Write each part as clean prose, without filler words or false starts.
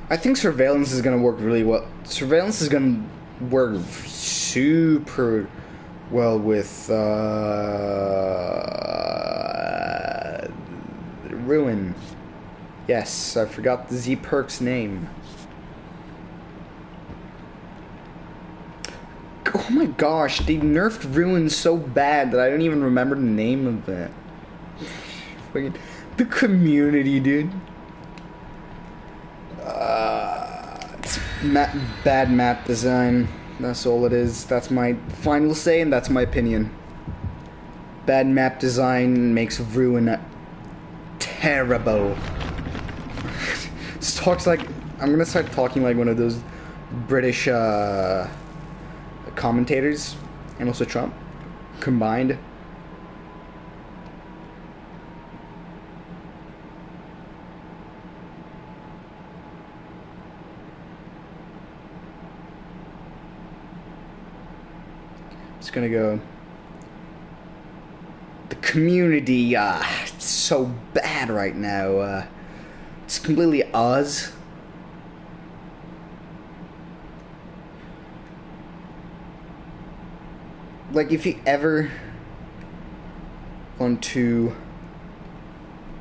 I think surveillance is gonna work really well. Surveillance is gonna work super well with Ruin. Yes, I forgot the Z perk's name. Oh my gosh, they nerfed Ruin so bad that I don't even remember the name of it. Fucking the community, dude. It's bad map design. That's all it is. That's my final say, and that's my opinion. Bad map design makes Ruin terrible. Talks like I'm gonna start talking like one of those British commentators, and also Trump combined. It's gonna go. The community, it's so bad right now. It's completely us. Like, if you ever want to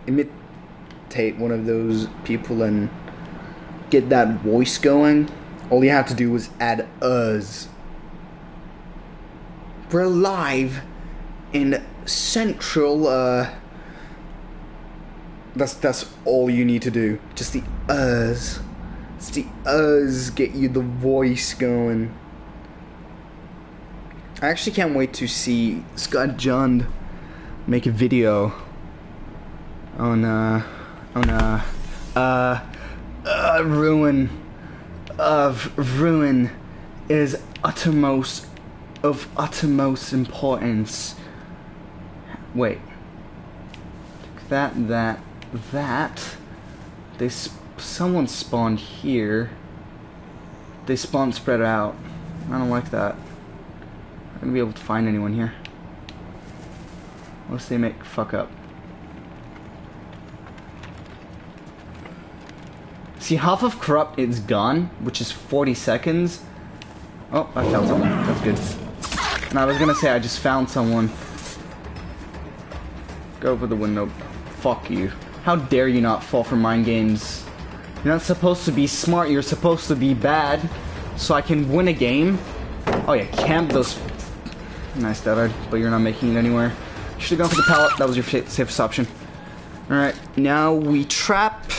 imitate one of those people and get that voice going, all you have to do is add us. We're live in Central, That's all you need to do. Just the us. It's the us get you the voice going. I actually can't wait to see Scott Jund make a video on Ruin is uttermost importance. Wait. That. Someone spawned here. They spawned spread out. I don't like that. I'm not gonna be able to find anyone here. Unless they make fuck up. See, half of corrupt is gone, which is 40 seconds. Oh, I found someone. That's good. And I was gonna say I just found someone. Go over the window. Fuck you. How dare you not fall for mind games? You're not supposed to be smart, you're supposed to be bad. So I can win a game. Oh yeah, camp those. Nice dead, but you're not making it anywhere. You should have gone for the pallet, that was your safest option. Alright, now we trap.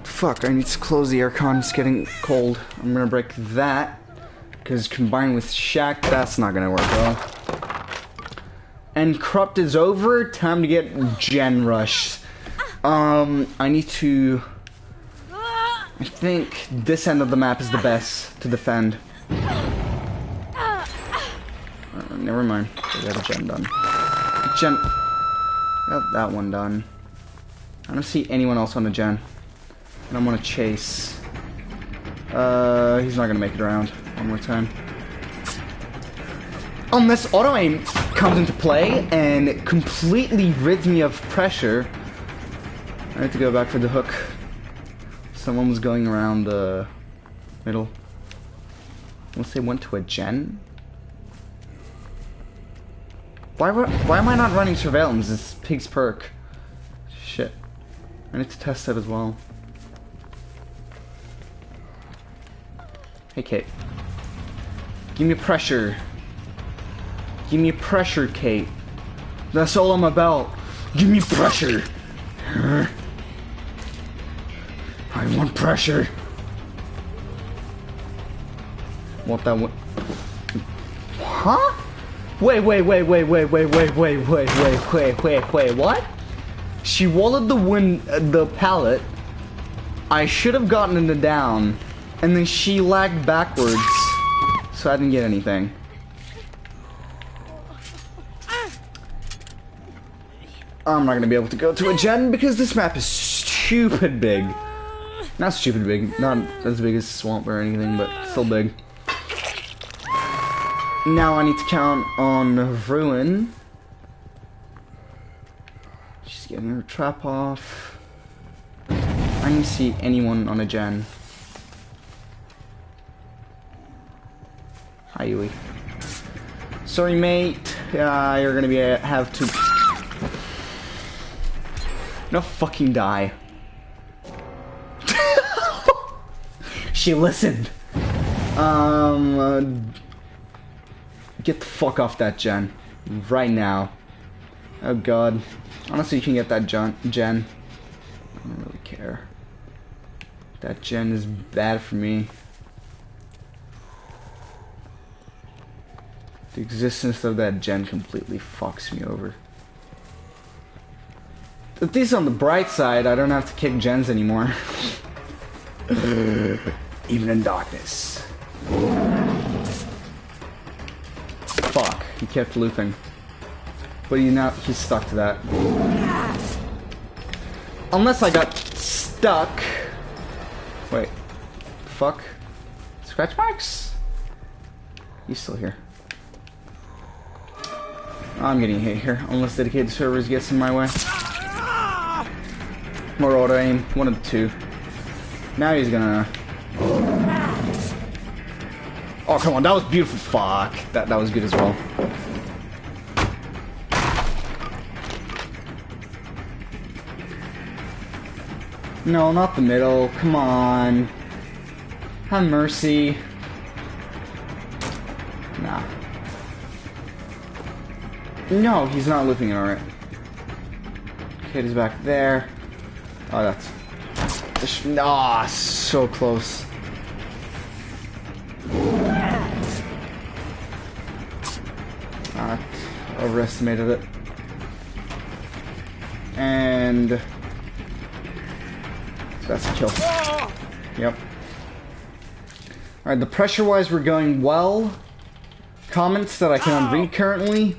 Fuck, I need to close the aircon, it's getting cold. I'm gonna break that. Because combined with Shack, that's not gonna work well. And corrupt is over. Time to get gen rush. I need to. I think this end of the map is the best to defend. Never mind. We got a gen done. Got that one done. I don't see anyone else on the gen, and I'm gonna chase. He's not gonna make it around. One more time. Unless auto aim comes into play and completely rids me of pressure. I have to go back for the hook. Someone was going around the middle. Unless they went to a gen. Why am I not running surveillance? It's Pig's perk. Shit. I need to test that as well. Hey, Kate. Give me pressure. Give me pressure, Kate. That's all I'm about. Give me pressure. I want pressure. Want that one? Huh? Wait, what? She walled the pallet. I should have gotten it down, and then she lagged backwards, so I didn't get anything. I'm not gonna be able to go to a gen because this map is stupid big. Not stupid big, not as big as Swamp or anything, but still big. Now I need to count on Ruin. She's getting her trap off. I didn't see anyone on a gen. Hi, Yui. Sorry, mate. You're gonna have to... No, fucking die. She listened. Get the fuck off that gen. Right now. Oh god. Honestly, you can get that gen. I don't really care. That gen is bad for me. The existence of that gen completely fucks me over. At least on the bright side, I don't have to kick gens anymore. Even in darkness. Fuck, he kept looping. But he's stuck to that. Unless I got stuck. Wait. Fuck. Scratch marks? He's still here. I'm getting hit here. Unless dedicated servers gets in my way. Or auto aim. One of the two. Now he's gonna... Oh, come on. That was beautiful. Fuck. That was good as well. No, not the middle. Come on. Have mercy. Nah. No, he's not looping it alright. Kid is back there. Oh, that's... Ah, so close. Overestimated it. And... That's a kill. Yep. Alright, the pressure-wise we're going well. Comments that I cannot read currently.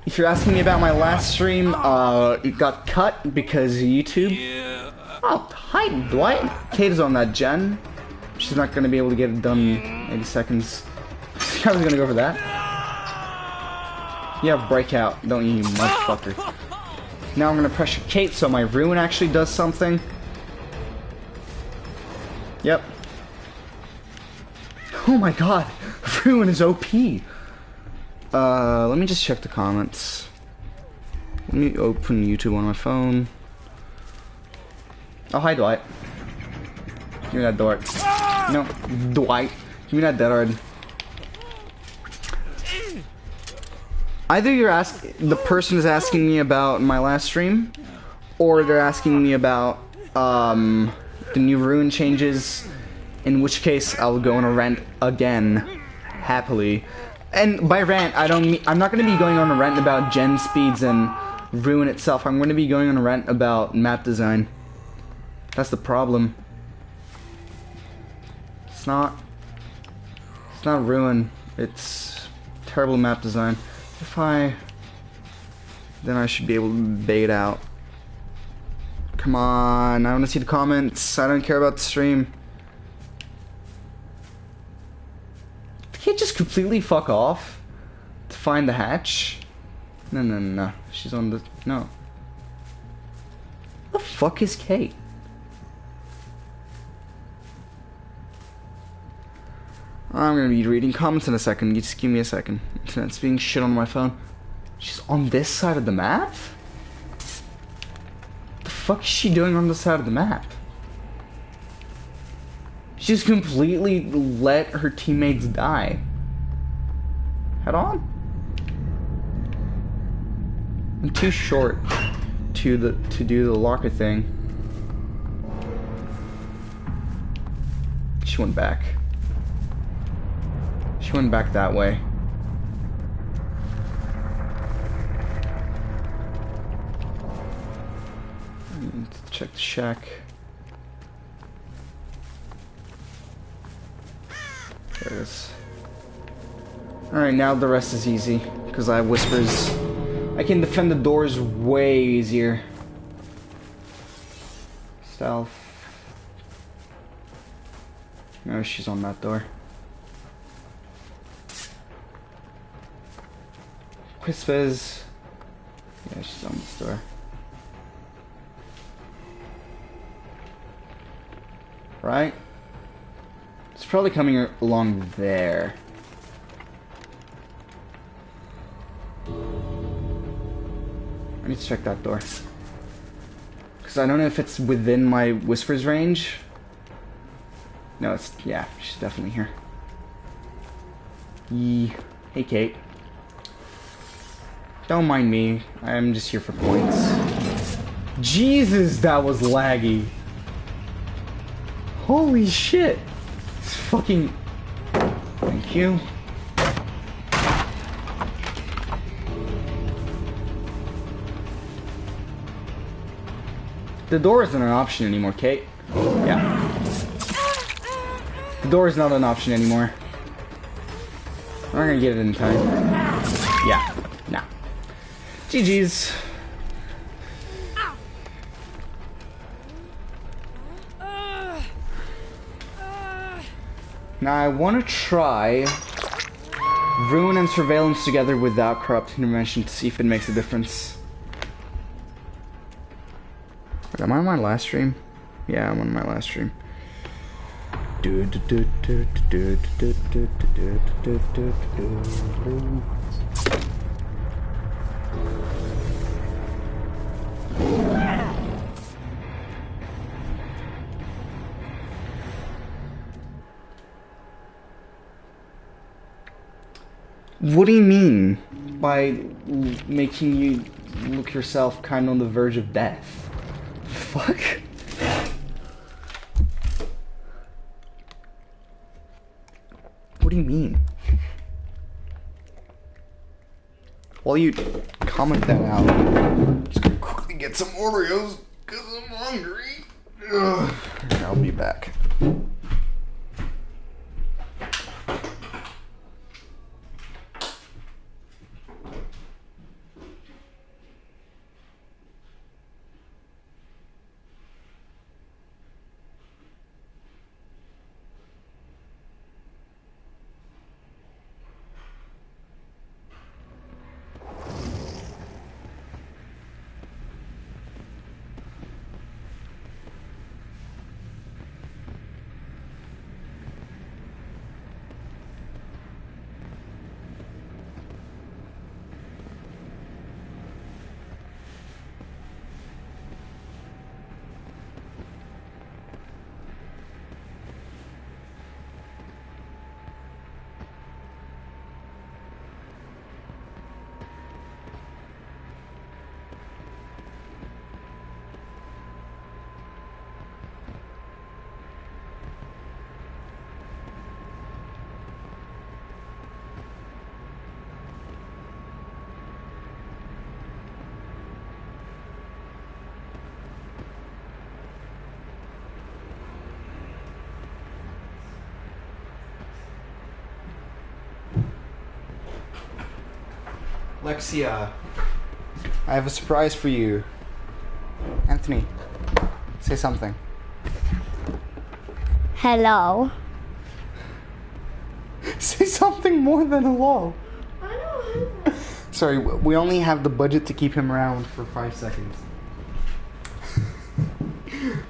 If you're asking me about my last stream, it got cut because of YouTube. Oh, hi, Dwight. Kate is on that gen. She's not going to be able to get it done in 80 seconds. I was going to go for that. You have breakout, don't you motherfucker. Now I'm going to pressure Kate so my ruin actually does something. Yep. Oh my god, ruin is OP. Let me just check the comments. Let me open YouTube on my phone. Oh, hi, Dwight. Give me that dart. No, Dwight. Give me that dart. Either the person is asking me about my last stream, or they're asking me about the new ruin changes. In which case, I'll go on a rant again, happily. And by rant, I'm not going to be going on a rant about gen speeds and ruin itself. I'm going to be going on a rant about map design. That's the problem. It's not ruin. It's terrible map design. Then I should be able to bait out. Come on, I want to see the comments. I don't care about the stream. Can't just completely fuck off to find the hatch? No. She's on the... No. Who the fuck is Kate? I'm gonna be reading comments in a second. You just give me a second. Internet's being shit on my phone. She's on this side of the map? What the fuck is she doing on this side of the map? She just completely let her teammates die. Head on. I'm too short to do the locker thing. She went back. She went back that way. I need to check the shack. There it is. Alright, now the rest is easy. Because I have whispers. I can defend the doors way easier. Stealth. No, she's on that door. Whispers. Yeah, she's on this door. right? It's probably coming along there. I need to check that door. Because I don't know if it's within my whispers range. No, it's... yeah, she's definitely here. Hey, Kate. Don't mind me. I'm just here for points. Jesus, that was laggy. Holy shit. It's fucking... Thank you. The door isn't an option anymore, Kate. Yeah. The door is not an option anymore. I'm not gonna get it in time. Yeah. Nah. GG's. Now I want to try ruin and surveillance together without corrupt intervention to see if it makes a difference. Am I on my last stream? Yeah, I'm on my last stream. What do you mean by making you look yourself kind of on the verge of death? Fuck? What do you mean? While you comment that out, I'm just gonna quickly get some Oreos because I'm hungry. Ugh. I'll be back. Lexia, I have a surprise for you. Anthony, say something. Hello. Say something more than hello. I know. Sorry, we only have the budget to keep him around for 5 seconds.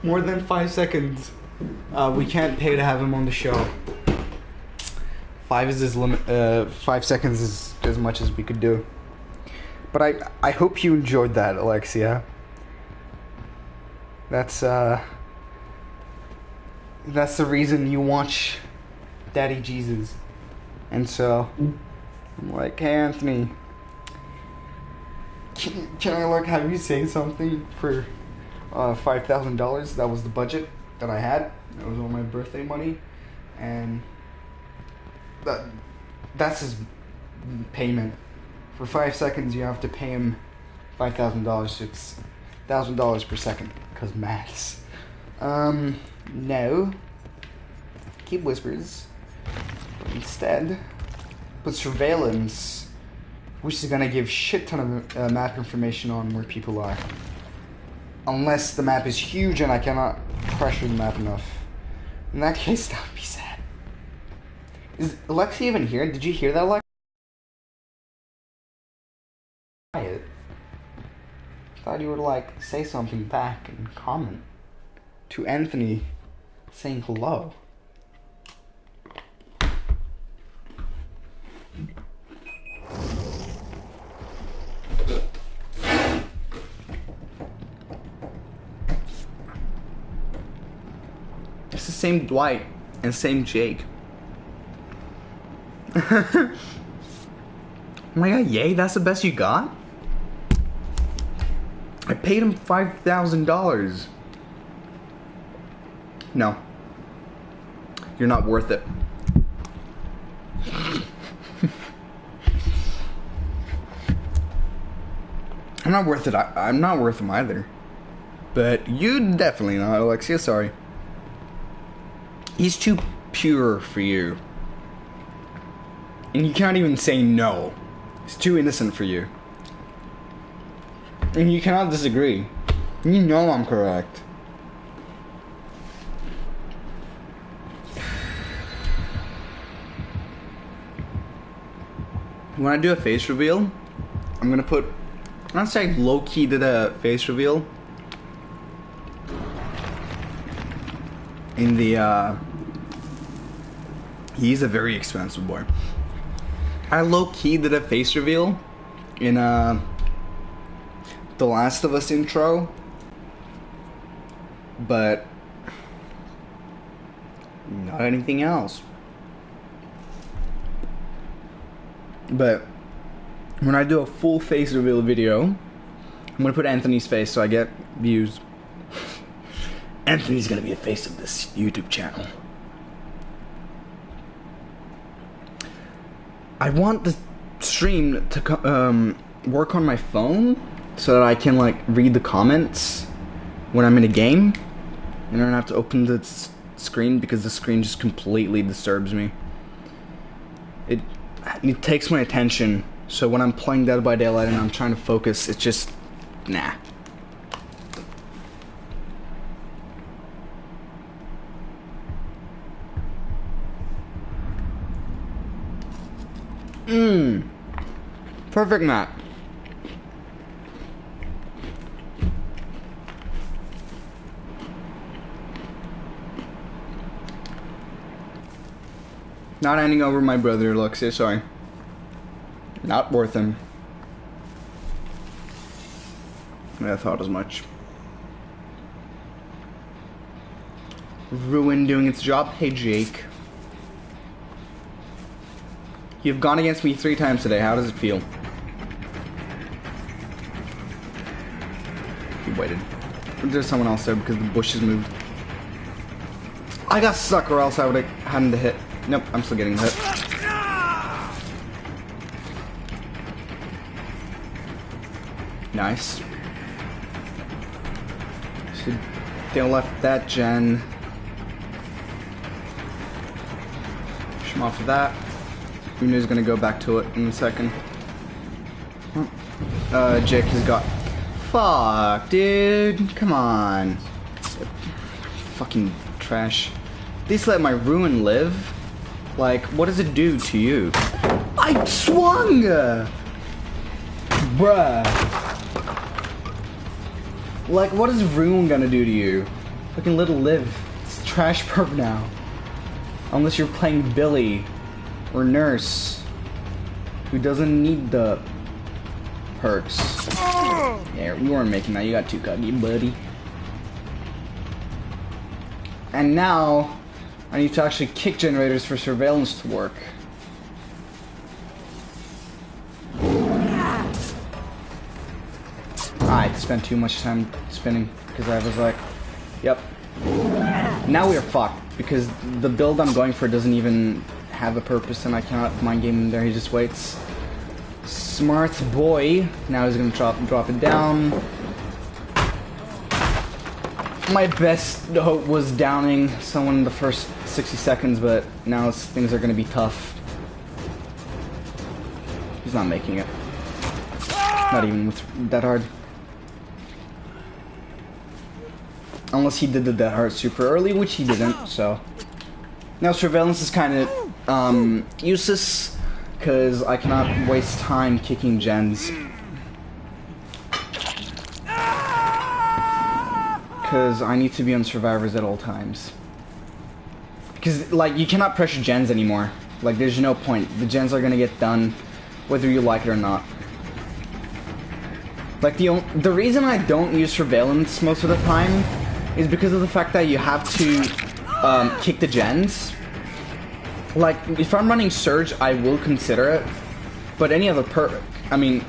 More than 5 seconds. We can't pay to have him on the show. 5 is his limit. 5 seconds is as much as we could do. But I hope you enjoyed that, Alexia. That's the reason you watch Daddy Jesus. And so I'm like, hey Anthony, can I like have you say something for $5,000? That was the budget that I had. That was all my birthday money, and that's his payment. For 5 seconds, you have to pay him $5,000. It's $1,000 per second, cause maths. No. Keep whispers. But instead, put surveillance, which is gonna give shit ton of map information on where people are. Unless the map is huge and I cannot pressure the map enough. In that case, that would be sad. Is Alexia even here? Did you hear that, Alexia? Quiet. Thought you would like say something back and comment to Anthony, saying hello. It's the same Dwight and same Jake. Oh my god, yay, that's the best you got? I paid him $5,000. No. You're not worth it. I'm not worth it. I'm not worth him either. But you definitely not, Alexia. Sorry. He's too pure for you. And you can't even say no. He's too innocent for you. And you cannot disagree. You know I'm correct. When I do a face reveal, I'm gonna put... I'm not saying low-key did a face reveal. In the, he's a very expensive boy. I low-key did a face reveal in, The Last of Us intro. But not anything else. But when I do a full face reveal video, I'm gonna put Anthony's face so I get views. Anthony's gonna be the face of this YouTube channel. I want the stream to work on my phone so that I can like read the comments when I'm in a game, and I don't have to open the screen because the screen just completely disturbs me. It takes my attention, so when I'm playing Dead by Daylight and I'm trying to focus, it's just nah. Perfect map. Not handing over my brother, Alexia, sorry. Not worth him. I thought as much. Ruin doing its job. Hey, Jake. You've gone against me 3 times today. How does it feel? He waited. There's someone else there because the bushes moved. I got stuck or else I would have had him to hit. Nope, I'm still getting hit. Nice. Should have left that gen. Push him off of that. Unu's gonna go back to it in a second. Jake has got... Fuck, dude. Come on. Fucking trash. At least let my ruin live. Like, what does it do to you? I swung! Bruh. Like, what is ruin gonna do to you? Fucking let it live. It's trash perk now. Unless you're playing Billy. Or Nurse. Who doesn't need the perks. Yeah, you weren't making that. You got too cocky, buddy. And now, I need to actually kick generators for surveillance to work. I spent too much time spinning because I was like, yep. Now we are fucked because the build I'm going for doesn't even have a purpose and I cannot mind game him there. He just waits. Smart boy. Now he's gonna drop it down. My best hope was downing someone in the first 60 seconds, but now things are gonna be tough. He's not making it. Not even with that hard. Unless he did the dead hard super early, which he didn't, so. Now surveillance is kind of useless, because I cannot waste time kicking gens. Because I need to be on survivors at all times. Because, like, you cannot pressure gens anymore. Like, there's no point. The gens are gonna get done whether you like it or not. Like, the reason I don't use surveillance most of the time is because of the fact that you have to kick the gens. Like, if I'm running Surge, I will consider it. But any other perk, I mean,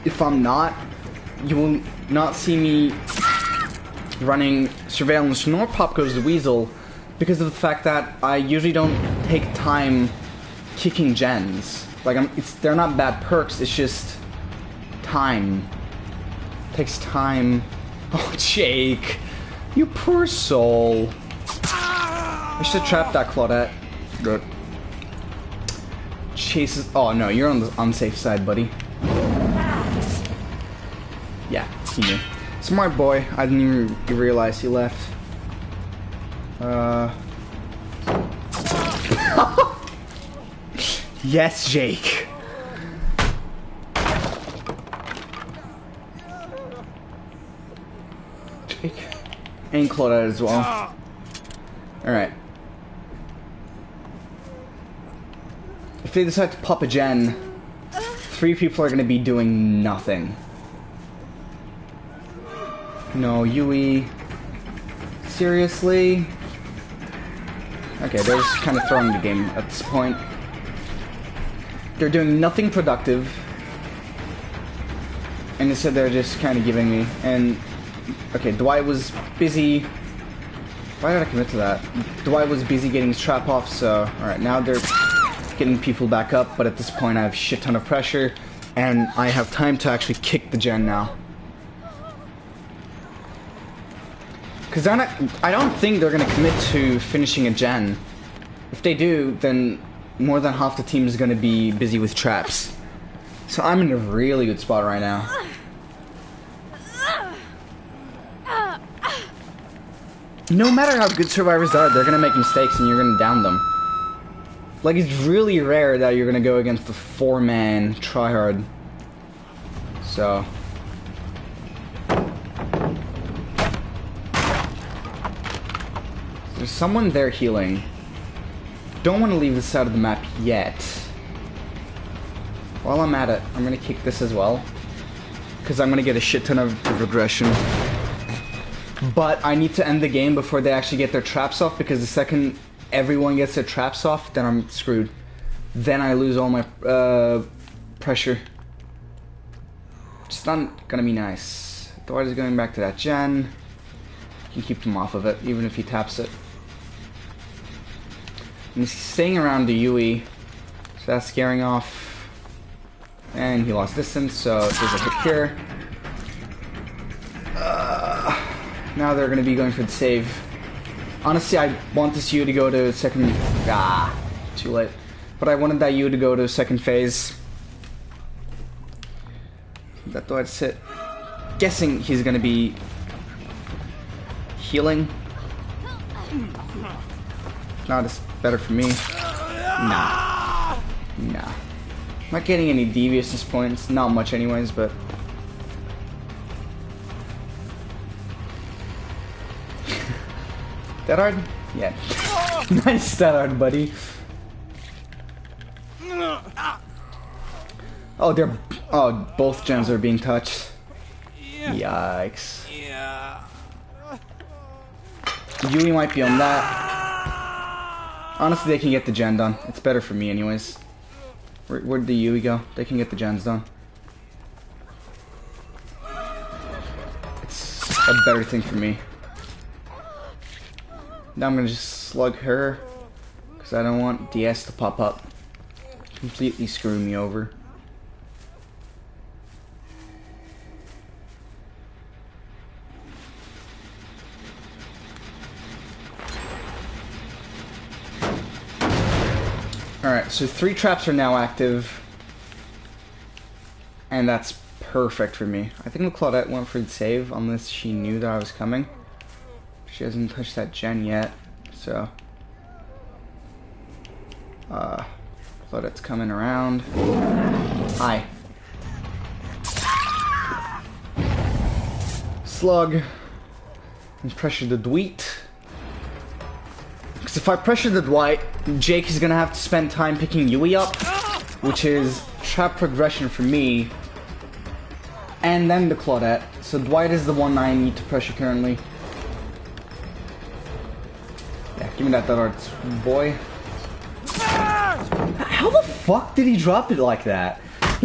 if I'm not, you will not see me running surveillance nor Pop Goes the Weasel because of the fact that I usually don't take time kicking gens. Like, they're not bad perks, it's just time. It takes time. Oh, Jake, you poor soul. I should have trapped that Claudette. Good. Chases. Oh no, you're on the unsafe side, buddy. Yeah, he knew. Smart boy. I didn't even realize he left. Yes, Jake. Jake. And Claudette as well. Alright. If they decide to pop a gen, 3 people are going to be doing nothing. No, Yui. Seriously? Okay, they're just kind of throwing the game at this point. They're doing nothing productive. And instead they're just kind of giving me. And, okay, Dwight was busy. Why did I commit to that? Dwight was busy getting his trap off, so... Alright, now they're getting people back up, but at this point I have a shit ton of pressure. And I have time to actually kick the gen now. Because I don't think they're going to commit to finishing a gen. If they do, then more than half the team is going to be busy with traps. So I'm in a really good spot right now. No matter how good survivors are, they're going to make mistakes and you're going to down them. Like, it's really rare that you're going to go against the 4-man tryhard. So... There's someone there healing. Don't want to leave this side of the map yet. While I'm at it, I'm going to kick this as well. Because I'm going to get a shit ton of regression. But I need to end the game before they actually get their traps off. Because the second everyone gets their traps off, then I'm screwed. Then I lose all my pressure. It's not going to be nice. Dwight is going back to that gen. You can keep him off of it, even if he taps it. And he's staying around the Yui, so that's scaring off. And he lost distance, so there's a hit here. Now they're going to be going for the save. Honestly, I want this Yui to go to second... too late. But I wanted that Yui to go to second phase. That Dwight's hit. Guessing he's going to be... healing. Not as better for me. Nah. Not getting any deviousness points. Not much anyways, but... That hard? Yeah. Nice that hard, buddy. Oh, they're... Oh, both gens are being touched. Yikes. Yui might be on that. Honestly, they can get the gen done. It's better for me anyways. Where'd the Yui go? They can get the gens done. It's a better thing for me. Now I'm gonna just slug her. Because I don't want DS to pop up. Completely screw me over. Alright, so 3 traps are now active. And that's perfect for me. I think Claudette went for the save, unless she knew that I was coming. She hasn't touched that gen yet, so... Claudette's coming around. Hi. Slug. Let's pressure the Dweet. Because if I pressure the Dwight, Jake is gonna have to spend time picking Yui up, which is trap progression for me, and then the Claudette. So Dwight is the one I need to pressure currently. Yeah, give me that darts, boy. How the fuck did he drop it like that? he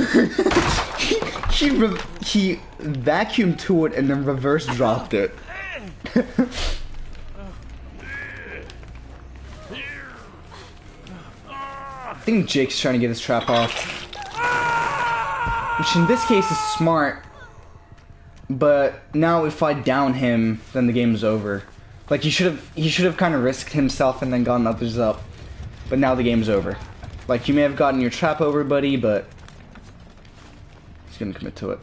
vacuumed to it and then reverse dropped it. I think Jake's trying to get his trap off, which in this case is smart. But now if I down him, then the game is over. Like he should have kind of risked himself and then gotten others up. But now the game's over. Like you may have gotten your trap over, buddy, but he's gonna commit to it.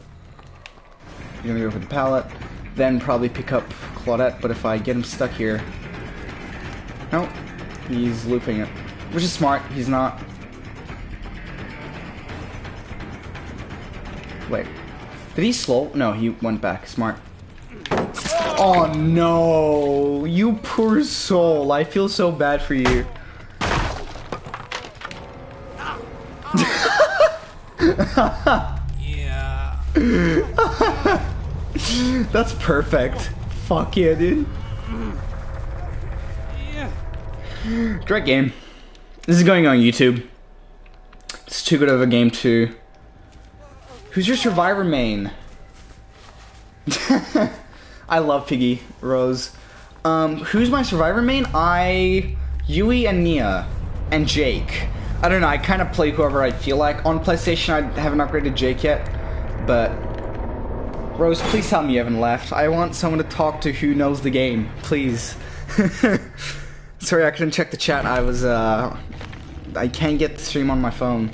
You're gonna go for the pallet, then probably pick up Claudette. But if I get him stuck here, no, he's looping it, which is smart. He's not. Wait, did he slow? No, he went back. Smart. Oh no, you poor soul. I feel so bad for you. Yeah. That's perfect. Fuck yeah, dude. Yeah. Great game. This is going on YouTube. It's too good of a game to... Who's your survivor main? I love Piggy Rose. Who's my survivor main? Yui and Nia. And Jake. I don't know, I kind of play whoever I feel like. On PlayStation, I haven't upgraded Jake yet. But... Rose, please tell me you haven't left. I want someone to talk to who knows the game. Please. Sorry, I couldn't check the chat. I was, I can't get the stream on my phone.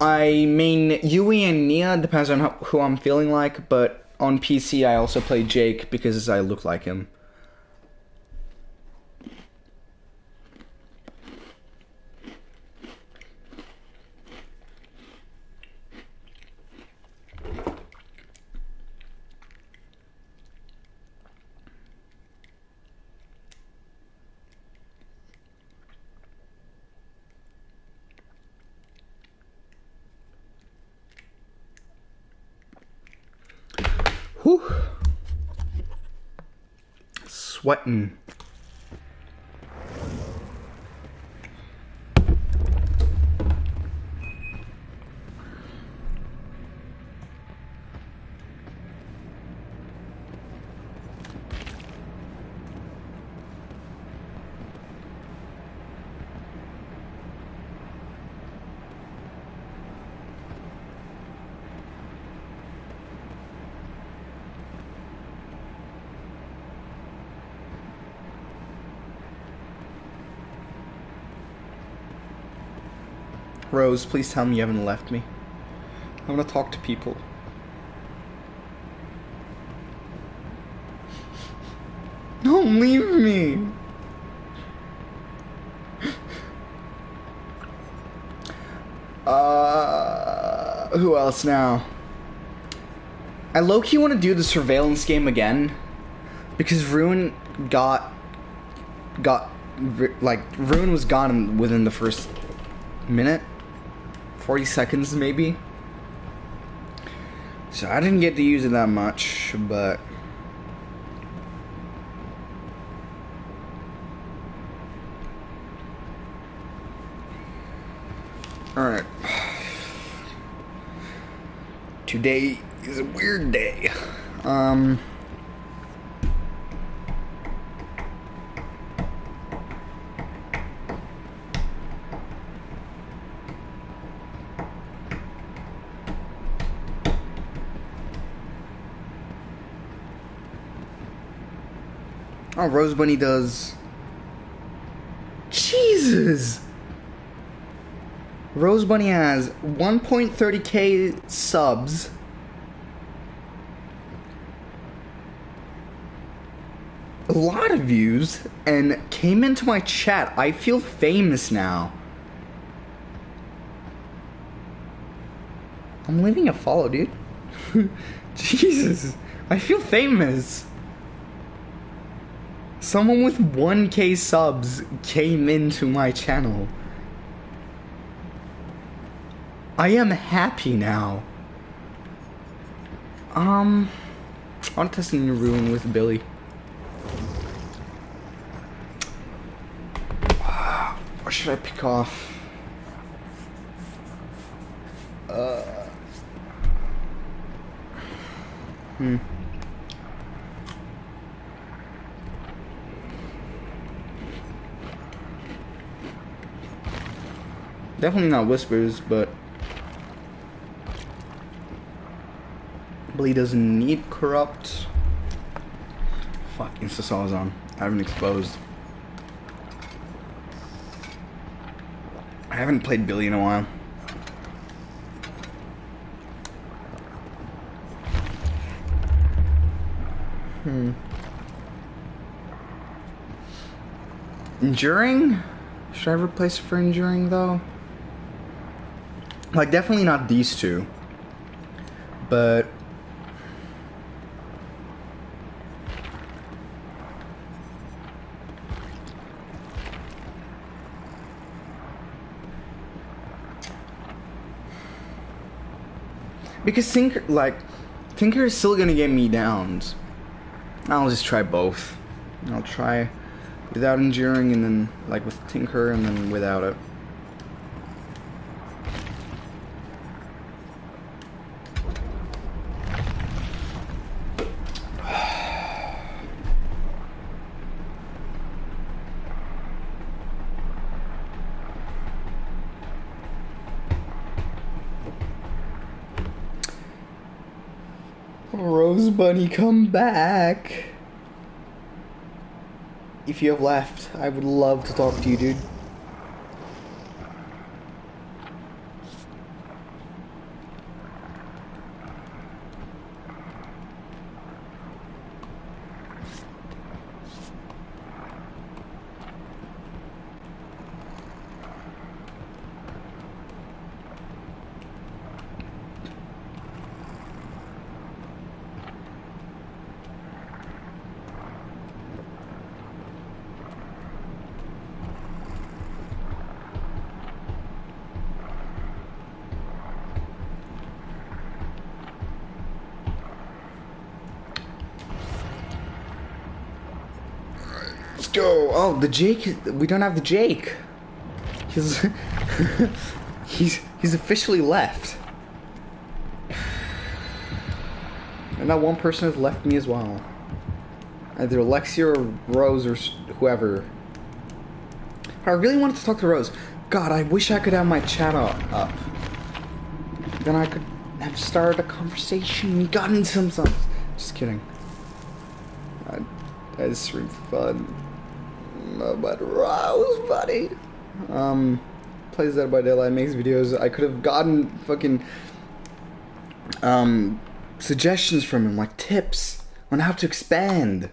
I mean, Yui and Nia, depends on who I'm feeling like, but on PC I also play Jake because I look like him. Whew. Sweating. Rose, please tell me you haven't left me. I want to talk to people. Don't leave me. Who else now? I low-key want to do the surveillance game again because Ruin Ruin was gone within the first minute. 40 seconds maybe. So I didn't get to use it that much, but alright. Today is a weird day. Oh, Rose Bunny does... Jesus! Rose Bunny has 1.30k subs. A lot of views, and came into my chat. I feel famous now. I'm leaving a follow, dude. Jesus, I feel famous. Someone with 1K subs came into my channel. I am happy now. I want to test a new room with Billy. What should I pick off? Definitely not whispers, but Billy doesn't need corrupt. Fuck, Insta is on. I haven't exposed. I haven't played Billy in a while. Enduring? Should I replace it for enduring though? Like, definitely not these two. But because Tinker is still gonna get me downs. I'll just try both. I'll try without enduring and then like with Tinker and then without it. Rose Bunny, come back. If you have left, I would love to talk to you, dude. Let's go. Oh, the Jake. We don't have the Jake. He's he's officially left. And that one person has left me as well. Either Alexia or Rose or whoever. I really wanted to talk to Rose. God, I wish I could have my chat up. Then I could have started a conversation and gotten some stuff. Just kidding. I just stream for fun. But Rose, buddy. Plays Dead by Daylight, makes videos. I could have gotten fucking suggestions from him, like tips on how to expand.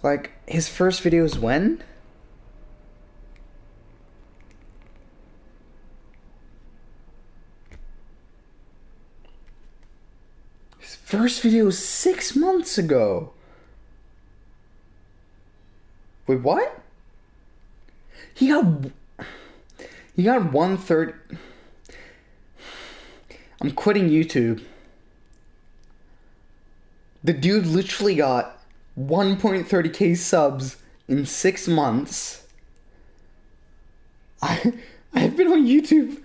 Like, his first video is when? His first video was 6 months ago. Wait, what? He got 1/3. I'm quitting YouTube. The dude literally got 1.30k subs in 6 months. I've been on YouTube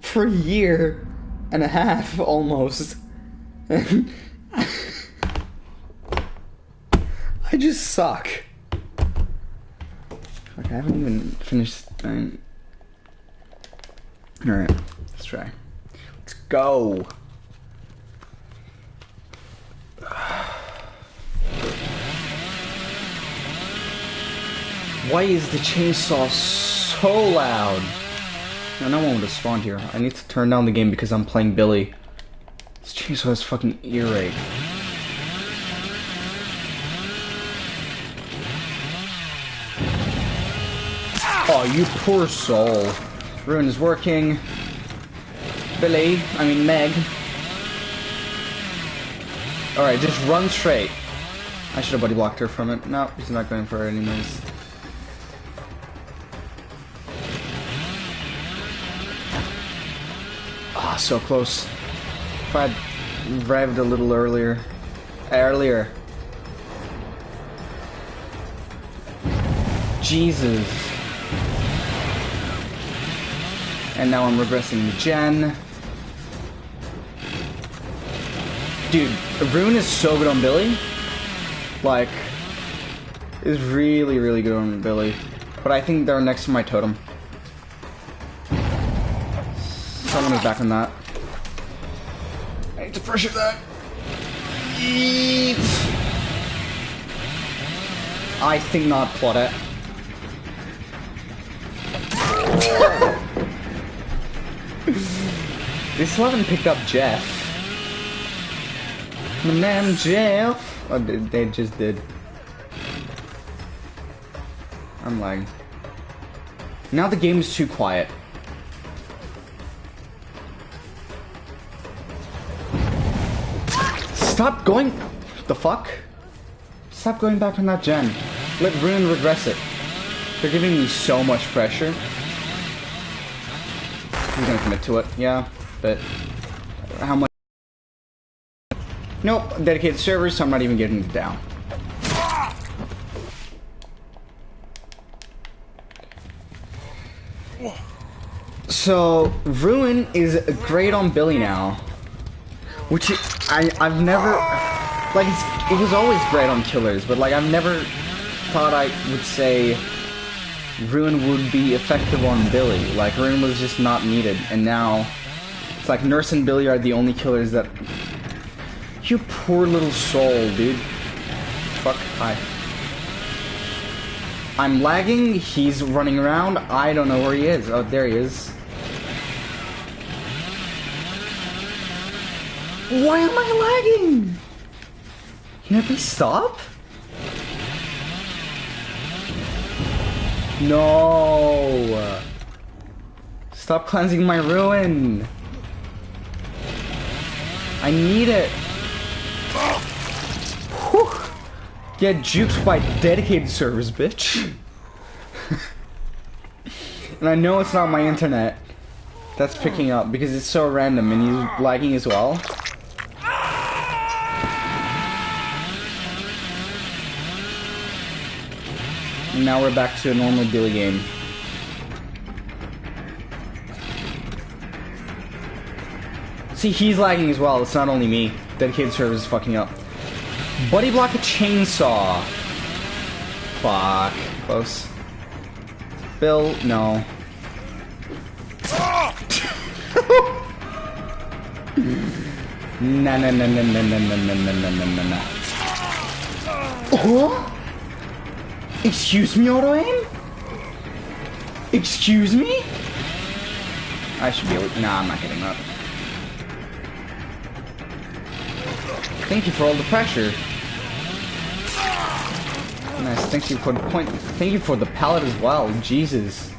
for a year and a half almost. And I just suck. Okay, I haven't even finished. Alright, let's try. Let's go. Why is the chainsaw so loud? No one would have spawned here. I need to turn down the game because I'm playing Billy. This chainsaw is fucking earache. Oh, you poor soul. Ruin is working. Billy, I mean Meg. Alright, just run straight. I should have buddy blocked her from it. No, he's not going for it anyways. Ah, so close. If I'd revved a little earlier. Jesus. And now I'm regressing to Jen. Dude, Rune is so good on Billy. Like, is really, really good on Billy. But I think they're next to my totem. Someone is back on that. I need to pressure that. Eat. I think not, Claudette. They still haven't picked up Jeff. My man Jeff. Oh, they just did. I'm lagging. Now the game is too quiet. Stop going. The fuck? Stop going back on that gen. Let Rune regress it. They're giving me so much pressure. He's gonna commit to it, yeah, but how much? Nope, dedicated servers, so I'm not even getting it down. So Ruin is great on Billy now, which I've never like. It was always great on killers, but like I've never thought I would say Ruin would be effective on Billy. Like Ruin was just not needed, and now it's like Nurse and Billy are the only killers that. You poor little soul, dude. Fuck. Hi. I'm lagging. He's running around. I don't know where he is. Oh, there he is. Why am I lagging? Can it be stop? No. Stop cleansing my ruin. I need it. Whew. Get juked by dedicated servers, bitch. And I know it's not my internet that's picking up because it's so random and he's lagging as well. And now we're back to a normal Billy game. See, he's lagging as well, it's not only me. Dedicated servers is fucking up. Buddy block a chainsaw. Fuck. Close. Bill, no. Nah, nah, nah, nah, nah, nah, nah, nah, nah, nah, nah, nah. Oh? Excuse me, auto aim? Excuse me? I should be able to. Nah, I'm not getting that. Thank you for all the pressure. Nice, thank you for the point. Thank you for the pallet as well. Jesus.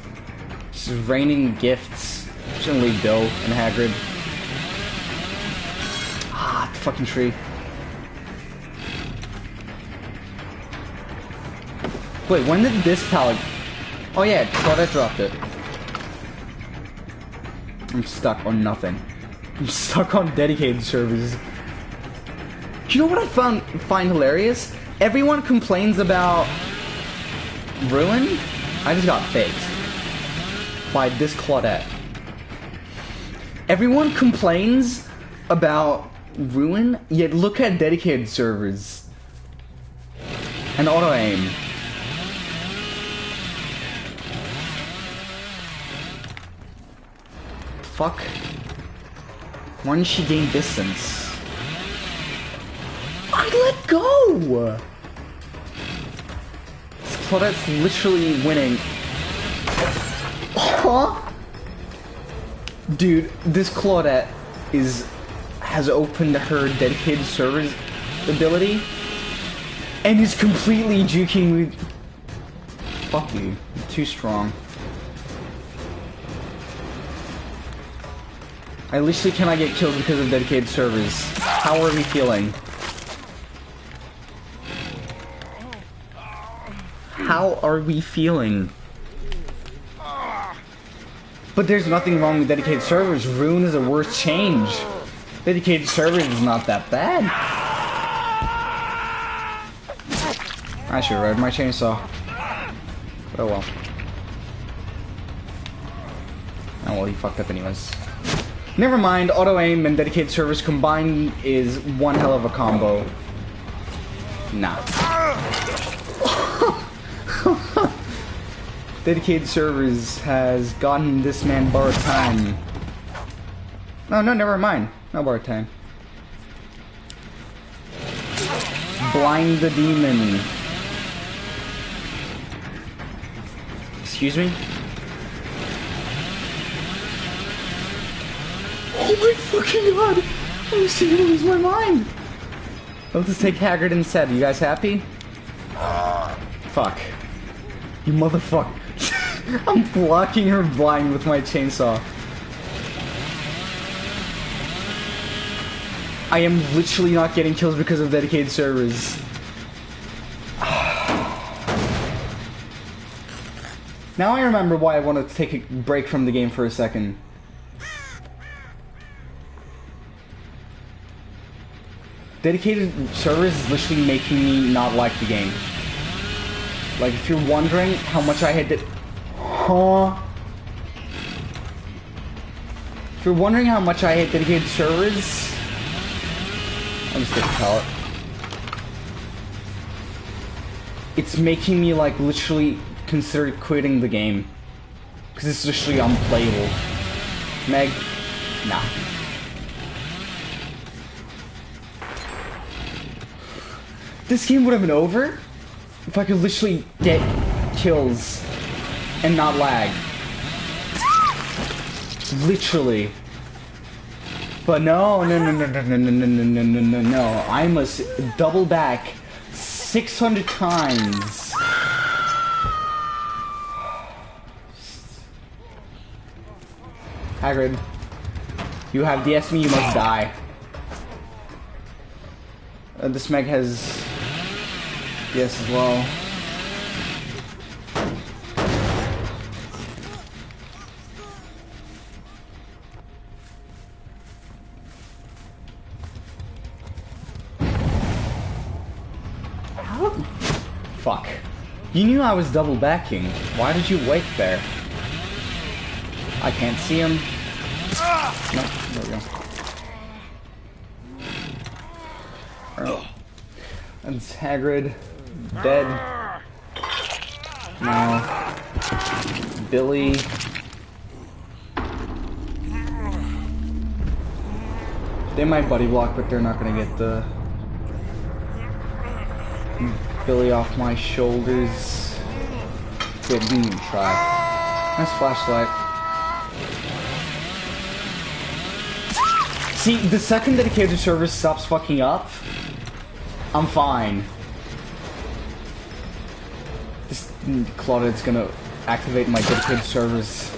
This is raining gifts. Shouldn't leave Bill and Hagrid. Ah, the fucking tree. Wait, when did this pallet... Oh yeah, Claudette dropped it. I'm stuck on nothing. I'm stuck on dedicated servers. You know what I find hilarious? Everyone complains about Ruin. I just got faked by this Claudette. Everyone complains about Ruin, yet look at dedicated servers and auto aim. Fuck. Why didn't she gain distance? I let go! This Claudette's literally winning. Huh? Dude, this Claudette has opened her dedicated servers ability and is completely juking me. Fuck you. You're too strong. I literally cannot get killed because of dedicated servers. How are we feeling? How are we feeling? But there's nothing wrong with dedicated servers. Rune is a worse change. Dedicated servers is not that bad. I should have rode my chainsaw. Oh well. Oh well, he fucked up anyways. Never mind, auto-aim and dedicated servers combined is one hell of a combo. Nah. Dedicated servers has gotten this man borrowed time. No, never mind. No borrowed time. Blind the demon. Excuse me? Oh my fucking god! I'm just gonna lose my mind! I'll just take Haggard instead. You guys happy? Fuck. You motherfucker. I'm blocking her blind with my chainsaw. I am literally not getting kills because of dedicated servers. Now I remember why I wanted to take a break from the game for a second. Dedicated servers is literally making me not like the game. Like, if you're wondering how much I had to... Huh? If you're wondering how much I hate dedicated servers... I'll just get the pallet. It's making me, like, literally consider quitting the game. Because it's literally unplayable. Meg? Nah. This game would have been over if I could literally get kills and not lag. Literally. But no. I must double back 600 times. Hagrid, you have DS'd me, you must die. This Meg has DS as well. Fuck. You knew I was double backing. Why did you wait there? I can't see him. Nope, there we go. Oh. That's Hagrid. Dead. No. Billy. They might buddy block, but they're not gonna get the Billy off my shoulders. Good, didn't even try. Nice flashlight. See, the second dedicated server stops fucking up, I'm fine. This Claudette's gonna activate my dedicated servers.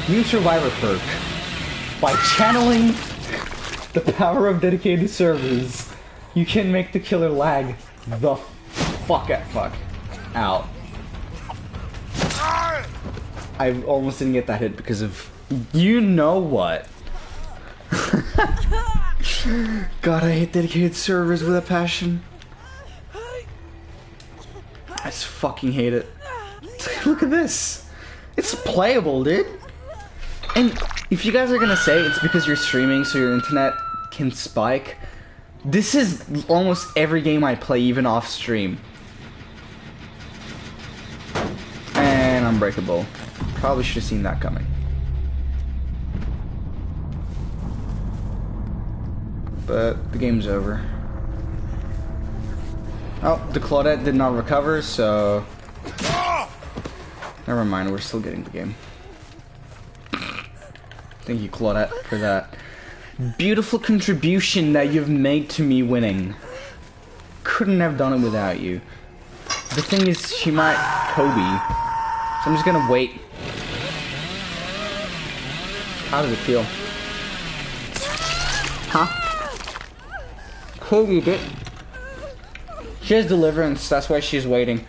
New survivor perk. By channeling the power of dedicated servers, you can make the killer lag the fuck out. I almost didn't get that hit because of you know what. God, I hate dedicated servers with a passion. I just fucking hate it. Look at this. It's playable, dude. And if you guys are gonna say it's because you're streaming so your internet can spike, this is almost every game I play, even off stream. And Unbreakable. Probably should have seen that coming. But the game's over. Oh, the Claudette did not recover, so... Never mind, we're still getting the game. Thank you, Claudette, for that beautiful contribution that you've made to me winning. Couldn't have done it without you. The thing is, she might Kobe, so I'm just gonna wait. How does it feel? Huh? Kobe did. She has deliverance, that's why she's waiting. Do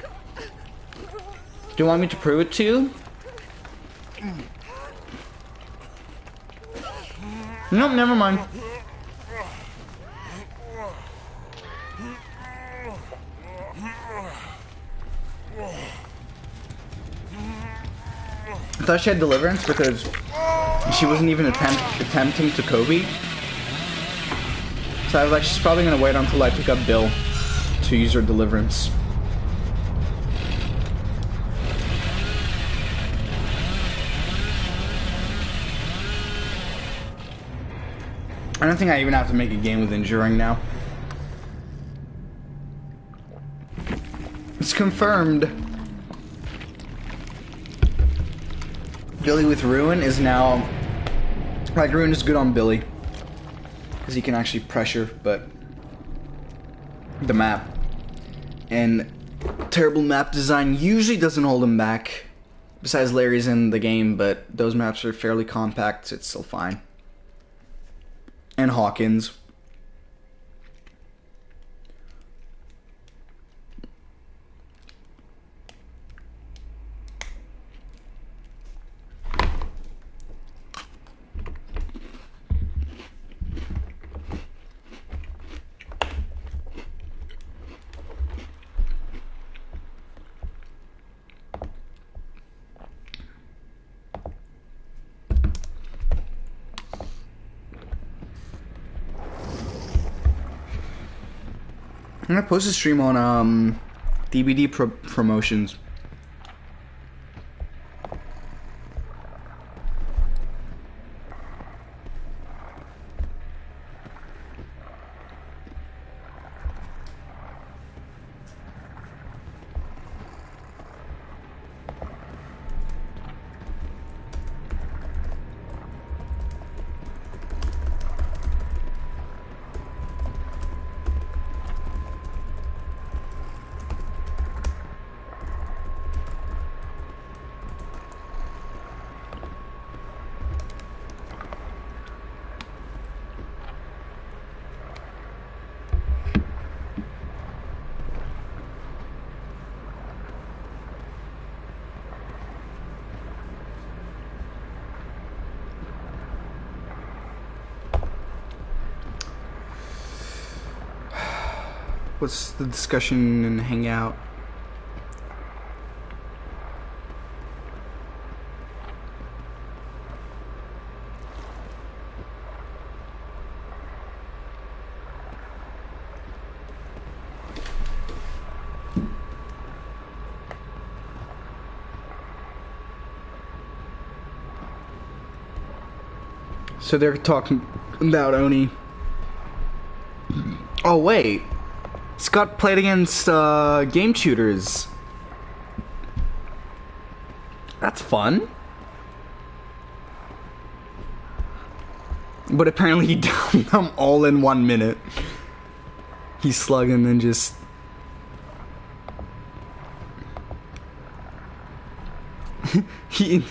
you want me to prove it to you? Nope, never mind. I thought she had deliverance because she wasn't even attempting to Kobe. So I was like, she's probably gonna wait until I pick up Bill to use her deliverance. I don't think I even have to make a game with enduring now. It's confirmed. Billy with Ruin is now... Like, Ruin is good on Billy. Because he can actually pressure, but... the map. And terrible map design usually doesn't hold him back. Besides Larry's in the game, but those maps are fairly compact, so it's still fine. And Hawkins. I'm gonna post a stream on DVD promotions. What's the discussion in Hangout? So they're talking about Oni. Oh wait, Scott played against game shooters. That's fun. But apparently he downed them all in 1 minute. He's slugging and just... he...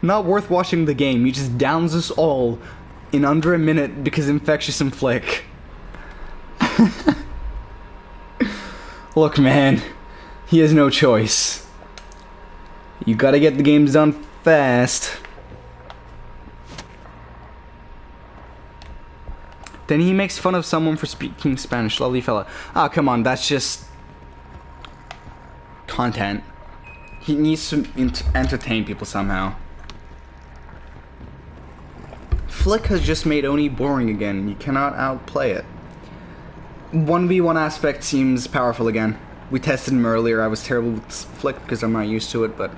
Not worth watching the game. He just downs us all in under a minute because Infectious and Flick. Look, man. He has no choice. You gotta get the games done fast. Then he makes fun of someone for speaking Spanish. Lovely fella. Ah, come on. That's just... content. He needs to entertain people somehow. Flick has just made Oni boring again. You cannot outplay it. 1v1 aspect seems powerful again. We tested him earlier. I was terrible with Flick because I'm not used to it, but...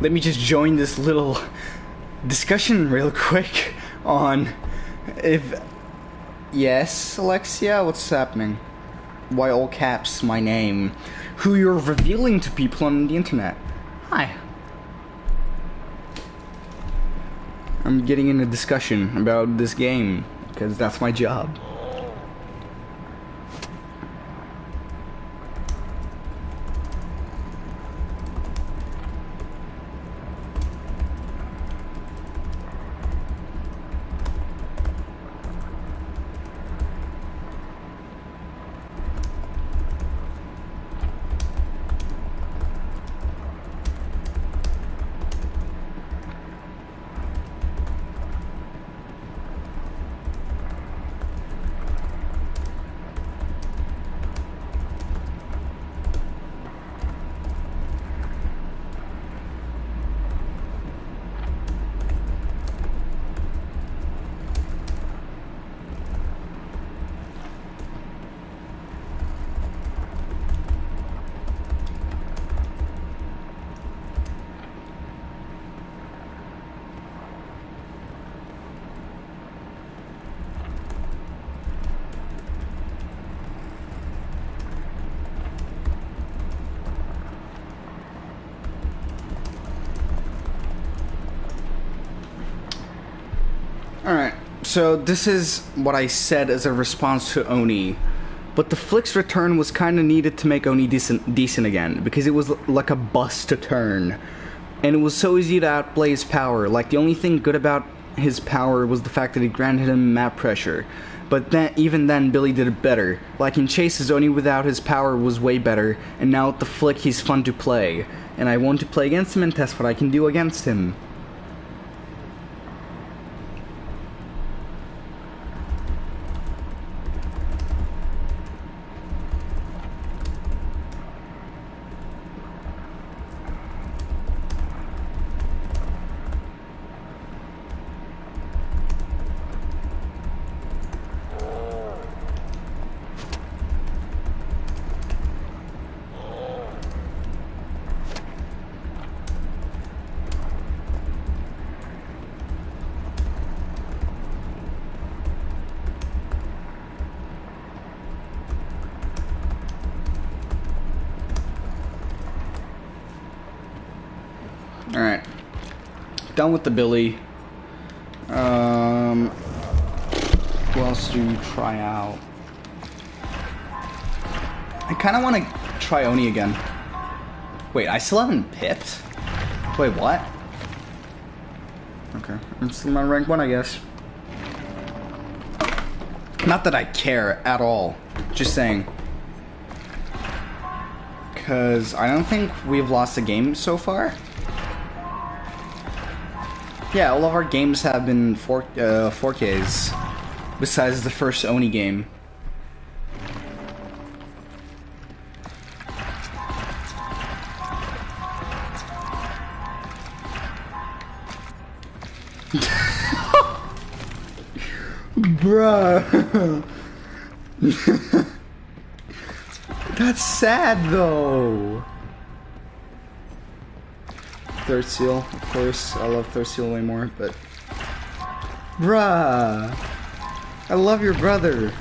let me just join this little discussion real quick on if... Yes, Alexia, what's happening? Why all caps my name? Who you're revealing to people on the internet. Hi. I'm getting in a discussion about this game, because that's my job. Alright, so this is what I said as a response to Oni. But the flick's return was kind of needed to make Oni decent again, because it was like a bus to turn. And it was so easy to outplay his power. Like, the only thing good about his power was the fact that it granted him map pressure. But then, even then, Billy did it better. Like in Chases, Oni without his power was way better, and now with the flick he's fun to play. And I want to play against him and test what I can do against him. Alright. Done with the Billy. Who else do you try out? I kind of want to try Oni again. Wait, I still haven't picked? Wait, what? Okay, I'm still my rank 1, I guess. Not that I care at all. Just saying. Because I don't think we've lost a game so far. Yeah, all of our games have been 4Ks, besides the first Oni game. Bruh. That's sad though. Third Seal, of course. I love Third Seal way more, but... Bruh! I love your brother.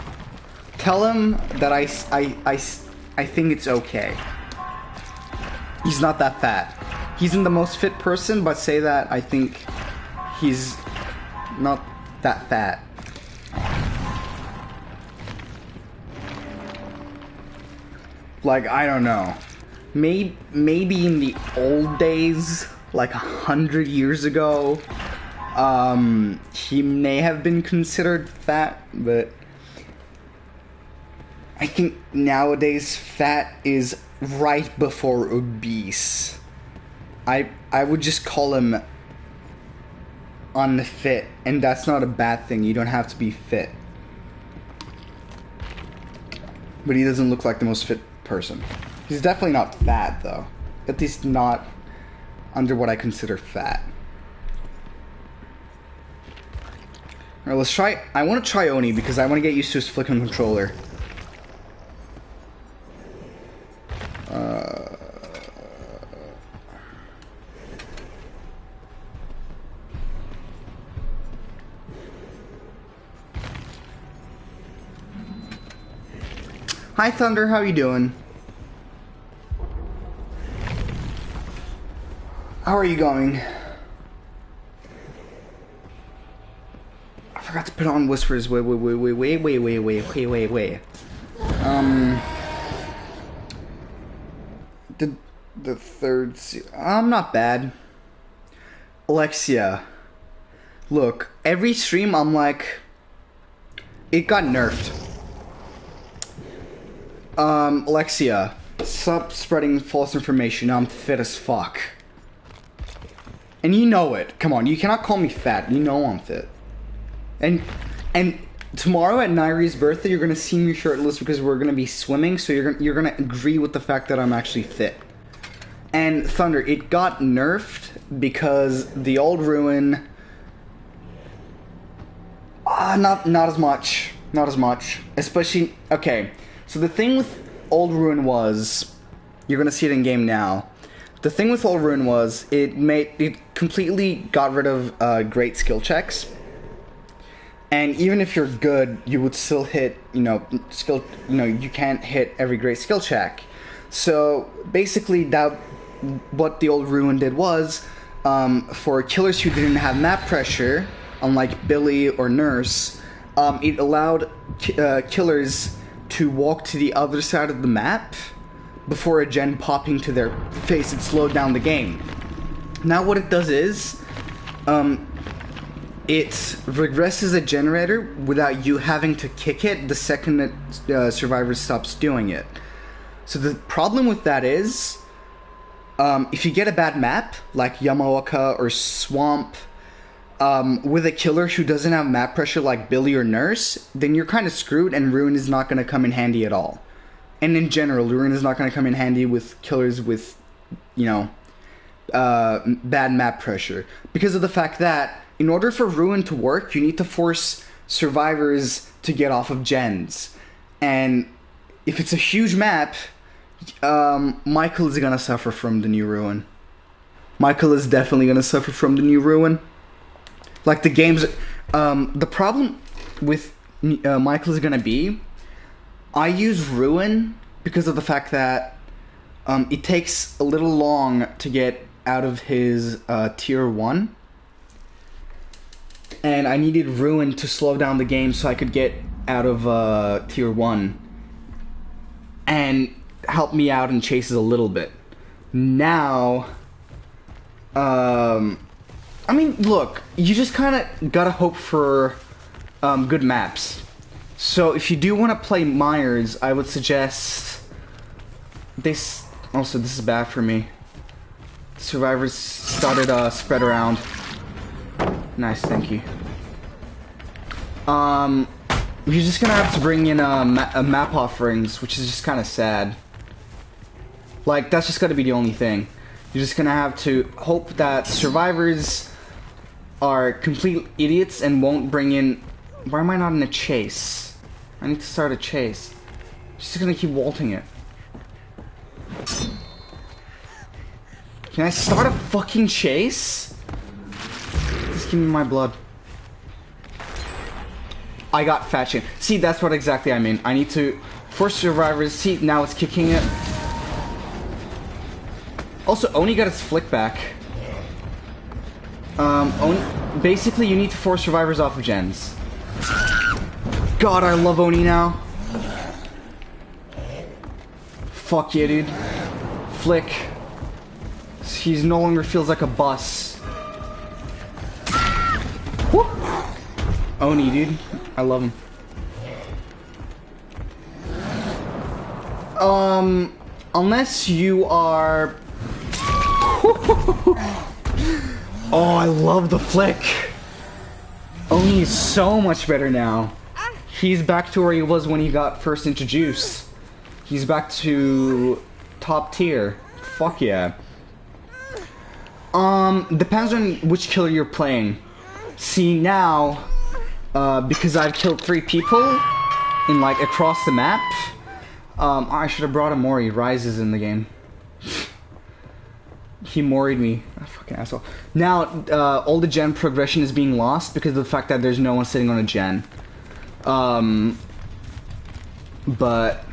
Tell him that I think it's okay. He's not that fat. He isn't the most fit person, but say that I think he's not that fat. Like, I don't know. Maybe in the old days, like 100 years ago, he may have been considered fat, but I think nowadays fat is right before obese. I would just call him unfit, and that's not a bad thing. You don't have to be fit. But he doesn't look like the most fit person. He's definitely not fat, though. At least not under what I consider fat. Alright, let's try... I want to try Oni because I want to get used to his flick on controller. Hi Thunder, how you doing? How are you going? I forgot to put on whispers. Wait. The third. I'm not bad. Alexia, look. Every stream, I'm like, it got nerfed. Alexia, stop spreading false information. I'm fit as fuck. And you know it. Come on, you cannot call me fat. You know I'm fit. And tomorrow at Nairi's birthday, you're gonna see me shirtless because we're gonna be swimming. So you're gonna agree with the fact that I'm actually fit. And Thunder, it got nerfed because the old ruin. Not as much. Not as much. Especially okay. So the thing with old ruin was, you're gonna see it in game now. The thing with old ruin was it completely got rid of great skill checks. And even if you're good, you would still hit, you can't hit every great skill check. So basically what the old ruin did was, for killers who didn't have map pressure, unlike Billy or Nurse, it allowed killers to walk to the other side of the map before a gen popping to their face. It slowed down the game. Now what it does is, it regresses a generator without you having to kick it the second that Survivor stops doing it. So the problem with that is, if you get a bad map, like Yamaoka or Swamp, with a killer who doesn't have map pressure like Billy or Nurse, then you're kind of screwed and Ruin is not going to come in handy at all. And in general, Ruin is not going to come in handy with killers with, bad map pressure. Because of the fact that, in order for Ruin to work, you need to force survivors to get off of gens. And if it's a huge map, Michael is going to suffer from the new Ruin. Michael is definitely going to suffer from the new Ruin. Like the games, the problem with Michael is going to be, I use Ruin because of the fact that it takes a little long to get out of his tier 1. And I needed Ruin to slow down the game so I could get out of tier 1. And help me out in chases a little bit. Now, I mean, look, you just kind of gotta hope for good maps. So if you do want to play Myers, I would suggest this. Also, this is bad for me. Survivors started spread around. Nice, thank you. You're just gonna have to bring in a map offerings, which is just kind of sad. Like, that's just gotta be the only thing. You're just gonna have to hope that survivors are complete idiots and won't bring in. Why am I not in a chase? I need to start a chase. Just gonna keep vaulting it. Can I start a fucking chase? Just give me my blood. I got fat shame. See, that's what exactly I mean. I need to force survivors. See, now it's kicking it. Also, Oni got his flick back. Basically, you need to force survivors off of gens. God, I love Oni now. Fuck yeah, dude. Flick. He no longer feels like a bus. Woo! Oni, dude. I love him. Unless you are... Oh, I love the flick. Oni is so much better now. He's back to where he was when he got first introduced. He's back to top tier. Fuck yeah. Depends on which killer you're playing. See, now, because I've killed 3 people in, like, across the map, I should have brought a Mori. Rise is in the game. He moried me. Oh, fucking asshole. Now, all the gen progression is being lost because of the fact that there's no one sitting on a gen. But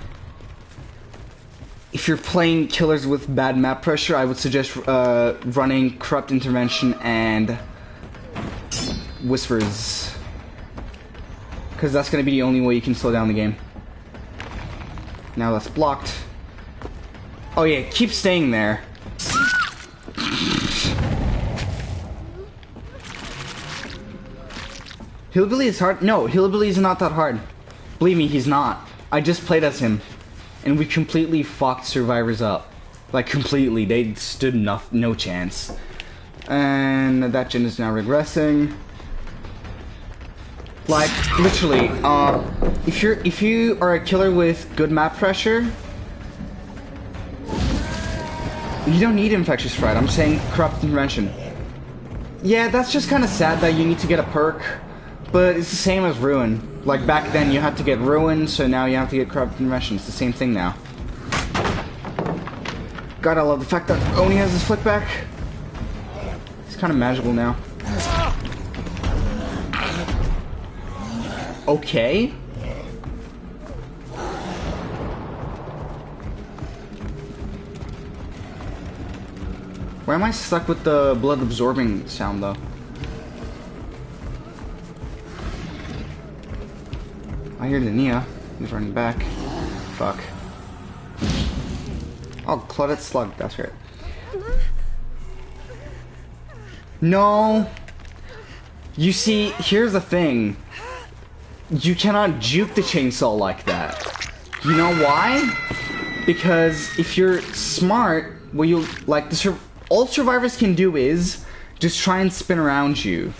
if you're playing killers with bad map pressure, I would suggest running Corrupt Intervention and Whispers. Because that's going to be the only way you can slow down the game. Now that's blocked. Oh yeah, keep staying there. Hillbilly is hard? No, Hillbilly is not that hard. Believe me, he's not. I just played as him. And we completely fucked survivors up. Like, completely. They stood no chance. And that gen is now regressing. Like, literally, if you are a killer with good map pressure, you don't need Infectious Fright. I'm saying Corrupt Intervention. Yeah, that's just kind of sad that you need to get a perk, but it's the same as Ruin. Like, back then you had to get Ruin, so now you have to get Corrupt Intervention. It's the same thing now. God, I love the fact that Oni has his flick back. It's kind of magical now. Okay. Why am I stuck with the blood absorbing sound though? I hear Dania. He's running back. Fuck. Oh, Claudette Slug, that's right. No! You see, here's the thing. You cannot juke the chainsaw like that. You know why? Because if you're smart, what you like all survivors can do is just try and spin around you.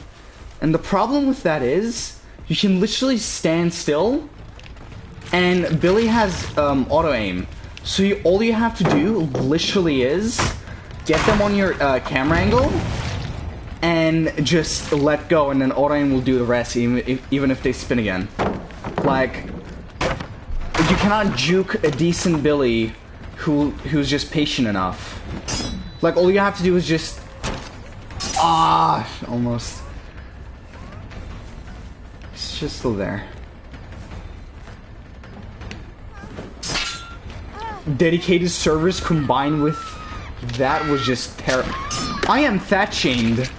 And the problem with that is you can literally stand still, and Billy has auto aim. So all you have to do literally is get them on your camera angle and just let go, and then auto aim will do the rest, even if they spin again. Like, you cannot juke a decent Billy who's just patient enough. Like, all you have to do is just almost. It's just still there. Dedicated servers combined with that was just terrible. I am fat shamed.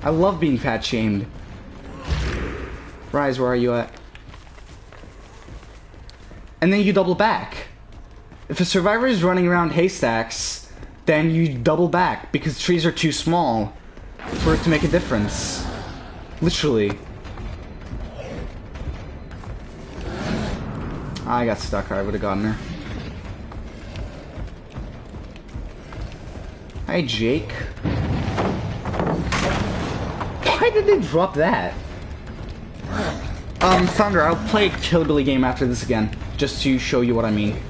I love being fat shamed. Rise, where are you at? And then you double back. If a survivor is running around haystacks, then you double back because trees are too small for it to make a difference. Literally. I got stuck, I would have gotten her. Hi, Jake. Why did they drop that? Thunder, I'll play a Hillbilly game after this again, just to show you what I mean.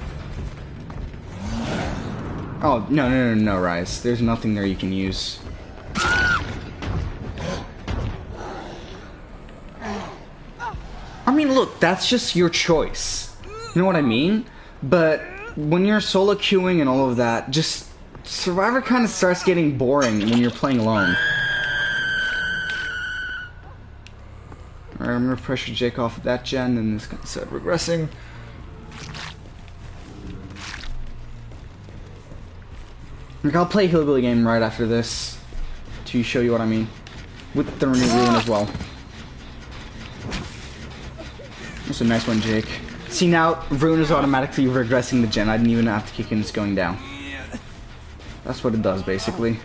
Oh, no, Rise. There's nothing there you can use. I mean, look, that's just your choice. You know what I mean? But when you're solo queuing and all of that, just Survivor kind of starts getting boring when you're playing alone. Alright, I'm gonna pressure Jake off of that gen, and this gonna start regressing. Like, I'll play a Hillbilly game right after this to show you what I mean. With the Ruin as well. That's a nice one, Jake. See, now Ruin is automatically regressing the gen. I didn't even have to kick in, it's going down. That's what it does, basically.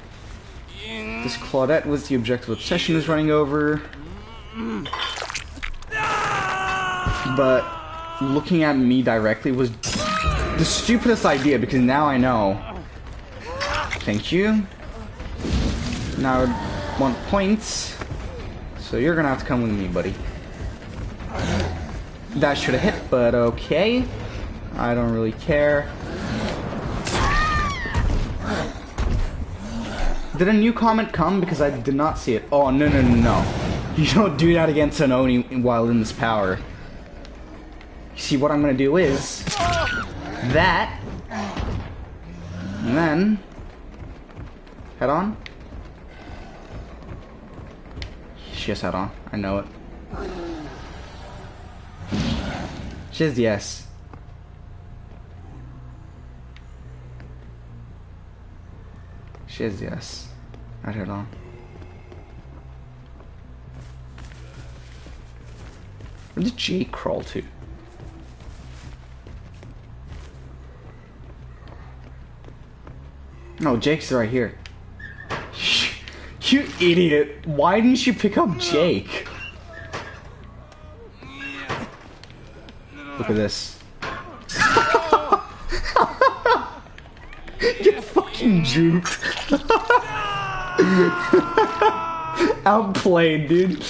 This Claudette with the Objective Obsession is running over. But looking at me directly was the stupidest idea, because now I know. Thank you. Now I want points, so you're gonna have to come with me, buddy. That should have hit, but okay. I don't really care. Did a new comment come? Because I did not see it. Oh, no. You don't do that against an Oni while in this power. You see, what I'm gonna do is that, and then head on. She has head on. I know it. She has yes. She is, yes. I'd head on. Where did Jake crawl to? No, Jake's right here. You idiot! Why didn't you pick up Jake? Look at this. Get fucking juked. Outplayed, dude.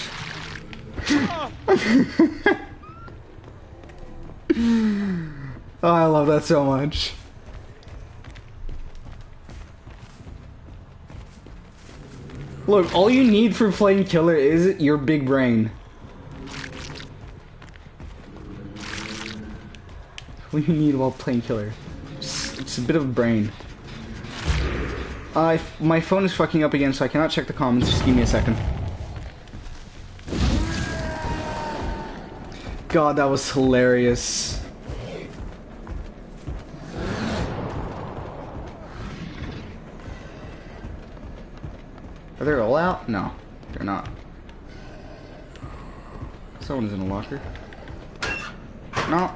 Oh, I love that so much. Look, all you need for playing killer is your big brain. All you need while playing killer. It's a bit of a brain. My phone is fucking up again, so I cannot check the comments. Just give me a second. God, that was hilarious. Are they all out? No, they're not. Someone's in a locker. No.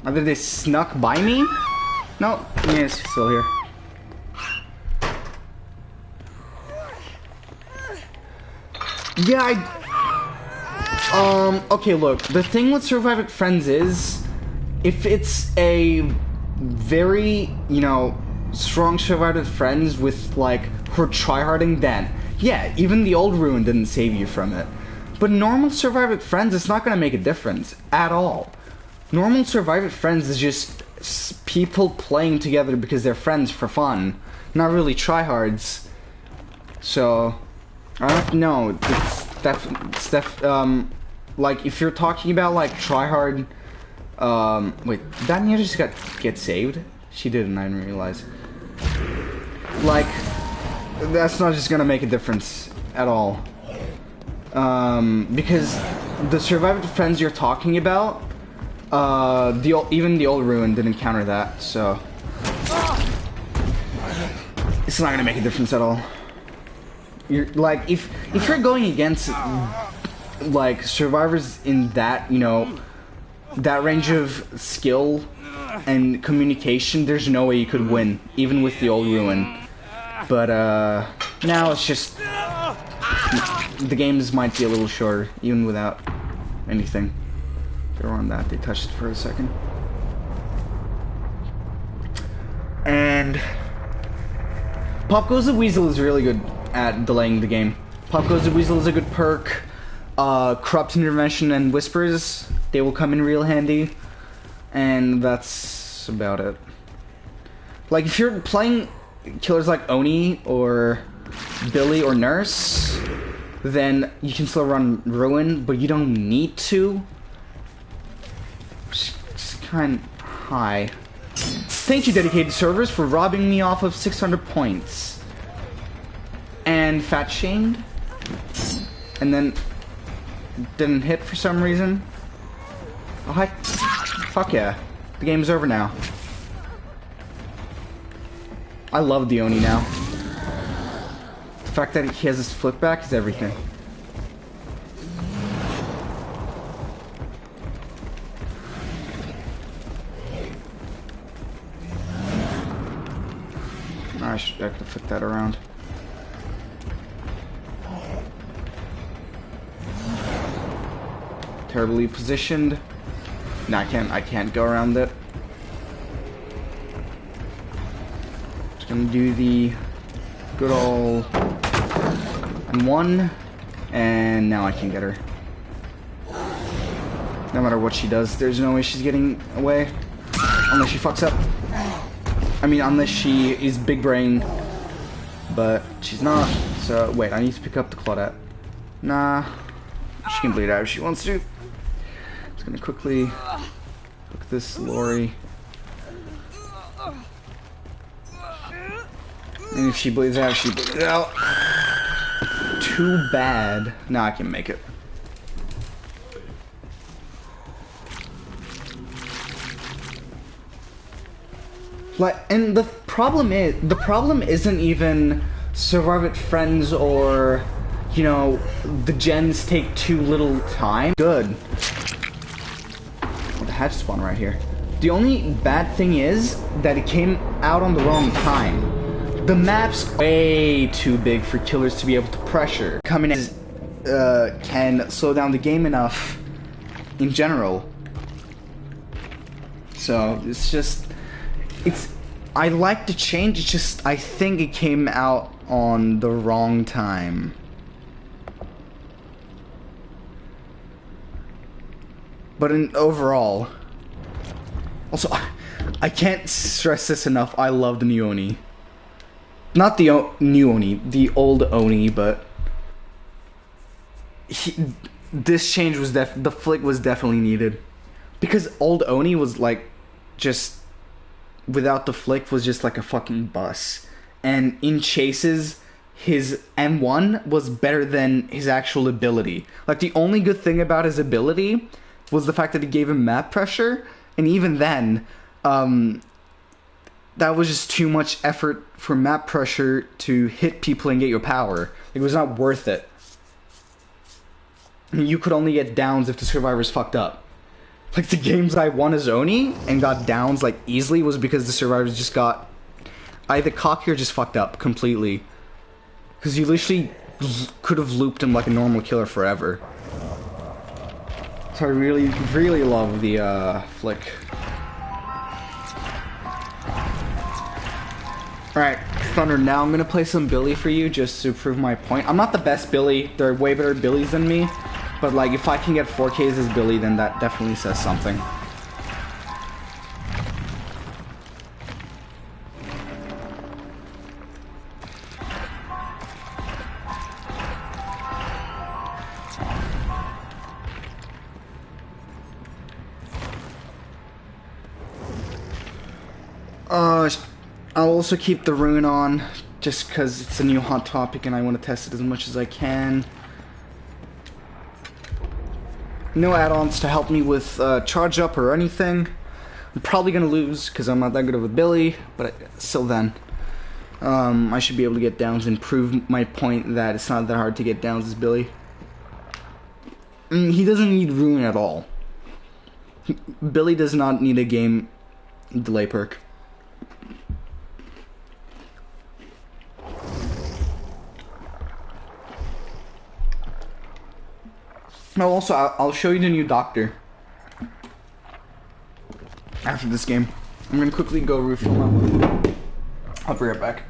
Either they snuck by me? No, yeah, it's still here. Yeah, okay, look, the thing with Survive at Friends is, if it's a very, you know, strong Survive at Friends with, like, her tryharding, then, yeah, even the old ruin didn't save you from it. But normal Survive at Friends, it's not gonna make a difference, at all. Normal Survive at Friends is just people playing together because they're friends for fun, not really tryhards. So, I don't know, like, if you're talking about, like, tryhard, wait, did that Nia just get saved? She didn't, I didn't realize. Like, that's not just gonna make a difference at all. Because the Survive at Friends you're talking about, even the old ruin didn't counter that, so it's not gonna make a difference at all. You're like, if you're going against like survivors in that, you know, that range of skill and communication, there's no way you could win, even with the old ruin. But now it's just the games might be a little shorter, even without anything. They were on that, they touched it for a second. And Pop Goes the Weasel is really good at delaying the game. Pop Goes the Weasel is a good perk. Corrupt Intervention and Whispers, they will come in real handy. And that's about it. Like, if you're playing killers like Oni or Billy or Nurse, then you can still run Ruin, but you don't need to. It's kind of high. Thank you, dedicated servers, for robbing me off of 600 points. And Fat Shamed. And then didn't hit for some reason. Oh, heck. Fuck yeah. The game's over now. I love the Oni now. The fact that he has his flip back is everything. I should have to flip that around. Terribly positioned. No, I can't go around it. Just gonna do the good old M1, and now I can get her. No matter what she does, there's no way she's getting away. Unless she fucks up. I mean, unless she is big brain, but she's not. So, wait, I need to pick up the Claudette. Nah, she can bleed out if she wants to. Just gonna quickly hook this Lori. And if she bleeds out, she bleeds out. Too bad. Now I can make it. Like, and the problem isn't even Survive It Friends or, you know, the gens take too little time. Good. The hatch spawn right here. The only bad thing is that it came out on the wrong time. The map's way too big for killers to be able to pressure. Coming in can slow down the game enough in general. So it's just, I like the change, it's just, I think it came out on the wrong time. But in overall, also, I can't stress this enough, I love the new Oni. Not the new Oni, the old Oni, but this change was the flick was definitely needed. Because old Oni was like, just, without the flick, was just like a fucking bus. And in chases, his M1 was better than his actual ability. Like, the only good thing about his ability was the fact that it gave him map pressure, and even then, that was just too much effort for map pressure to hit people and get your power. It was not worth it. You could only get downs if the survivors fucked up. Like, the games I won as Oni and got downs, like, easily was because the survivors just got either cocky or just fucked up completely. Because you literally could have looped him like a normal killer forever. So I really, really love the flick. Alright, Thunder, now I'm gonna play some Billy for you just to prove my point. I'm not the best Billy, there are way better Billies than me. But like, if I can get 4Ks as Billy, then that definitely says something. I'll also keep the rune on, just because it's a new hot topic and I want to test it as much as I can. No add-ons to help me with charge up or anything. I'm probably going to lose because I'm not that good of a Billy, but still then. I should be able to get downs and prove my point that it's not that hard to get downs as Billy. He doesn't need rune at all. Billy does not need a game delay perk. No, also, I'll show you the new doctor after this game. I'm gonna quickly go refill my water. I'll be right back.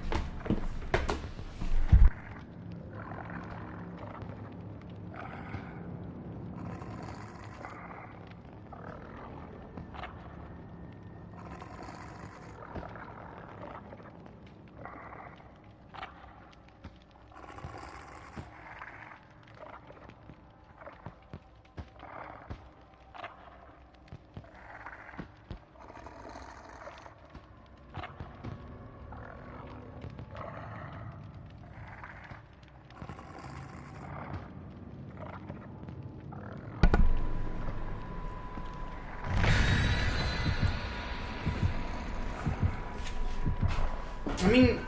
I mean,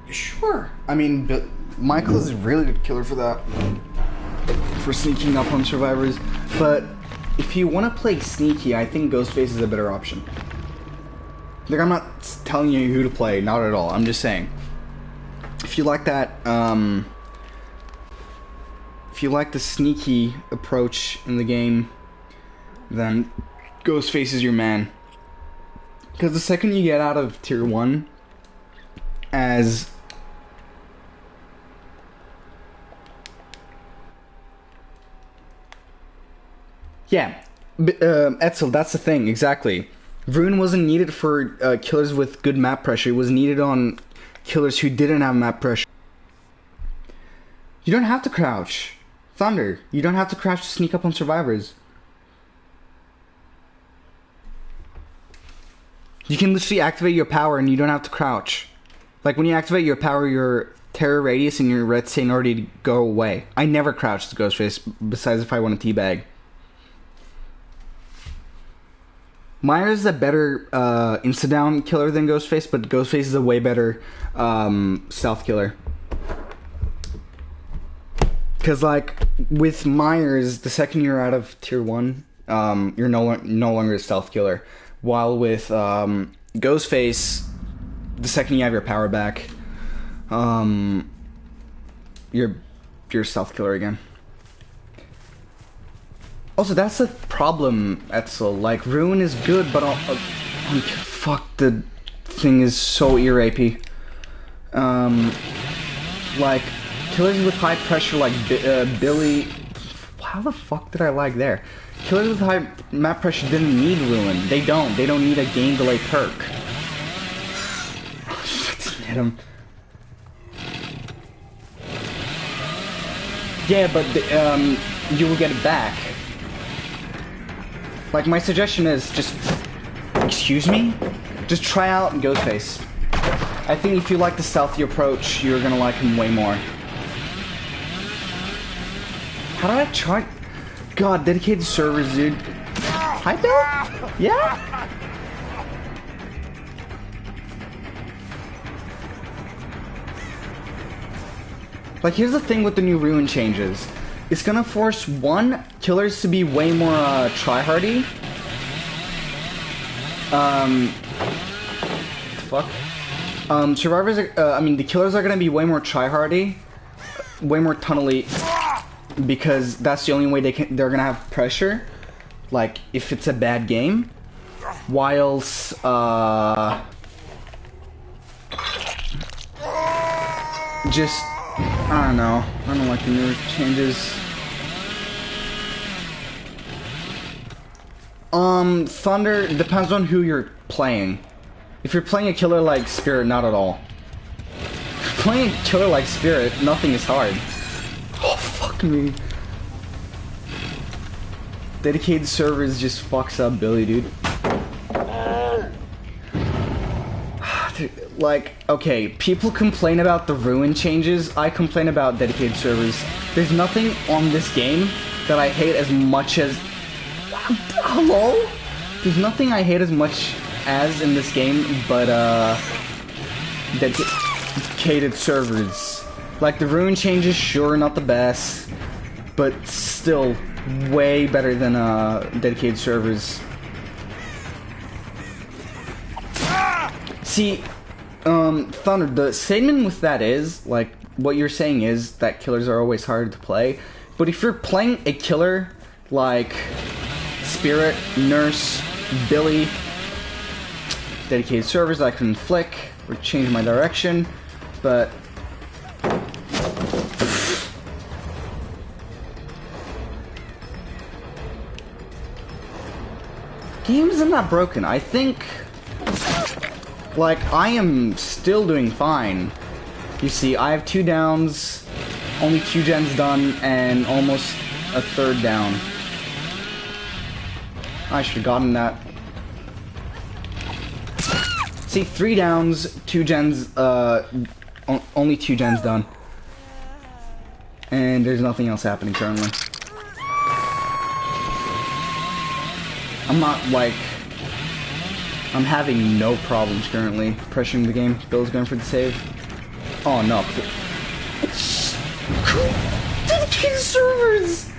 sure. I mean, Michael is a really good killer for that. For sneaking up on survivors. But if you want to play sneaky, I think Ghostface is a better option. Like, I'm not telling you who to play, not at all. I'm just saying. If you like that, if you like the sneaky approach in the game, then Ghostface is your man. Because the second you get out of tier 1 as Etzel, that's the thing, exactly. Rune wasn't needed for killers with good map pressure. It was needed on killers who didn't have map pressure. You don't have to crouch. Thunder, you don't have to crouch to sneak up on survivors. You can literally activate your power and you don't have to crouch. Like, when you activate your power, your terror radius and your red stain already go away. I never crouch to Ghostface, besides if I want to teabag. Myers is a better insta-down killer than Ghostface, but Ghostface is a way better stealth killer. Because, like, with Myers, the second you're out of tier 1, you're no longer a stealth killer. While with Ghostface, the second you have your power back, you're a stealth killer again. Also, that's the problem, Etzel. Like, Ruin is good, but fuck, the thing is so ear-rapey. Like, killers with high pressure like Billy... How the fuck did I lag there? Killers with high map pressure didn't need Ruin. They don't need a game delay perk. Hit him. Yeah, but you will get it back. Like, my suggestion is just... Excuse me? Just try out Ghostface. I think if you like the stealthy approach, you're gonna like him way more. How did I try? God, dedicated servers, dude. Hi, Bill? Yeah? Like, here's the thing with the new Ruin changes. It's gonna force, one, killers to be way more, tryhardy. Fuck. Survivors are, the killers are gonna be way more tryhardy. Way more tunnely. Because that's the only way they're gonna have pressure. Like, if it's a bad game. Whilst, just, I don't know. I don't like the new changes. Thunder depends on who you're playing. If you're playing a killer like Spirit, not at all. If you're playing a killer like Spirit, nothing is hard. Oh, fuck me. Dedicated servers just fucks up Billy, dude. Like, okay, people complain about the Ruin changes. I complain about dedicated servers. There's nothing on this game that I hate as much as... Hello? There's nothing I hate as much as in this game, but, dedicated servers. Like, the Ruin changes, sure, not the best, but still way better than, dedicated servers. See, Thunder, the statement with that is, like, what you're saying is that killers are always hard to play, but if you're playing a killer like Spirit, Nurse, Billy, dedicated servers, I can flick or change my direction, but game isn't that broken. I think, like, I am still doing fine. You see, I have 2 downs, only 2 gens done, and almost a 3rd down. I should have gotten that. See, 3 downs, 2 gens, only 2 gens done. And there's nothing else happening currently. I'm not, like... I'm having no problems currently pressuring the game. Bill's going for the save. Oh, no. Dedicated servers!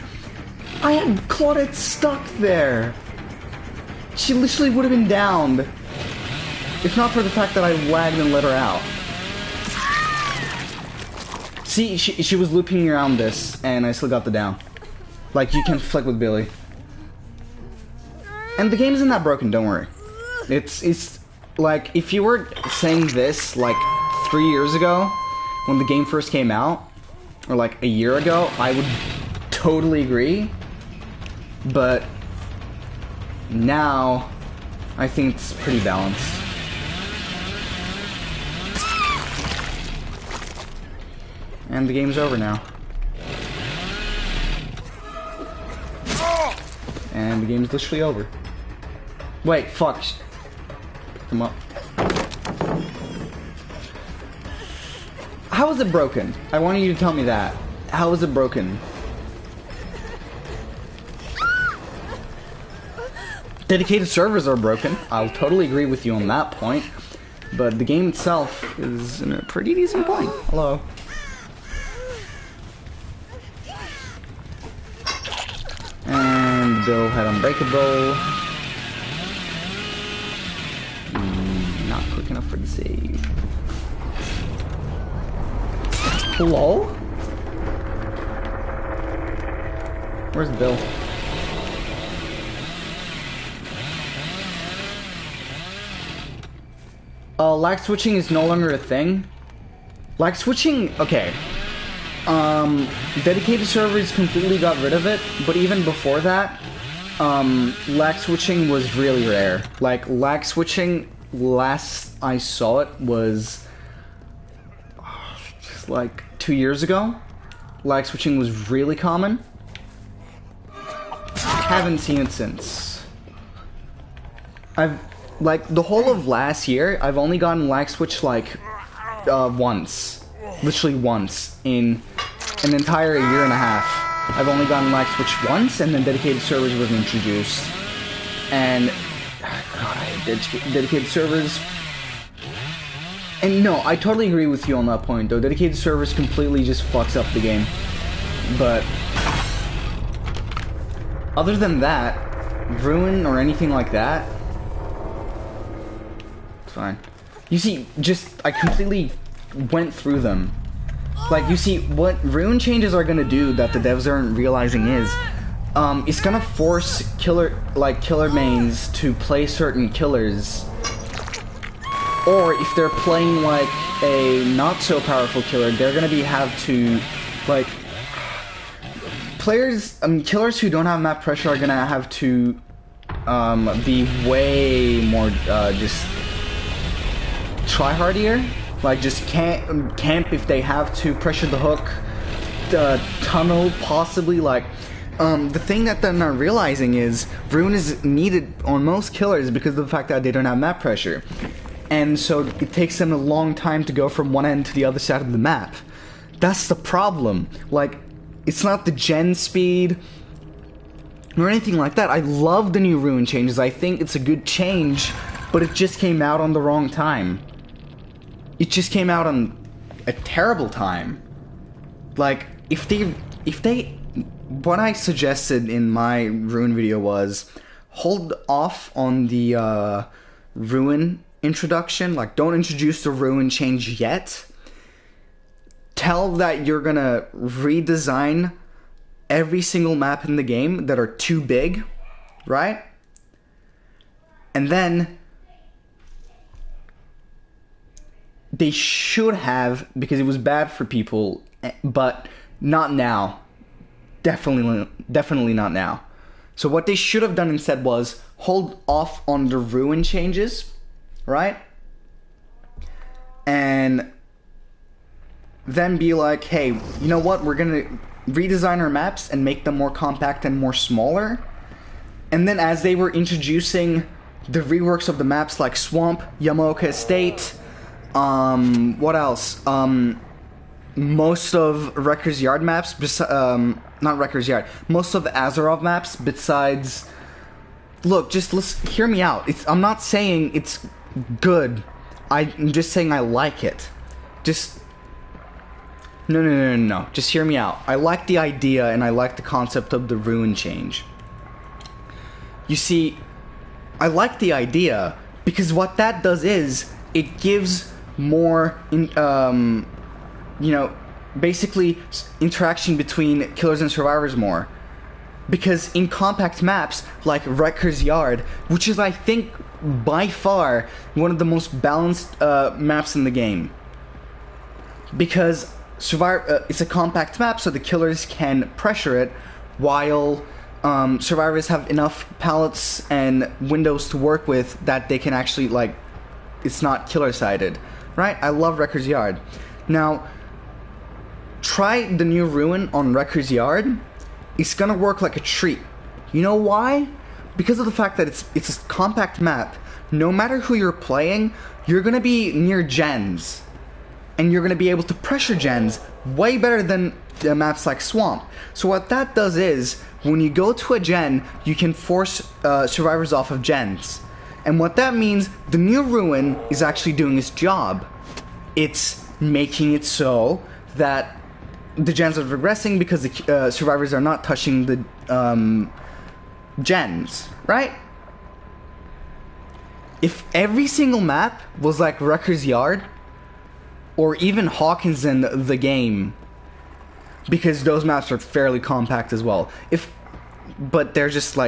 I had Claudette stuck there. She literally would have been downed. If not for the fact that I lagged and let her out. See, she was looping around this, and I still got the down. Like, you can flick with Billy. And the game isn't that broken, don't worry. It's like, if you were saying this, like, 3 years ago, when the game first came out, or like a year ago, I would totally agree. But now, I think it's pretty balanced. And the game's over now. And the game's literally over. Wait, fuck. Come up. How is it broken? I want you to tell me that. How is it broken? dedicated servers are broken. I'll totally agree with you on that point. But the game itself is in a pretty decent point. Hello. And Bill had Unbreakable. Not quick enough for the save. Hello? Where's Bill? Lag switching is no longer a thing. Lag switching, okay. Dedicated servers completely got rid of it, but even before that, lag switching was really rare. Like, lag switching, last I saw it was just like 2 years ago. Lag switching was really common. Haven't seen it since. Like, the whole of last year, I've only gotten lag switch, like, once. Literally once. In an entire year and a half. I've only gotten lag switch once, and then dedicated servers was introduced. And, God, I hate dedicated servers. And no, I totally agree with you on that point, though. Dedicated servers completely just fucks up the game. But other than that, Ruin or anything like that, fine. You see, I completely went through them. Like, you see, what Rune changes are gonna do that the devs aren't realizing is, it's gonna force killer mains to play certain killers. Or if they're playing, like, a not-so-powerful killer, they're gonna have to, like, killers who don't have map pressure are gonna have to, be way more, just tryhardier, like just camp if they have to, pressure the hook, tunnel possibly. Like, the thing that they're not realizing is Rune is needed on most killers because of the fact that they don't have map pressure, and so it takes them a long time to go from one end to the other side of the map. That's the problem. Like, it's not the gen speed or anything like that. I love the new Rune changes. I think it's a good change, but it just came out on the wrong time. It just came out on a terrible time. Like, what I suggested in my Ruin video was hold off on the Ruin introduction. Like, don't introduce the Ruin change yet. Tell that you're gonna redesign every single map in the game that are too big, right? And then they should have, because it was bad for people, but not now. Definitely not now. So what they should have done instead was hold off on the Ruin changes, right? And then be like, hey, you know what? We're gonna redesign our maps and make them more compact and more smaller. And then as they were introducing the reworks of the maps like Swamp, Yamoka Estate, what else? Most of Wrecker's Yard maps, not Wrecker's Yard, most of the Azarov maps besides... Look, just hear me out. I'm not saying it's good. I'm just saying I like it. No. Just hear me out. I like the idea and I like the concept of the Ruin change. You see, I like the idea because what that does is it gives more, basically interaction between killers and survivors more. Because in compact maps like Wrecker's Yard, which is, I think, by far one of the most balanced maps in the game, because it's a compact map, so the killers can pressure it, while survivors have enough pallets and windows to work with that they can actually, like, it's not killer-sided, right? I love Wrecker's Yard. Now, try the new Ruin on Wrecker's Yard. It's gonna work like a treat. You know why? Because of the fact that it's a compact map. No matter who you're playing, you're gonna be near gens. and you're going to be able to pressure gens way better than maps like Swamp. So what that does is, when you go to a gen, you can force survivors off of gens. And what that means, the new Ruin is actually doing its job. It's making it so that the gens are regressing because the survivors are not touching the gens, right? If every single map was like Wrecker's Yard, or even Hawkins in the game, because those maps are fairly compact as well. But they're just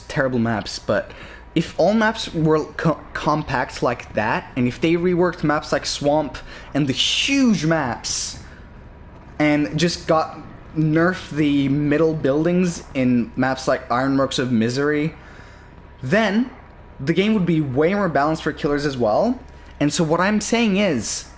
terrible maps. But if all maps were compact like that, and if they reworked maps like Swamp and the huge maps, and just nerfed the middle buildings in maps like Ironworks of Misery, then the game would be way more balanced for killers as well. And so what I'm saying is,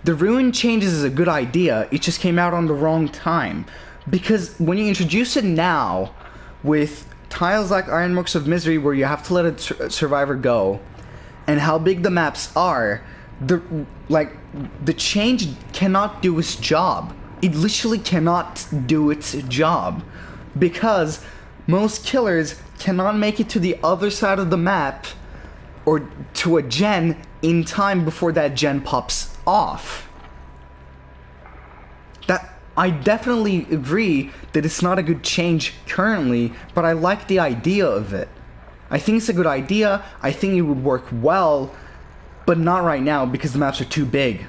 the Ruin changes is a good idea, it just came out on the wrong time. Because when you introduce it now, with tiles like Ironworks of Misery where you have to let a survivor go, and how big the maps are, the change cannot do its job. It literally cannot do its job. Because most killers cannot make it to the other side of the map, or to a gen, in time before that gen pops off. That I definitely agree that it's not a good change currently, but I like the idea of it. I think it's a good idea, I think it would work well, but not right now because the maps are too big.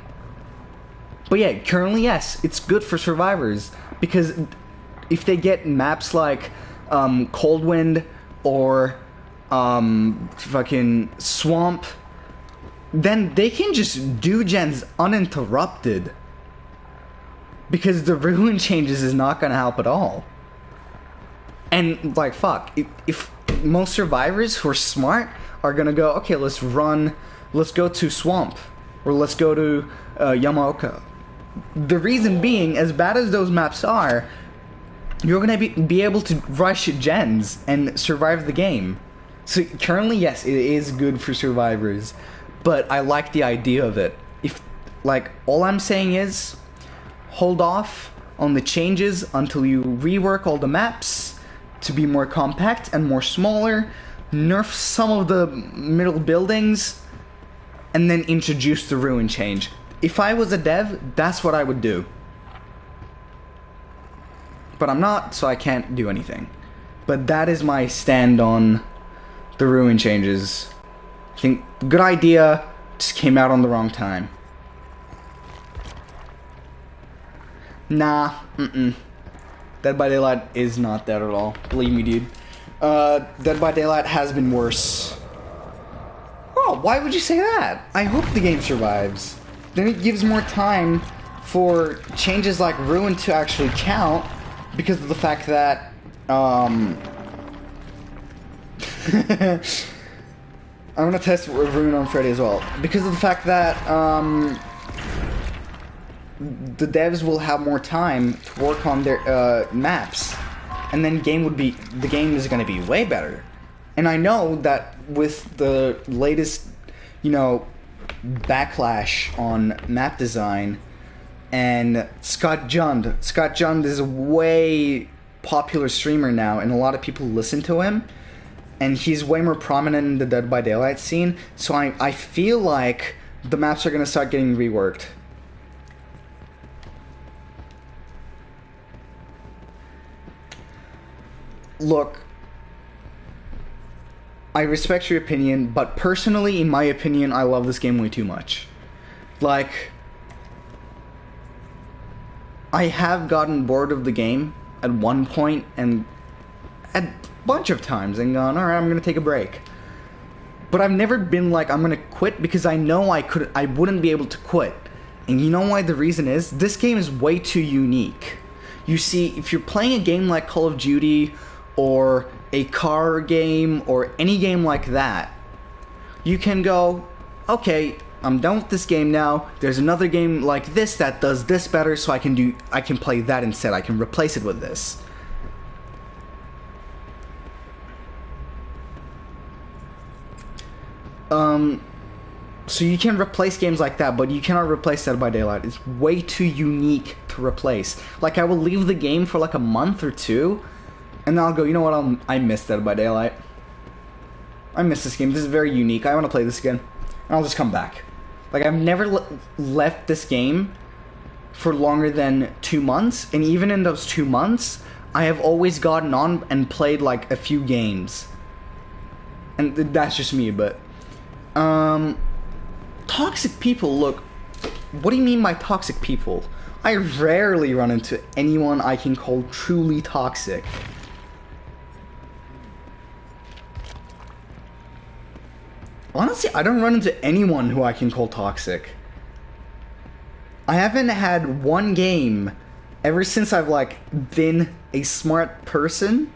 But yeah, currently yes, it's good for survivors, because if they get maps like Coldwind or fucking Swamp, then they can just do gens uninterrupted. Because the Ruin changes is not gonna help at all. And fuck, if most survivors who are smart are gonna go, okay, let's go to Swamp, or let's go to Yamaoka. The reason being, as bad as those maps are, you're gonna be able to rush gens and survive the game. So currently, yes, it is good for survivors, but I like the idea of it. All I'm saying is, hold off on the changes until you rework all the maps to be more compact and more smaller, nerf some of the middle buildings, and then introduce the Ruin change. If I was a dev, that's what I would do. But I'm not, so I can't do anything. But that is my stand on the Ruin changes. I think, good idea, just came out on the wrong time. Nah, Dead by Daylight is not that at all. Believe me, dude. Dead by Daylight has been worse. Oh, why would you say that? I hope the game survives. Then it gives more time for changes like Ruin to actually count, because of the fact that, I'm gonna test Ruin on Freddy as well. Because of the fact that, the devs will have more time to work on their maps, and then the game is going to be way better. And I know that with the latest, backlash on map design, and Scott Jund is a way popular streamer now, and a lot of people listen to him, and he's way more prominent in the Dead by Daylight scene. So I feel like the maps are going to start getting reworked. Look, I respect your opinion, but personally, in my opinion, I love this game way too much. I have gotten bored of the game at one point, and a bunch of times, and gone, alright, I'm gonna take a break. But I've never been like, I'm gonna quit, because I know I wouldn't be able to quit. And you know why the reason is? This game is way too unique. You see, if you're playing a game like Call of Duty, or a car game, or any game like that, you can go, okay, I'm done with this game now, there's another game like this that does this better, so I can play that instead, I can replace it with this. So you can replace games like that, but you cannot replace Dead by Daylight. It's way too unique to replace. Like, I will leave the game for like a month or two, and then I'll go, you know what, I miss Dead by Daylight. I miss this game. This is very unique. I want to play this again. And I'll just come back. Like, I've never left this game for longer than 2 months, and even in those 2 months, I have always gotten on and played like a few games. And that's just me, but toxic people, look, what do you mean by toxic people? I rarely run into anyone I can call truly toxic. Honestly, I don't run into anyone who I can call toxic. I haven't had one game ever since I've like been a smart person.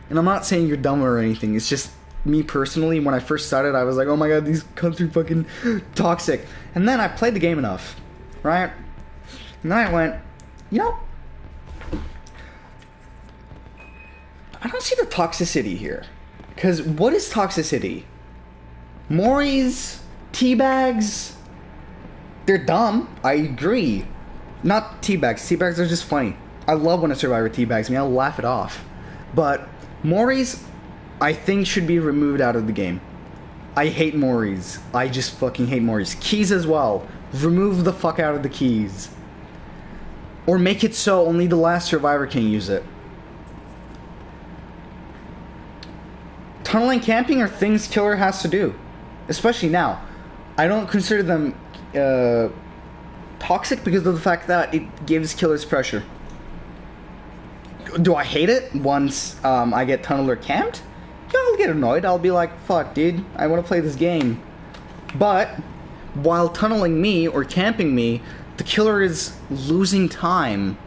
And I'm not saying you're dumb or anything, it's just me personally, when I first started, I was like, oh my god, these cunts are fucking toxic. And then I played the game enough, right? And then I went, you know, I don't see the toxicity here. Because what is toxicity? Maury's, teabags, they're dumb, I agree. Not teabags, teabags are just funny. I love when a survivor teabags me, I'll laugh it off. But Maury's, I think, should be removed out of the game. I hate Maury's. I just fucking hate Maury's. Keys as well. Remove the fuck out of the keys. Or make it so only the last survivor can use it. Tunneling, camping are things killer has to do. Especially now. I don't consider them toxic because of the fact that it gives killers pressure. Do I hate it once I get tunneled or camped? Yeah, I'll get annoyed. I'll be like, fuck, dude, I want to play this game. But while tunneling me or camping me, the killer is losing time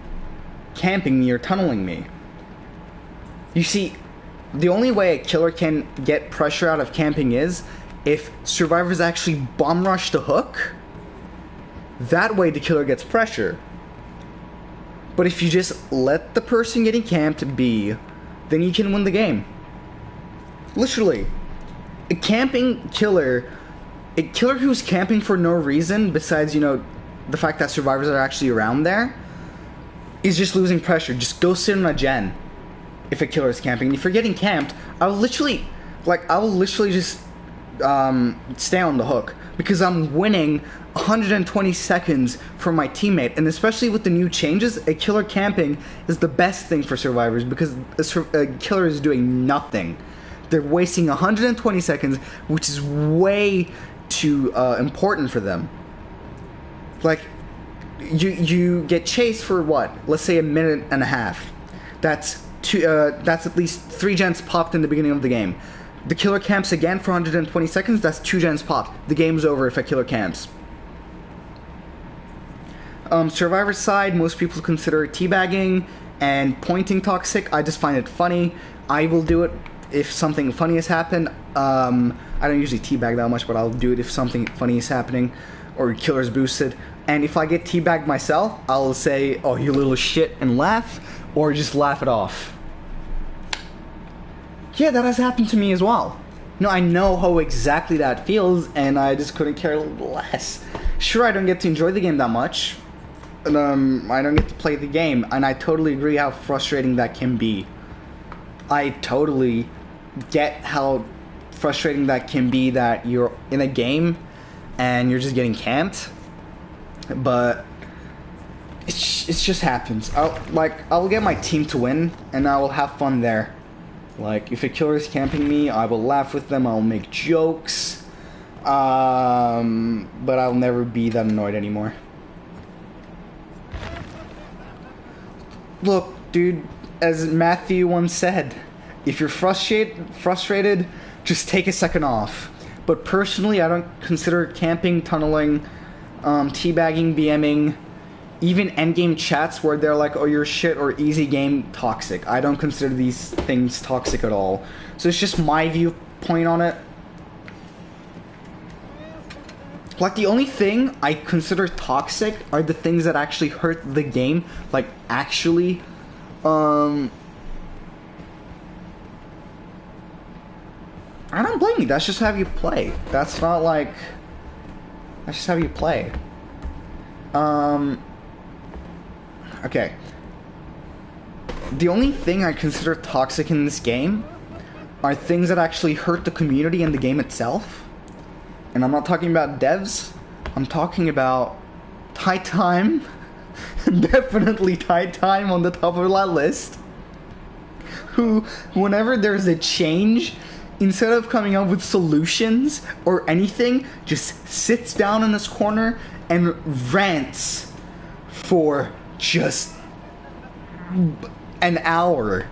camping me or tunneling me. You see, the only way a killer can get pressure out of camping is if survivors actually bomb rush the hook. That way the killer gets pressure. But if you just let the person getting camped be, then you can win the game. Literally. A killer who's camping for no reason, besides, you know, the fact that survivors are actually around there, is just losing pressure. Just go sit on a gen if a killer is camping. And if you're getting camped, I will literally just stay on the hook. Because I'm winning 120 seconds from my teammate. And especially with the new changes, a killer camping is the best thing for survivors because a killer is doing nothing. They're wasting 120 seconds, which is way too important for them. Like, you get chased for what? Let's say a minute and a half. That's at least 3 gens popped in the beginning of the game. The killer camps again for 120 seconds, that's 2 gens popped. The game's over if a killer camps. Survivor side, most people consider teabagging and pointing toxic. I just find it funny. I will do it if something funny has happened. I don't usually teabag that much, but I'll do it if something funny is happening or killer's boosted. And if I get teabagged myself, I'll say, oh, you little shit, and laugh, or just laugh it off. Yeah, that has happened to me as well. No, I know how exactly that feels, and I just couldn't care less. Sure, I don't get to enjoy the game that much. I don't get to play the game, and I totally agree how frustrating that can be. I totally get how frustrating that can be that you're in a game and you're just getting camped, but it just happens. I'll get my team to win, and I will have fun there. Like, if a killer is camping me, I will laugh with them, I'll make jokes, but I'll never be that annoyed anymore. Look, dude, as Matthew once said, if you're frustrated, just take a second off. But personally, I don't consider camping, tunneling, teabagging, BMing, even endgame chats where they're like, oh, you're shit or easy game, toxic. I don't consider these things toxic at all. So it's just my viewpoint on it. Like, the only thing I consider toxic are the things that actually hurt the game. Like, actually, I don't blame you. That's just how you play. That's not like, That's just how you play. Okay. The only thing I consider toxic in this game are things that actually hurt the community and the game itself. And I'm not talking about devs. I'm talking about Tie Time. Definitely Tie Time on the top of that list. Who, whenever there's a change, instead of coming up with solutions or anything, just sits down in this corner and rants for just an hour.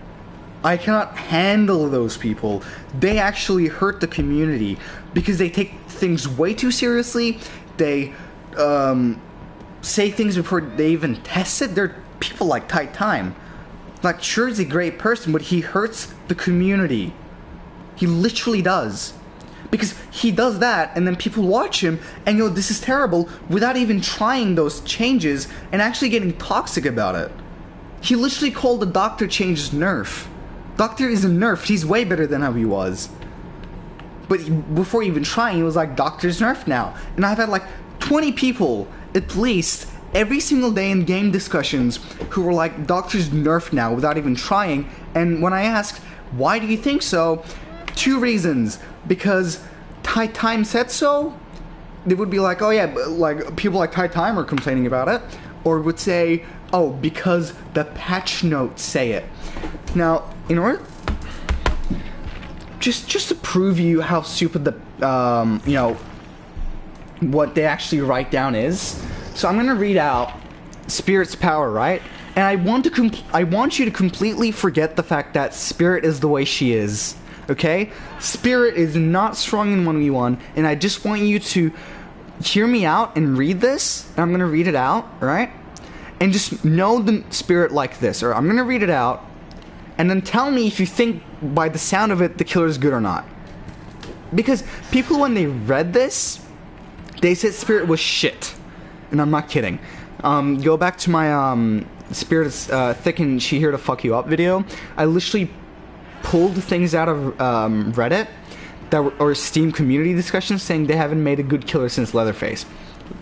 I cannot handle those people. They actually hurt the community because they take things way too seriously. They say things before they even test it. They're people like Tight Time. Like, sure, he's a great person, but he hurts the community. He literally does. Because he does that, and then people watch him and go, this is terrible, without even trying those changes and actually getting toxic about it. He literally called the Doctor changes nerf. Doctor isn't nerfed, he's way better than how he was. But before even trying, he was like, Doctor's nerfed now. And I've had like 20 people, at least, every single day in game discussions who were like, Doctor's nerfed now, without even trying. And when I asked, why do you think so? 2 reasons. Because Tie Time said so, they would be like, oh yeah, like people like Tie Time are complaining about it. Or would say, oh, because the patch notes say it. Now, in order, just to prove you how stupid the, you know, what they actually write down is. So I'm gonna read out Spirit's power, right? And I want you to completely forget the fact that Spirit is the way she is. Okay? Spirit is not strong in 1v1, and I just want you to hear me out and read this. And I'm gonna read it out, right? And just know the Spirit like this. Or I'm gonna read it out, and then tell me if you think by the sound of it the killer is good or not. Because people, when they read this, they said Spirit was shit. And I'm not kidding. Go back to my Spirit is thick and she here to fuck you up video. I literally pulled things out of Reddit that were, or Steam community discussions saying they haven't made a good killer since Leatherface.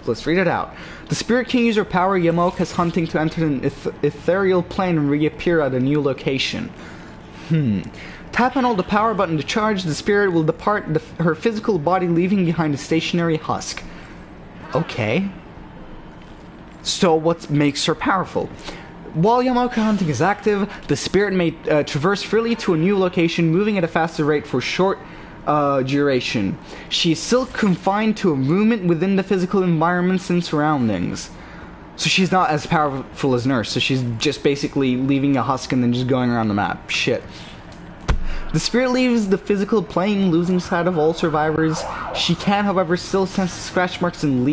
Let's read it out. The Spirit can use her power Yamoka's hunting to enter an ethereal plane and reappear at a new location. Tap on hold the power button to charge. The Spirit will depart her physical body, leaving behind a stationary husk. Okay. So what makes her powerful? While Yamoka hunting is active, the Spirit may traverse freely to a new location, moving at a faster rate for short duration. She is still confined to a movement within the physical environments and surroundings. So she's not as powerful as Nurse, so she's just basically leaving a husk and then just going around the map. Shit. The Spirit leaves the physical plane, losing sight of all survivors. She can, however, still sense scratch marks and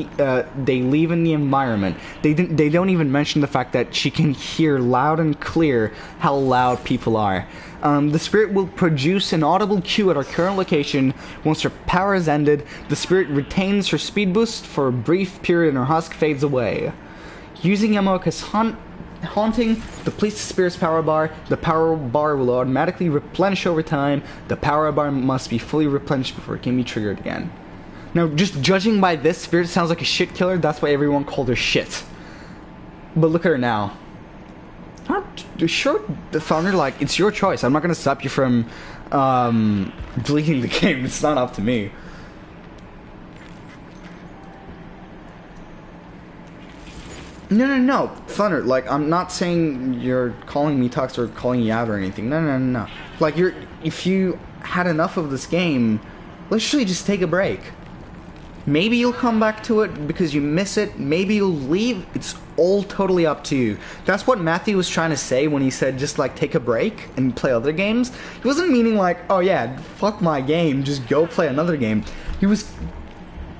they leave in the environment. They don't even mention the fact that she can hear loud and clear how loud people are. The Spirit will produce an audible cue at our current location. Once her power is ended, the Spirit retains her speed boost for a brief period and her husk fades away. Using Yamoka's haunting depletes the Spirit's power bar. The power bar will automatically replenish over time. The power bar must be fully replenished before it can be triggered again. Now, just judging by this, Spirit sounds like a shit killer. That's why everyone called her shit. But look at her now. Sure, the Thunder, like, it's your choice. I'm not gonna stop you from deleting the game. It's not up to me. No, Thunder, like, I'm not saying you're calling me toxic or calling you out or anything. No. Like, if you had enough of this game, literally just take a break. Maybe you'll come back to it because you miss it. Maybe you'll leave. It's all totally up to you. That's what Matthew was trying to say when he said just, like, take a break and play other games. He wasn't meaning, like, oh yeah, fuck my game, just go play another game. He was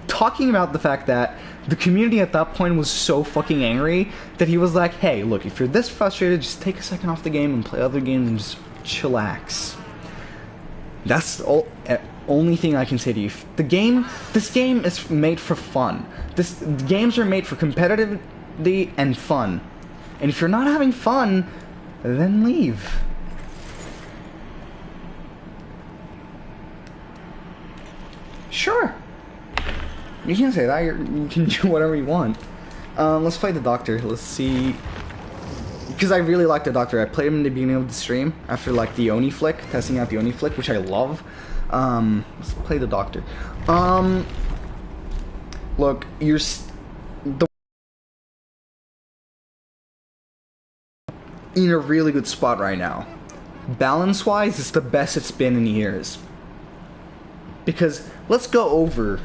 talking about the fact that the community at that point was so fucking angry that he was like, hey, look, if you're this frustrated, just take a second off the game and play other games and just chillax. That's the only thing I can say to you. This game is made for fun. Games are made for competitivity and fun. And if you're not having fun, then leave. Sure. You can say that. You can do whatever you want. Let's play the Doctor. Let's see. Because I really like the Doctor. I played him in the beginning of the stream after like the Oni flick, testing out the Oni flick, which I love. Let's play the Doctor. Look, in a really good spot right now. Balance-wise, it's the best it's been in years. Because let's go over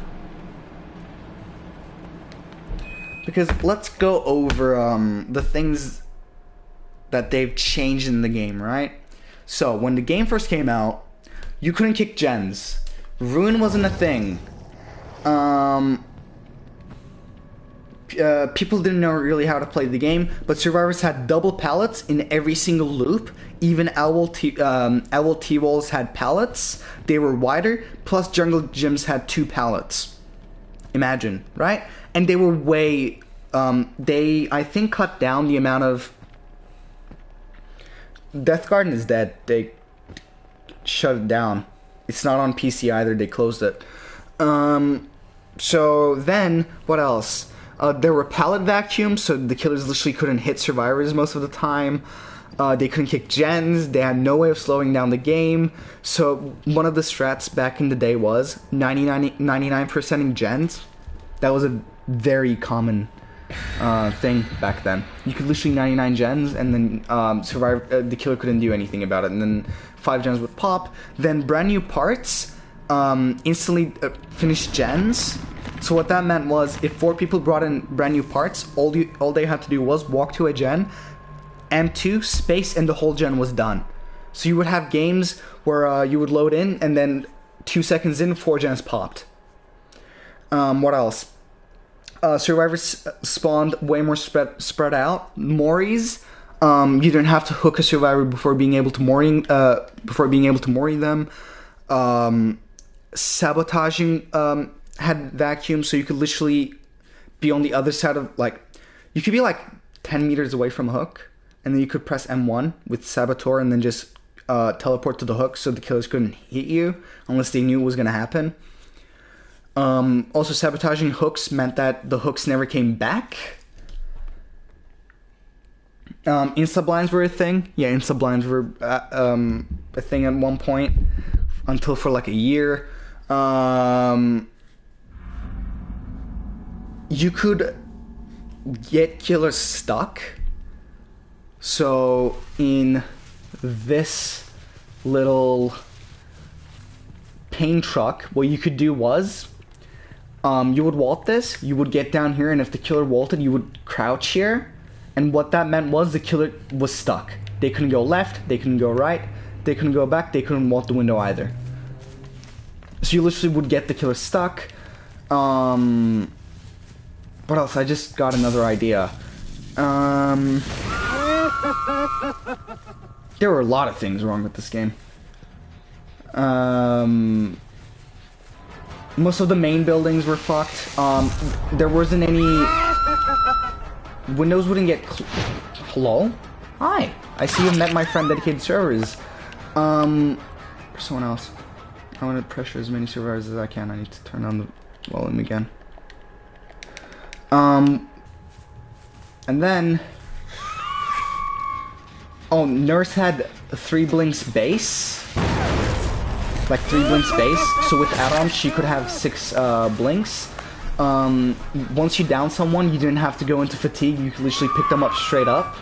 the things that they've changed in the game, right? So when the game first came out, you couldn't kick gens. Ruin wasn't a thing. People didn't know really how to play the game, but survivors had double pallets in every single loop. Even owl T-walls had pallets. They were wider, plus jungle gyms had 2 pallets. Imagine, right? And they were way... they, I think, cut down the amount of... Death Garden is dead. They shut it down. It's not on PC either. They closed it. So then, what else? There were pallet vacuums, so the killers literally couldn't hit survivors most of the time. They couldn't kick gens. They had no way of slowing down the game. So one of the strats back in the day was 99%ing gens. That was a very common thing back then. You could literally 99 gens, and then the killer couldn't do anything about it. And then 5 gens would pop. Then brand new parts instantly finished gens. So what that meant was, if 4 people brought in brand new parts, all they had to do was walk to a gen, M2 space, and the whole gen was done. So you would have games where you would load in, and then 2 seconds in, 4 gens popped. What else? Survivors spawned way more spread out. Moris, you didn't have to hook a survivor before being able to mori them. Sabotaging had vacuums, so you could literally be on the other side of, like, you could be like 10 meters away from a hook, and then you could press M1 with Saboteur and then just teleport to the hook so the killers couldn't hit you unless they knew it was going to happen. Also, sabotaging hooks meant that the hooks never came back. Insta-blinds were a thing. Yeah, insta-blinds were a thing at one point, until for like a year. You could get killers stuck. So in this little paint truck, what you could do was, you would vault this, you would get down here, and if the killer vaulted, you would crouch here. And what that meant was the killer was stuck. They couldn't go left, they couldn't go right, they couldn't go back, they couldn't vault the window either. So you literally would get the killer stuck. What else? I just got another idea. There were a lot of things wrong with this game. Most of the main buildings were fucked. There wasn't any... Windows wouldn't get... Hello? Hi. I see you met my friend Dedicated Servers. Someone else. I want to pressure as many survivors as I can. I need to turn on the volume again. And then... Oh, Nurse had 3 blinks base. Like 3 blinks base. So with add-ons, she could have 6 blinks. Once you down someone, you didn't have to go into fatigue. You could literally pick them up straight up.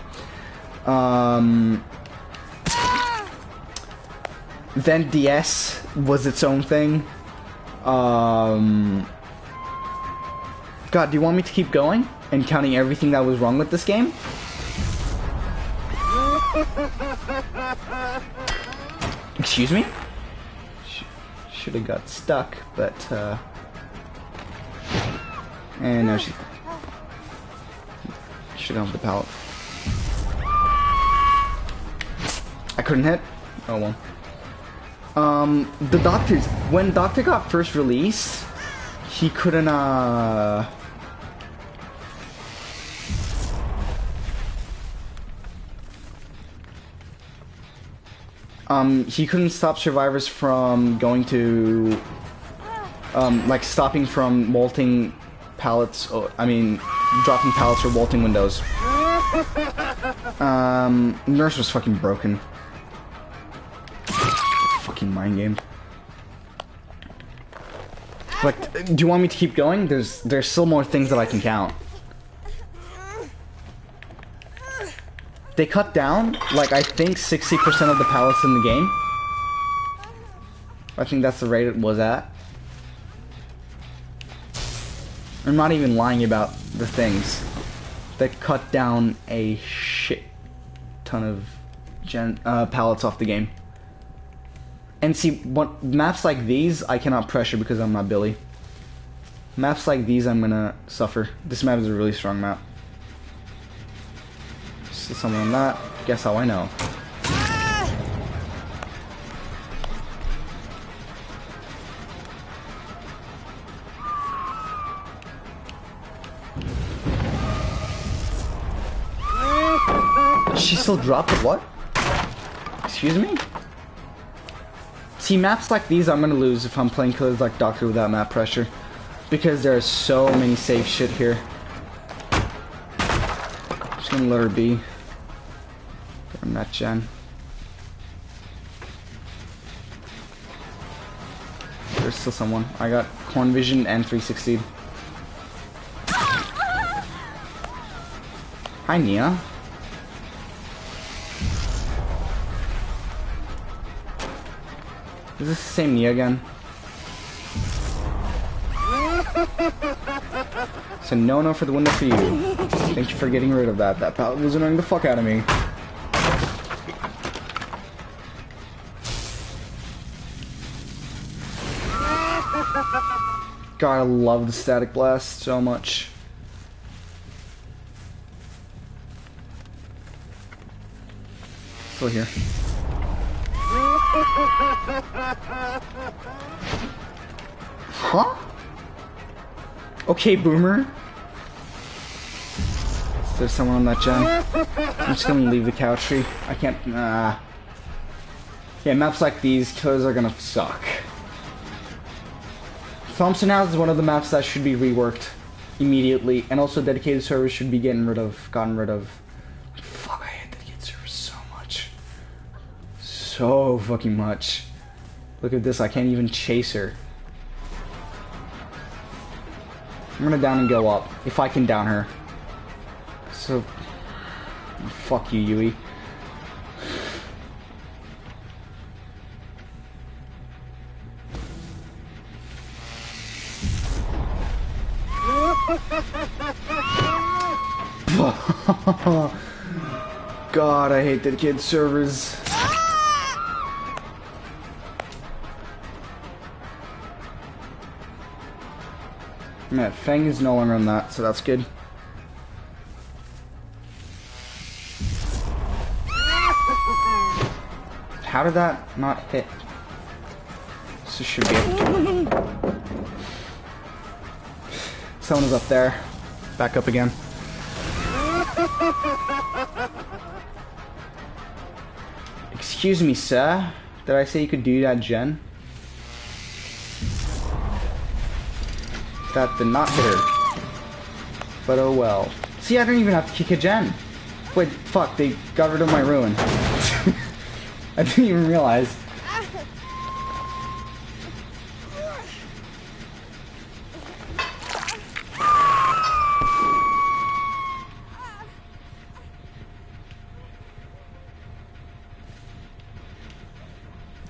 Then DS was its own thing. God, do you want me to keep going and counting everything that was wrong with this game? Excuse me? Should have got stuck, but and now she should have the pallet. I couldn't hit. Oh well. The Doctor's, when Doctor got first released, he couldn't he couldn't stop survivors from going to like stopping from molting pallets, I mean, dropping pallets or molting windows. Nurse was fucking broken. Fucking mind game. But do you want me to keep going? There's still more things that I can count. They cut down, like, I think 60% of the pallets in the game. I think that's the rate it was at. I'm not even lying about the things. They cut down a shit ton of pallets off the game. And see, what maps like these, I cannot pressure because I'm not Billy. Maps like these, I'm gonna suffer. This map is a really strong map. See someone on that. Guess how I know. She still dropped it? What? Excuse me? See, maps like these I'm gonna lose if I'm playing Killers Like Doctor without map pressure. Because there are so many safe shit here. Just gonna let her be. I'm not Jen. There's still someone. I got Corn Vision and 360. Hi, Nia. Is this the same Nia again? So no for the window for you. Thank you for getting rid of that. That pallet was annoying the fuck out of me. God, I love the static blast so much. Still here. Huh? Okay, boomer. Is there someone on that gen? I'm just gonna leave the couch tree. I can't. Yeah, maps like these, killers are gonna suck. Thompson House is one of the maps that should be reworked immediately, and also dedicated servers should be gotten rid of. Fuck, I hate dedicated servers so much. So fucking much. Look at this, I can't even chase her. I'm gonna down and go up, if I can down her. So, fuck you, Yui. God, I hate dedicated servers. Man, Fang is no longer on that, so that's good. How did that not hit? This should be it. Someone is up there. Back up again. Excuse me, sir. Did I say you could do that, Jen? That did not hit her. But oh well. See, I don't even have to kick a gen. Wait, fuck, they got rid of my ruin. I didn't even realize.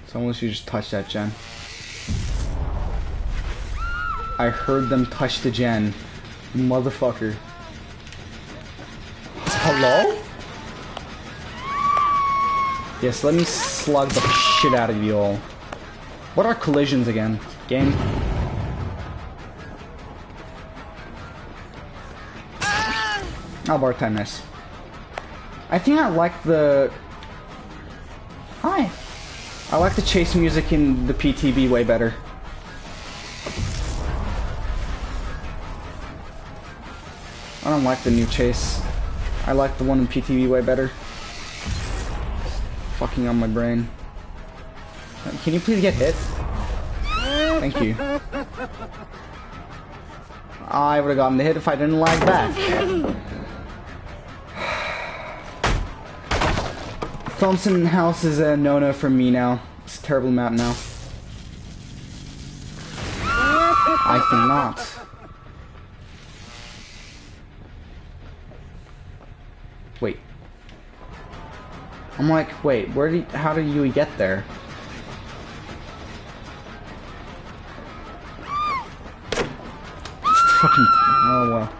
Someone should just touch that gen. I heard them touch the gen. Motherfucker. Hello? Yes, let me slug the shit out of you all. What are collisions again? Game? Oh, bar time, nice. I think I like the... Hi. I like the chase music in the PTB way better. I don't like the new chase. I like the one in PTV way better. Fucking on my brain. Can you please get hit? Thank you. I would have gotten the hit if I didn't lag back. Thompson House is a no-no for me now. It's a terrible map now. I think not. Wait. I'm like, wait, how did you get there? Fucking, oh well.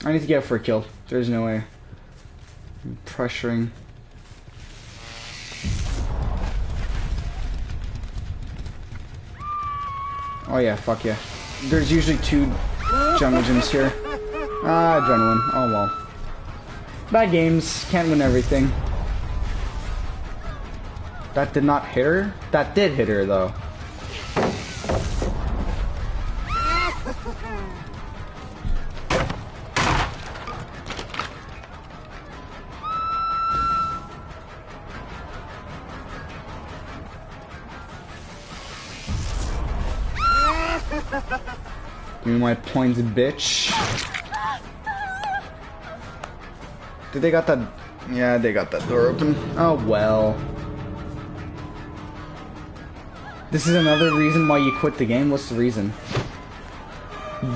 I need to get for a kill. There's no way. I'm pressuring. Oh yeah, fuck yeah. There's usually 2 jungle gyms here. Ah, adrenaline. Oh well. Bad games. Can't win everything. That did not hit her? That did hit her though. Give me my points, bitch. Did they got that? Yeah, they got that door open. Oh well. This is another reason why you quit the game. What's the reason?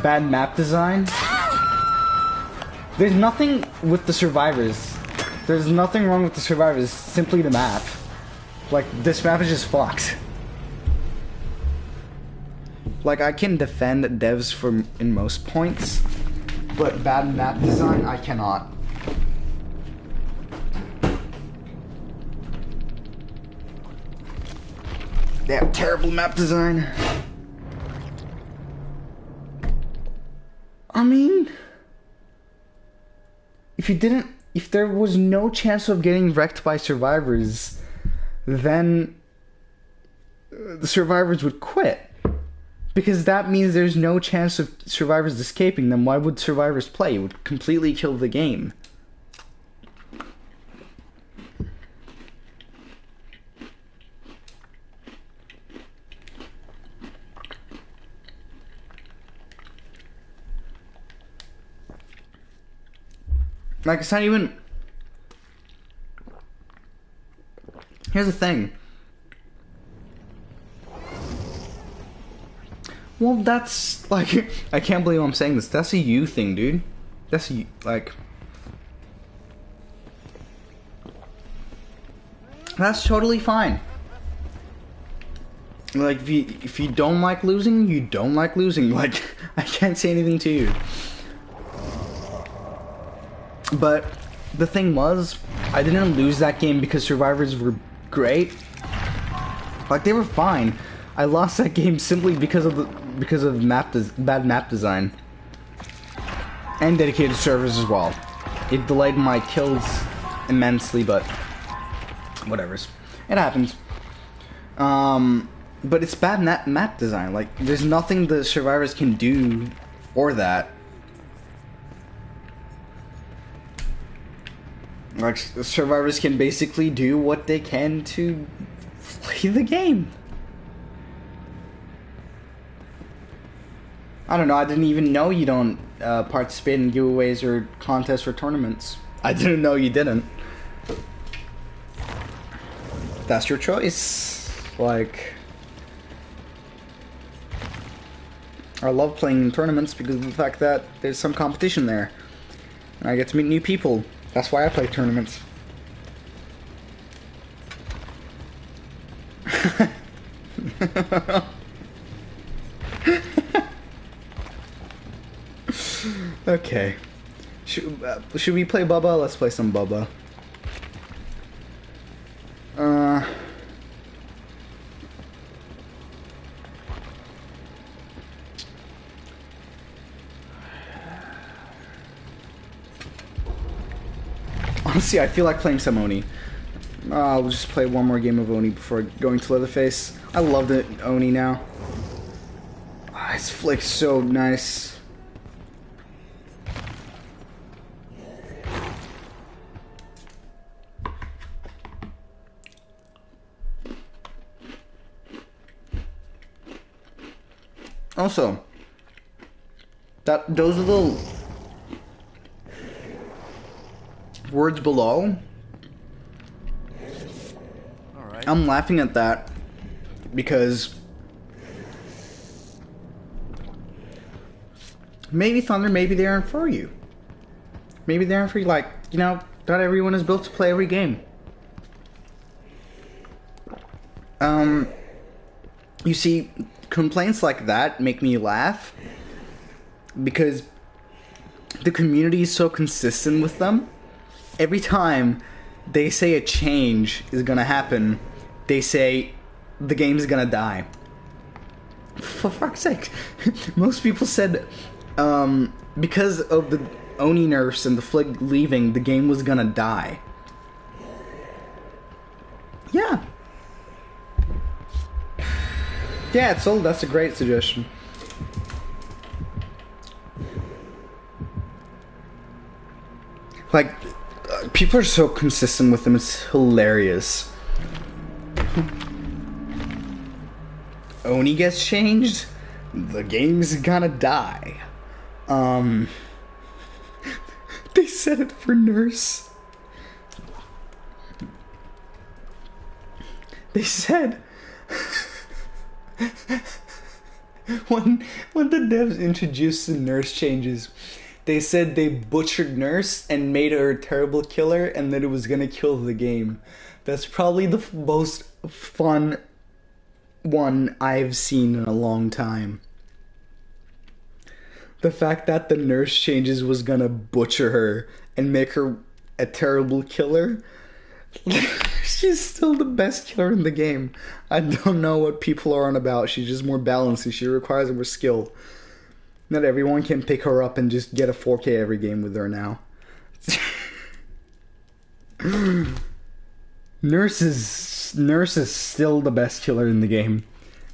Bad map design? There's nothing with the survivors. There's nothing wrong with the survivors. Simply the map. Like, this map is just fucked. Like, I can defend devs for in most points, but bad map design, I cannot. They have terrible map design. I mean, if there was no chance of getting wrecked by survivors, then the survivors would quit. Because that means there's no chance of survivors escaping them. Why would survivors play? It would completely kill the game. Like, it's not even... Here's the thing. Well, that's, like... I can't believe I'm saying this. That's a you thing, dude. That's a, like... That's totally fine. Like, if you don't like losing, you don't like losing. Like, I can't say anything to you. But the thing was, I didn't lose that game because survivors were great. Like, they were fine. I lost that game simply because of bad map design and dedicated servers as well. It delayed my kills immensely, but whatever's. It happens. But it's bad map design. Like, there's nothing the survivors can do for that. Like, survivors can basically do what they can to play the game. I don't know, I didn't even know you don't participate in giveaways or contests or tournaments. I didn't know you didn't. That's your choice. Like... I love playing in tournaments because of the fact that there's some competition there. And I get to meet new people. That's why I play tournaments. Okay. Should we play Bubba? Let's play some Bubba. Honestly, I feel like playing some Oni. I'll just play one more game of Oni before going to Leatherface. I love it, Oni now. It's like so nice. Also, those little words below, Alright. I'm laughing at that because maybe Thunder, maybe they aren't for you. Maybe they aren't for you. Like, you know, not everyone is built to play every game. You see, complaints like that make me laugh because the community is so consistent with them. Every time they say a change is gonna happen, they say the game's gonna die. For fuck's sake. Most people said because of the Oni nerfs and the Flig leaving, the game was gonna die. Yeah. Yeah, it's old. That's a great suggestion. Like, people are so consistent with them, it's hilarious. Oni gets changed, the game's gonna die. They said it for Nurse. They said when the devs introduced the Nurse changes, they said they butchered Nurse and made her a terrible killer and that it was gonna kill the game. That's probably the most fun one I've seen in a long time. The fact that the Nurse changes was gonna butcher her and make her a terrible killer. She's still the best killer in the game. I don't know what people are on about. She's just more balanced and she requires more skill. Not everyone can pick her up and just get a 4K every game with her now. Nurse is still the best killer in the game.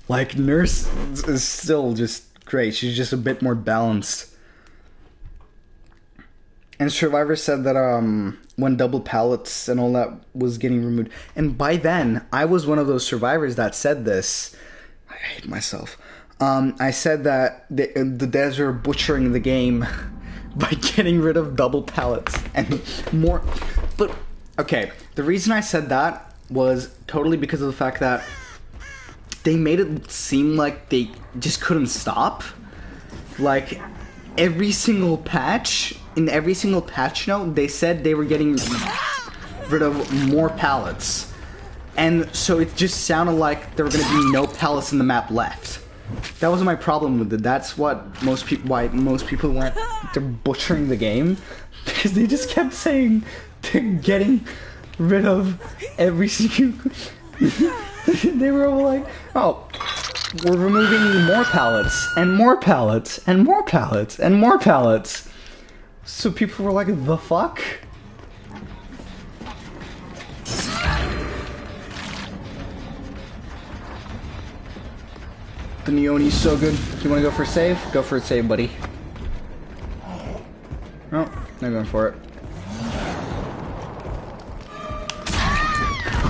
Like, Nurse is still just great. She's just a bit more balanced. And Survivor said that when double pallets and all that was getting removed, and by then I was one of those survivors that said this. I hate myself. I said that the devs are butchering the game by getting rid of double pallets and more. But okay, the reason I said that was totally because of the fact that they made it seem like they just couldn't stop. Like, every single patch, in every single patch note, they said they were getting rid of more pallets. And so it just sounded like there were going to be no pallets in the map left. That was my problem with it. That's what why most people went to butchering the game. Because they just kept saying they're getting rid of every single... They were all like, oh, we're removing more pallets, and more pallets, and more pallets, and more pallets. So people were like, the fuck? The Neoni's so good. You wanna go for a save? Go for a save, buddy. Oh, they're going for it.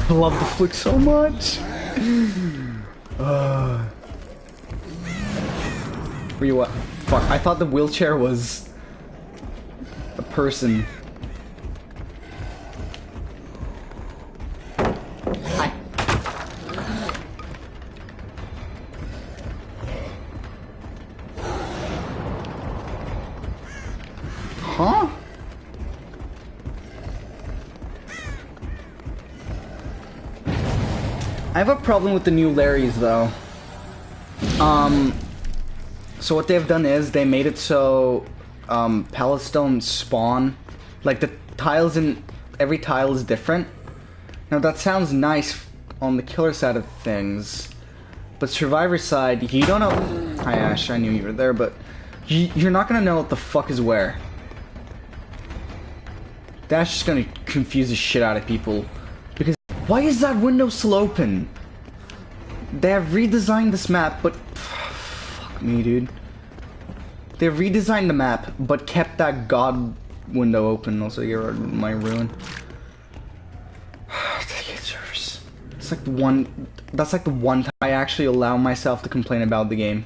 I love the flick so much. Were you what? Fuck, I thought the wheelchair was a person. Hi. Huh? I have a problem with the new Larrys, though. So what they've done is they made it so pallets don't spawn. Like, the tiles in every tile is different. Now that sounds nice on the killer side of things, but Survivor side, you don't know. Hi Ash, I knew you were there, but you're not gonna know what the fuck is where. That's just gonna confuse the shit out of people. Because why is that window still open? They have redesigned this map, but fuck me, dude. They redesigned the map, but kept that god window open. Also, you're my ruin. It's like the one. That's like the one time I actually allow myself to complain about the game.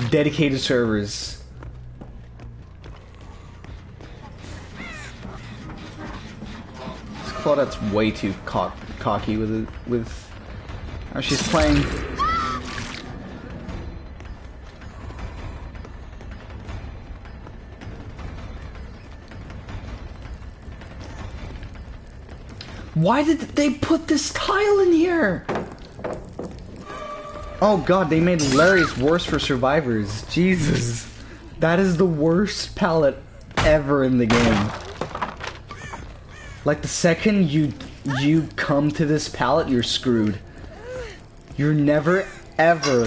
Dedicated servers. This Claudette's way too cocky with how she's playing. Why did they put this tile in here? Oh god, they made Larry's worse for survivors. Jesus. That is the worst palette ever in the game. Like, the second you come to this palette, you're screwed. You're never, ever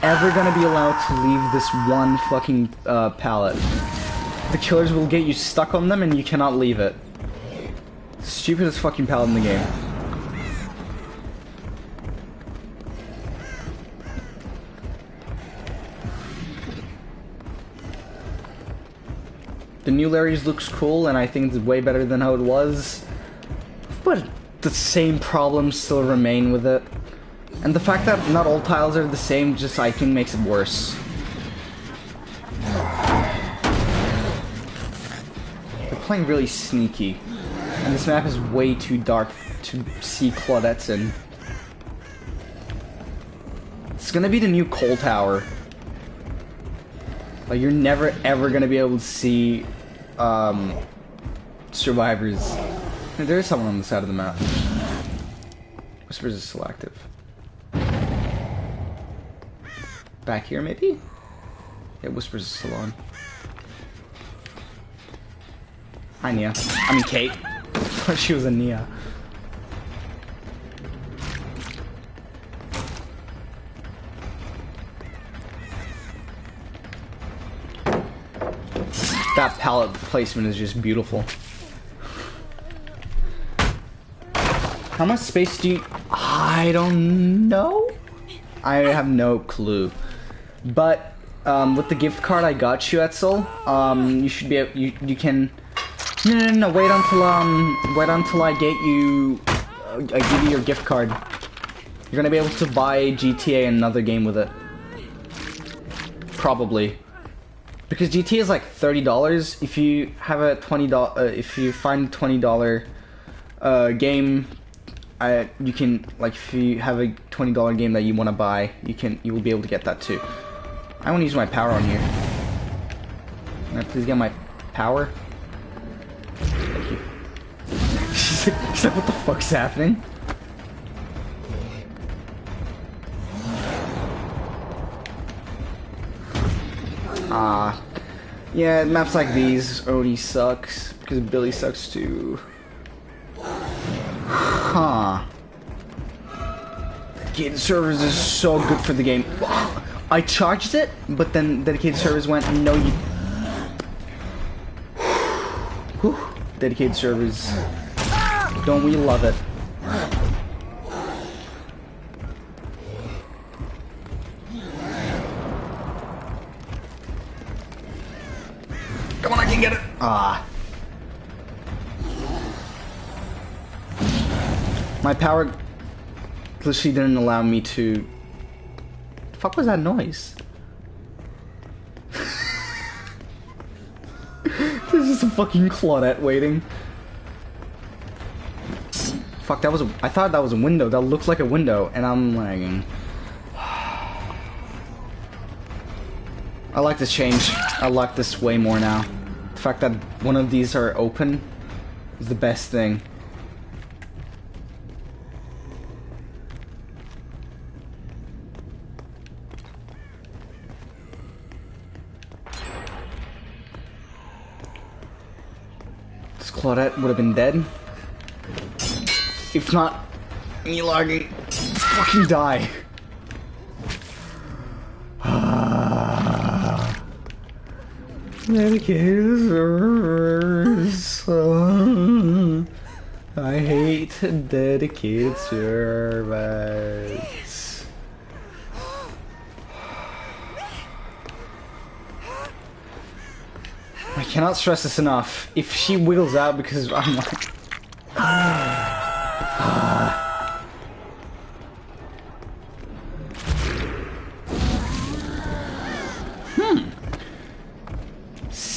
gonna be allowed to leave this one fucking palette. The killers will get you stuck on them and you cannot leave it. Stupidest fucking palette in the game. The new Larry's looks cool, and I think it's way better than how it was. But the same problems still remain with it. And the fact that not all tiles are the same just, I think, makes it worse. They're playing really sneaky. And this map is way too dark to see Claudettes in. It's gonna be the new coal tower. Like, you're never ever gonna be able to see survivors. There is someone on the side of the map. Whispers is still active. Back here, maybe? Yeah, Whispers is still on. Hi, Nia. I mean, Kate. I thought she was a Nia. That palette placement is just beautiful. How much space do you... I don't know? I have no clue. But, with the gift card I got you, Etzel, you should be able... You can... No, wait until I get you... I give you your gift card. You're gonna be able to buy GTA and another game with it. Probably. Because GTA is like $30. If you have a if you find a $20 game, you can, like, if you have a $20 game that you want to buy, you will be able to get that too. I want to use my power on here. Can I please get my power? Thank you. She's like, what the fuck's happening? Yeah, maps like these, Odie sucks, because Billy sucks too. Huh. Dedicated servers is so good for the game. I charged it, but then dedicated servers went, no you... Whew. Dedicated servers. Don't we love it? Come on, I can get it! Ah. My power glitchy didn't allow me to... The fuck was that noise? There's just a fucking Claudette waiting. Fuck, that was a... I thought that was a window. That looked like a window, and I'm lagging. I like this change. I like this way more now. The fact that one of these are open is the best thing. This Claudette would have been dead. If not, me logging, fucking die. Dedicated servers. I hate dedicated servers. I cannot stress this enough. If she wiggles out because I'm like...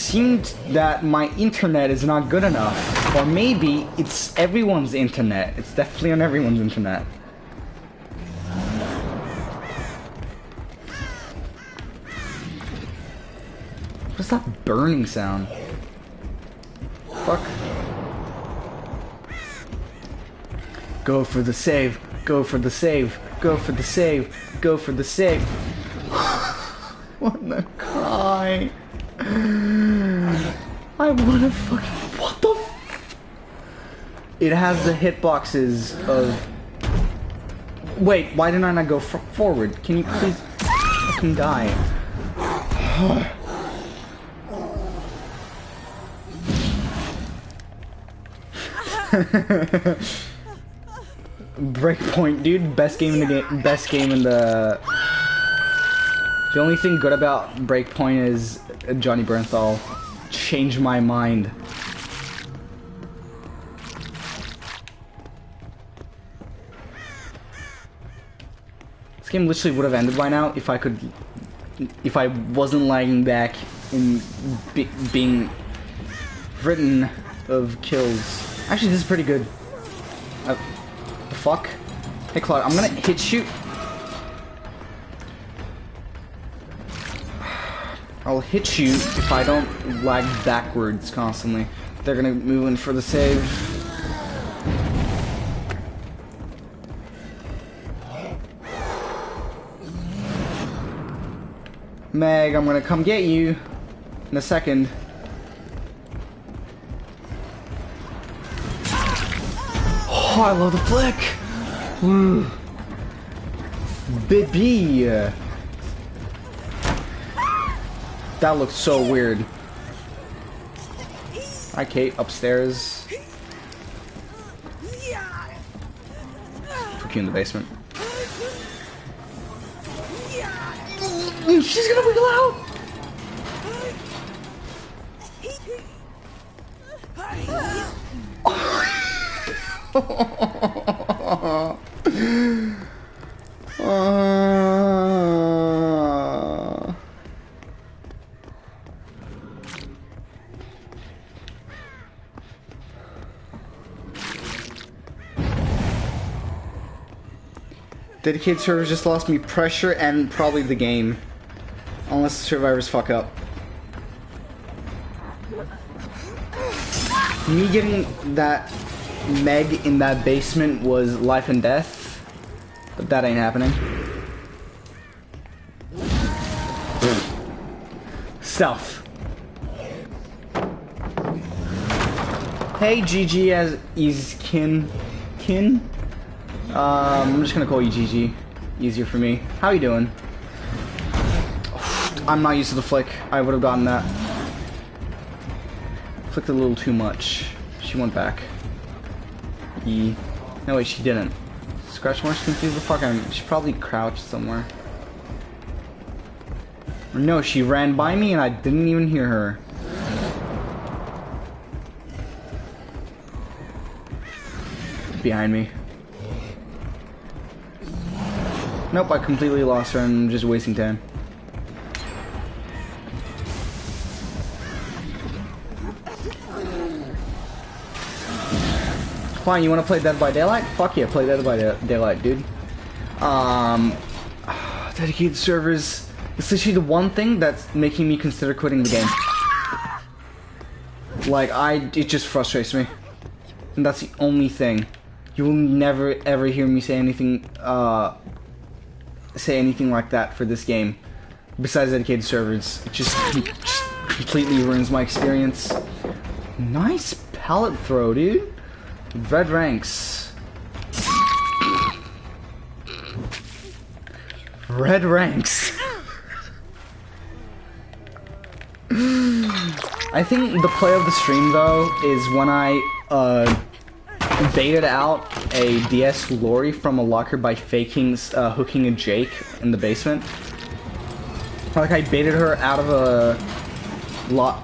seemed that my internet is not good enough. Or maybe it's everyone's internet. It's definitely on everyone's internet. What's that burning sound? Fuck. Go for the save. Go for the save. Go for the save. Go for the save. Wanna cry. I wanna fucking. What the f. It has the hitboxes of. Wait, why didn't I not go forward? Can you please fucking die? Breakpoint, dude. Best game in the game. Best game in the. The only thing good about Breakpoint is Johnny Bernthal. Changed my mind. This game literally would have ended by now if I could, if I wasn't lagging back in being written of kills. Actually, this is pretty good. The fuck? Hey, Claude, I'm gonna hit shoot. I'll hit you if I don't lag backwards constantly. They're gonna move in for the save. Meg, I'm gonna come get you in a second. Oh, I love the flick! Baby! That looks so weird. Hi, Kate, upstairs. Put you in the basement. She's gonna wiggle out! Dedicated servers just lost me pressure and probably the game. Unless the survivors fuck up. Me getting that Meg in that basement was life and death. But that ain't happening. Stealth. Hey, GG as is kin. I'm just gonna call you GG. Easier for me. How you doing? I'm not used to the flick. I would have gotten that. Flicked a little too much. She went back. E. No, wait, she didn't. Scratch marks confused the fuck out of me. She probably crouched somewhere. Or no, she ran by me and I didn't even hear her. Behind me. Nope, I completely lost her and I'm just wasting time. Fine, you wanna play Dead by Daylight? Fuck yeah, play Dead by Daylight, dude. Dedicated servers. It's literally the one thing that's making me consider quitting the game. Like, it just frustrates me. And that's the only thing. You will never ever hear me say anything like that for this game. Besides dedicated servers. It just completely ruins my experience. Nice pallet throw, dude. Red ranks. Red ranks. I think the play of the stream though is when I baited out a DS Lori from a locker by faking hooking a Jake in the basement. Like I baited her out of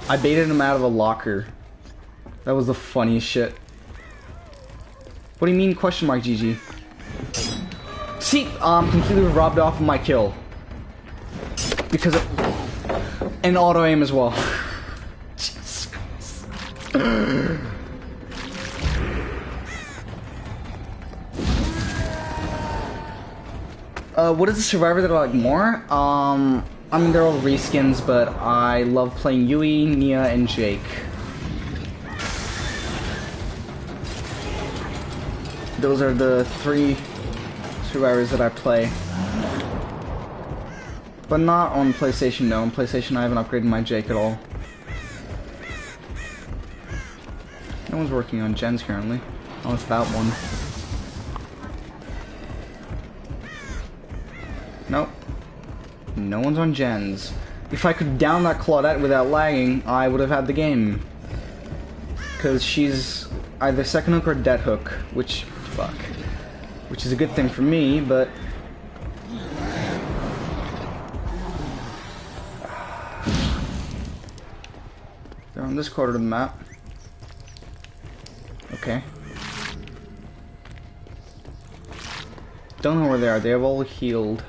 I baited him out of a locker. That was the funniest shit. What do you mean question mark GG? See, completely robbed off of my kill. Because of... and auto aim as well. What is the survivor that I like more? I mean, they're all reskins, but I love playing Yui, Nia, and Jake. Those are the 3 survivors that I play. But not on PlayStation, no. On PlayStation, I haven't upgraded my Jake at all. No one's working on gens currently. Unless that one. Nope. No one's on gens. If I could down that Claudette without lagging, I would have had the game. Because she's either second hook or dead hook, which, fuck. Which is a good thing for me, but... They're on this quarter of the map. Okay. Don't know where they are. They have all healed.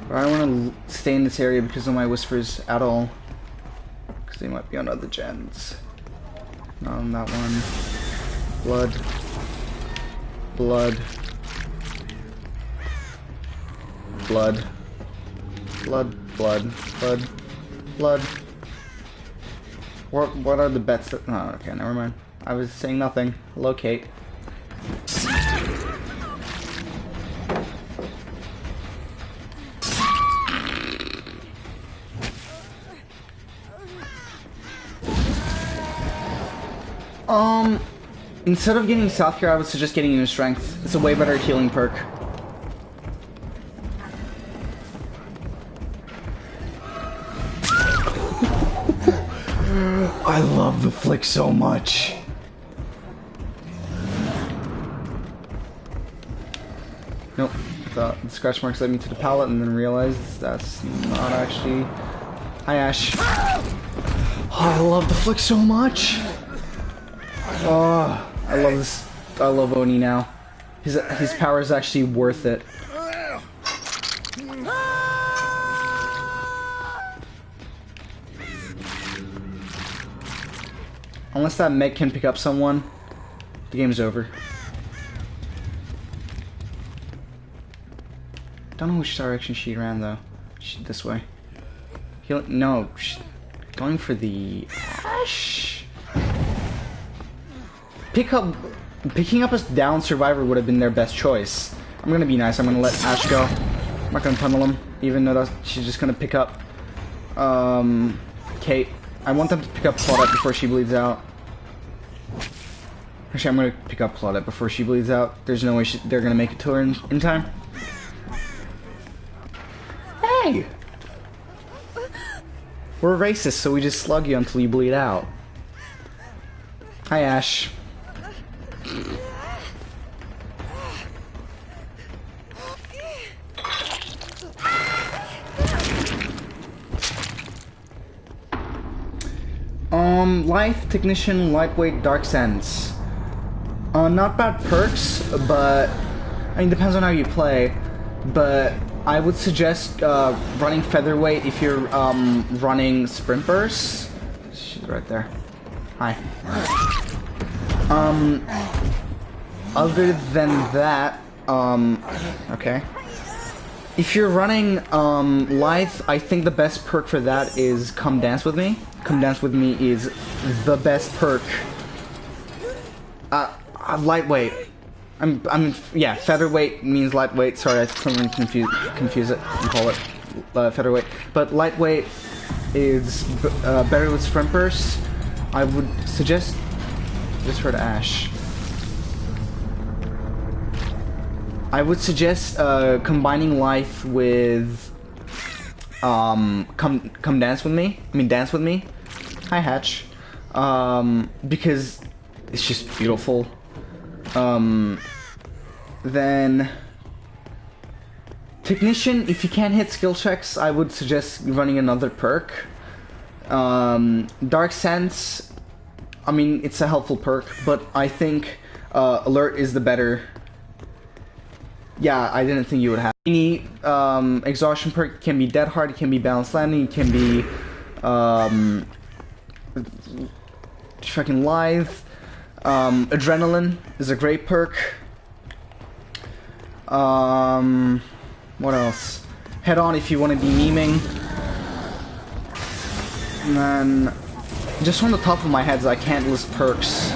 But I don't want to stay in this area because of my whispers at all. Because they might be on other gens. Not on that one. Blood. Blood. Blood. Blood. Blood. Blood. Blood. What are the bets that... Oh, okay, never mind. I was saying nothing. Locate. Instead of getting South Gear, I would suggest getting Inner Strength. It's a way better healing perk. I love the flick so much. Nope. Thought the scratch marks led me to the pallet and then realized that's not actually... Hi, Ash. Oh, I love the flick so much. Oh, I love this. I love Oni now. His power is actually worth it. Unless that mech can pick up someone, the game's over. Don't know which direction she ran though. This way. No, going for the Ash. Picking up a down survivor would have been their best choice. I'm gonna be nice. I'm gonna let Ash go. I'm not gonna tunnel him, even though she's just gonna pick up Kate. I want them to pick up Claudette before she bleeds out. Actually, I'm gonna pick up Claudette before she bleeds out. There's no way they're gonna make it to her in time. Hey! We're racist, so we just slug you until you bleed out. Hi, Ash. Life, Technician, Lightweight, Dark Sense. Not bad perks, but... I mean, depends on how you play. But I would suggest running Featherweight if you're running Sprint Burst. She's right there. Hi. Other than that, okay. If you're running Lithe, I think the best perk for that is Come Dance With Me. Come Dance With Me is the best perk. Lightweight. Yeah, Featherweight means lightweight. Sorry, I couldn't confuse it and call it Featherweight. But lightweight is better with Sprint Burst. I would suggest just for Ash. I would suggest combining life with come dance with me. I mean, dance with me. Hi, Hatch. Because it's just beautiful. Then Technician, if you can't hit skill checks, I would suggest running another perk. Dark Sense, I mean, it's a helpful perk, but I think Alert is the better. Yeah, I didn't think you would have. Any exhaustion perk can be Dead Hard, it can be Balanced Landing, it can be fucking lithe. Adrenaline is a great perk. What else? Head on if you want to be memeing. And then, just from the top of my head, I can't list perks.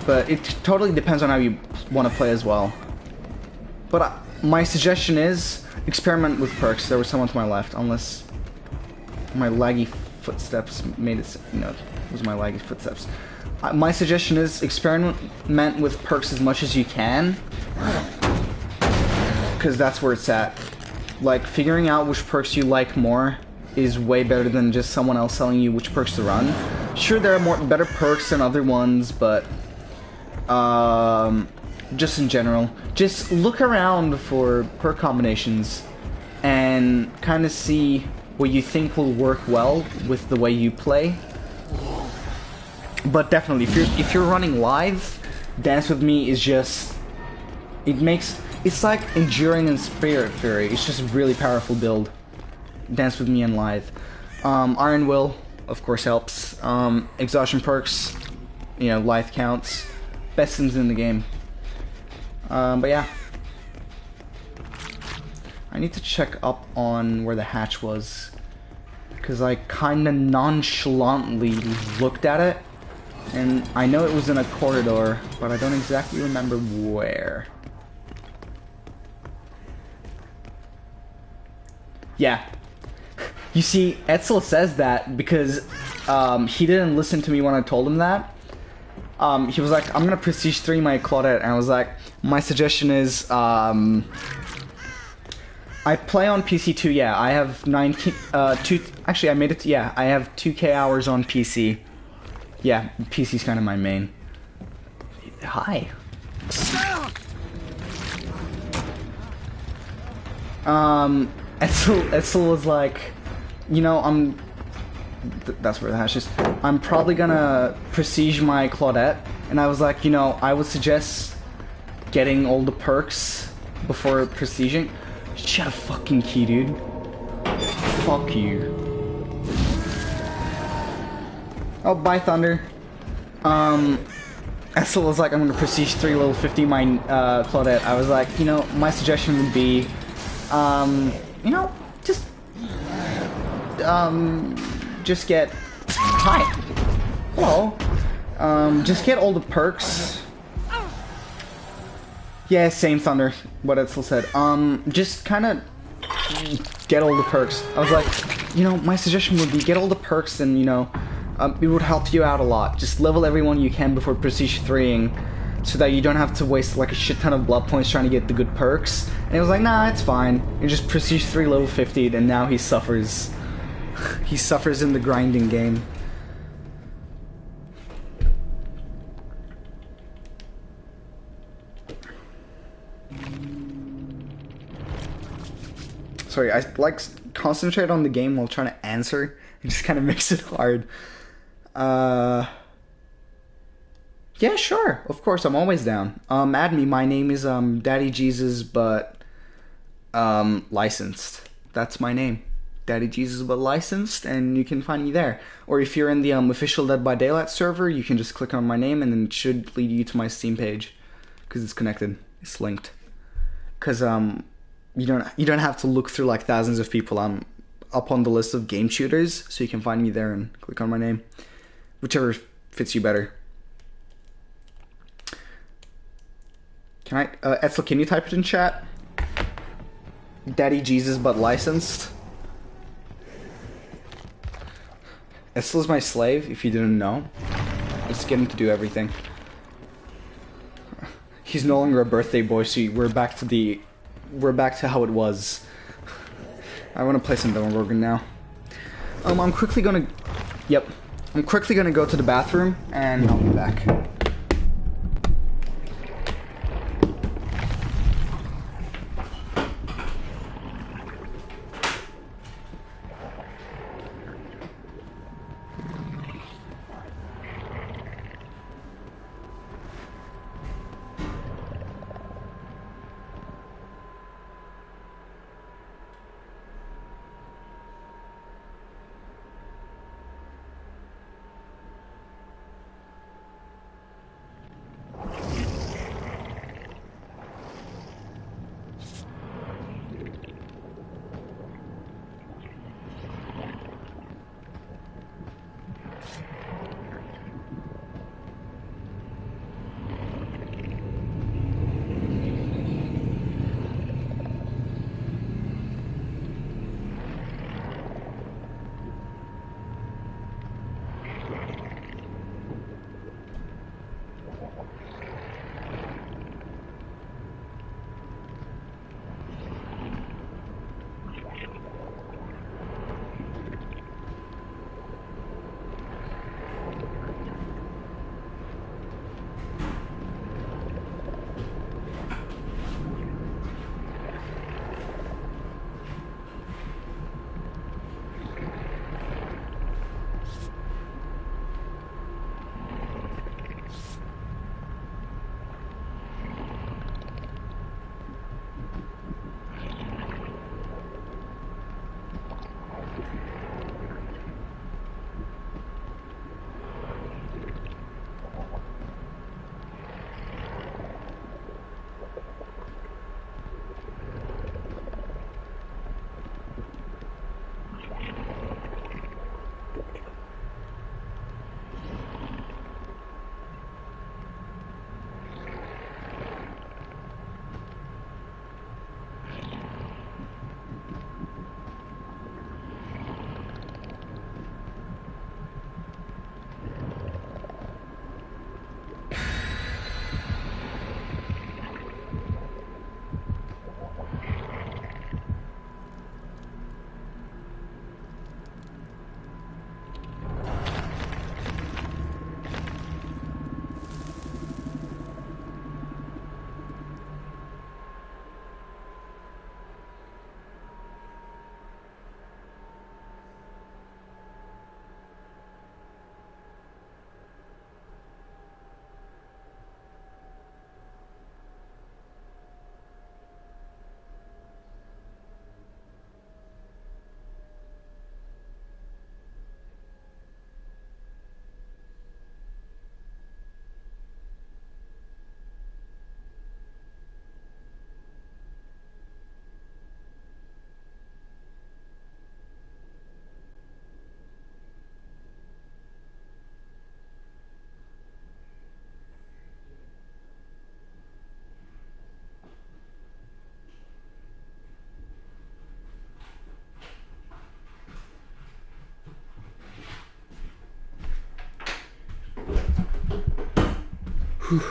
But it totally depends on how you want to play as well. But my suggestion is, experiment with perks. There was someone to my left, unless my laggy footsteps made it, you know, it was my laggy footsteps. My suggestion is, experiment with perks as much as you can. Because that's where it's at. Like, figuring out which perks you like more is way better than just someone else telling you which perks to run. Sure, there are better perks than other ones, but just in general, just look around for perk combinations and kind of see what you think will work well with the way you play. But definitely, if you're running live, Dance With Me is just, it's like Enduring and Spirit Fury. It's just a really powerful build. Dance With Me and live. Iron Will, of course, helps. Exhaustion perks, you know, life counts. Best things in the game. But yeah. I need to check up on where the hatch was. Because I kinda nonchalantly looked at it. And I know it was in a corridor, but I don't exactly remember where. Yeah. You see, Etzel says that because he didn't listen to me when I told him that. He was like, I'm gonna Prestige 3 my Claudette, and I was like, my suggestion is, I play on PC too, yeah, I have actually I made it, yeah, I have 2K hours on PC. Yeah, PC's kind of my main. Hi. Etzel was like, you know, that's where the hash is. I'm probably gonna prestige my Claudette, and I was like, you know, I would suggest getting all the perks before prestiging. Shut a fucking key, dude. Fuck you. Oh, bye, Thunder. Etzel was like, I'm gonna prestige 3 level 50 my Claudette. I was like, you know, my suggestion would be, you know, just get, hi, hello, just get all the perks. Yeah, same, Thunder, what Etzel said. Just kind of get all the perks. I was like, you know, my suggestion would be get all the perks, and, you know, it would help you out a lot. Just level everyone you can before Prestige 3ing, so that you don't have to waste like a shit ton of blood points trying to get the good perks. And it was like, nah, it's fine. You just Prestige 3 level 50'd, and now he suffers. He suffers in the grinding game. Sorry, I like concentrate on the game while trying to answer. It just kind of makes it hard. Yeah, sure. Of course, I'm always down. Add me. My name is Daddy Jesus, but licensed. That's my name. Daddy Jesus, but licensed, and you can find me there. Or if you're in the official Dead by Daylight server, you can just click on my name, and then it should lead you to my Steam page, because it's connected. It's linked. Because you don't have to look through like thousands of people. I'm up on the list of game shooters, so you can find me there and click on my name, whichever fits you better. Can I, Etzel, can you type it in chat? Daddy Jesus, but licensed. Etzel is my slave, if you didn't know. Let's get him to do everything. He's no longer a birthday boy, so we're back to how it was. I want to play some Demogorgon now. I'm quickly gonna go to the bathroom, and I'll be back.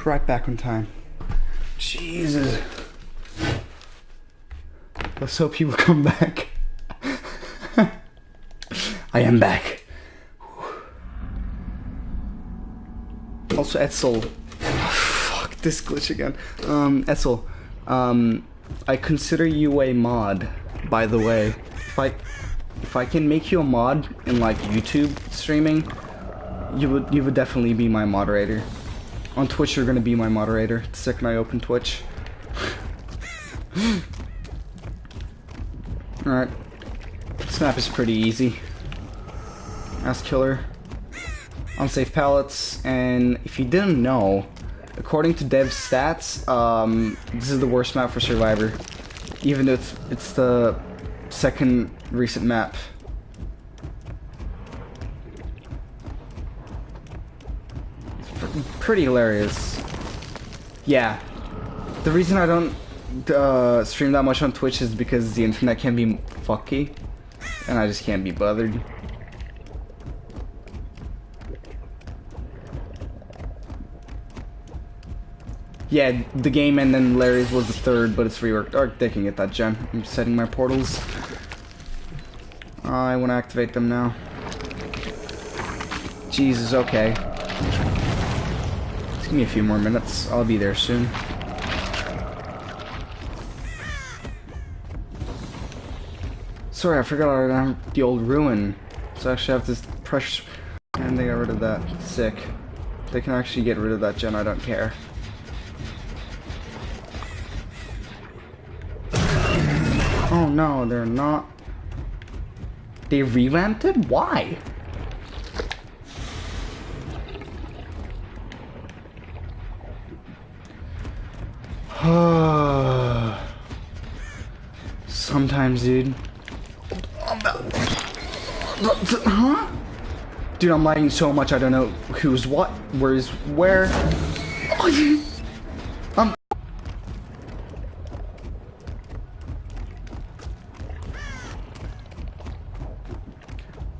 Right back on time. Jesus. Let's hope he will come back. I am back. Also, Etzel. Fuck this glitch again. Etzel. I consider you a mod, by the way. If I can make you a mod in like YouTube streaming, you would definitely be my moderator. On Twitch, you're gonna be my moderator the second I open Twitch. Alright. This map is pretty easy. Ass killer. Unsafe pallets, and if you didn't know, according to dev stats, this is the worst map for Survivor. Even though it's the second recent map. It's pretty hilarious. Yeah. The reason I don't stream that much on Twitch is because the internet can be fucky, and I just can't be bothered. Yeah, the game and then Larry's was the third, but it's reworked. Oh, they can get that gem. I'm setting my portals. I want to activate them now. Jesus, okay. Just give me a few more minutes. I'll be there soon. Sorry, I forgot I have the old ruin. So I actually have this precious... And they got rid of that. Sick. They can actually get rid of that gem, I don't care. Oh no, they're not. They revamped it? Why? Sometimes, dude. Huh? Dude, I'm lagging so much I don't know who's what, where's where.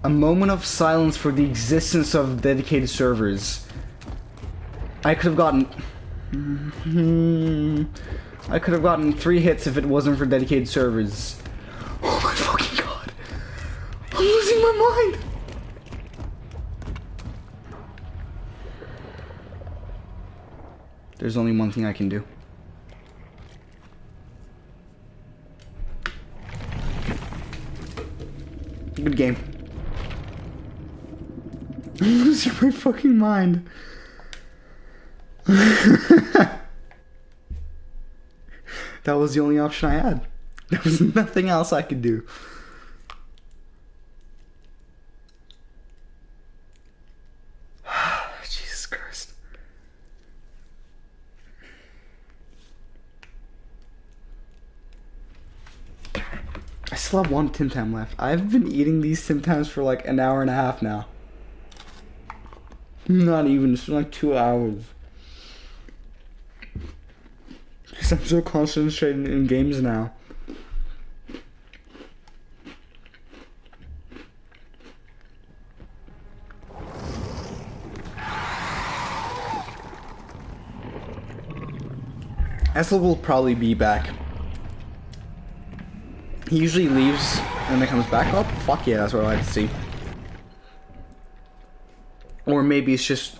A moment of silence for the existence of dedicated servers. I could have gotten... I could have gotten 3 hits if it wasn't for dedicated servers. Oh my fucking god. I'm losing my mind. There's only one thing I can do. Good game. I'm losing my fucking mind. That was the only option I had. There was nothing else I could do. Jesus Christ. I still have 1 Tim Tam left. I've been eating these Tim Tams for like an hour and a half now. Not even, it's been like 2 hours. Because I'm so concentrated in games now. Esla will probably be back. He usually leaves and then comes back. Oh, fuck yeah, that's what I like to see. Or maybe it's just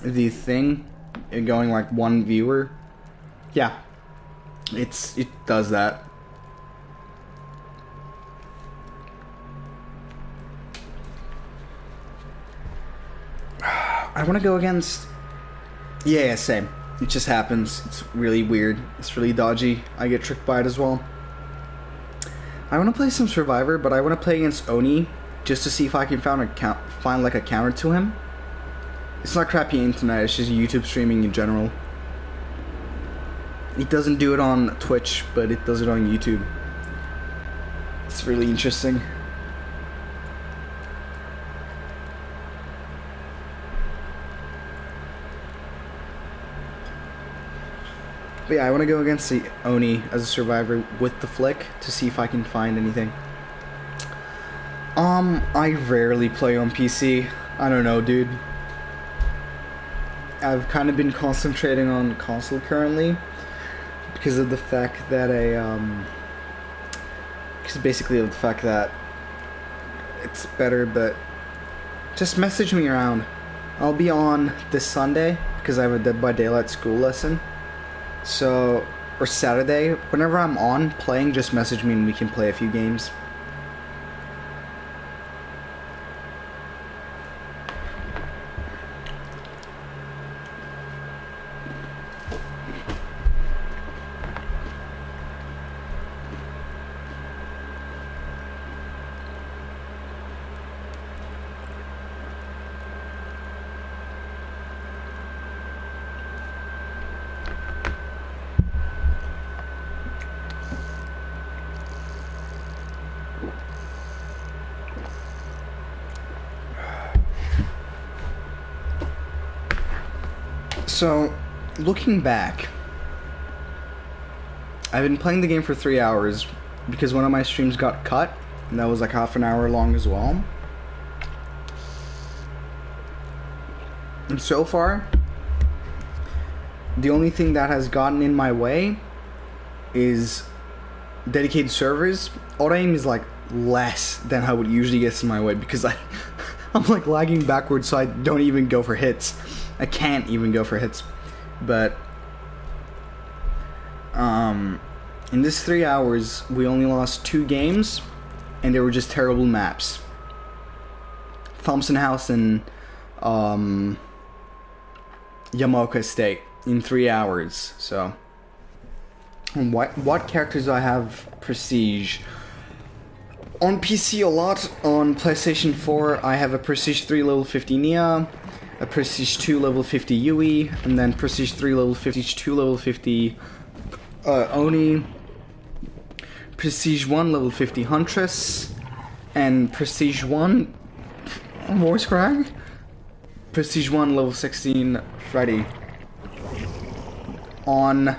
the thing going like 1 viewer. Yeah, it does that. I want to go against... Yeah, same. It just happens. It's really weird. It's really dodgy. I get tricked by it as well. I want to play some Survivor, but I want to play against Oni just to see if I can find like a counter to him. It's not crappy internet, it's just YouTube streaming in general. It doesn't do it on Twitch, but it does it on YouTube. It's really interesting. But yeah, I want to go against the Oni as a Survivor with the flick to see if I can find anything. I rarely play on PC. I don't know, dude. I've kind of been concentrating on console currently because of the fact that because basically of the fact that it's better. But just message me around. I'll be on this Sunday because I have a Dead by Daylight school lesson. So, or Saturday, whenever I'm on playing, just message me and we can play a few games. So, looking back, I've been playing the game for 3 hours because one of my streams got cut, and that was like half an hour long as well. And so far, the only thing that has gotten in my way is dedicated servers. Auto aim is like less than how it usually gets in my way because I'm like lagging backwards, so I don't even go for hits. I can't even go for hits. But in this 3 hours, we only lost 2 games, and they were just terrible maps. Thompson House and Yamoka Estate in 3 hours. So, what characters do I have Prestige? On PC a lot. On PlayStation 4, I have a Prestige 3 level 50 Nia, a Prestige 2 level 50 Yui, and then Prestige 3 level 50, 2 level 50 Oni, Prestige 1 level 50 Huntress, and Prestige 1 Voice Crack, Prestige 1 level 16 Freddy. On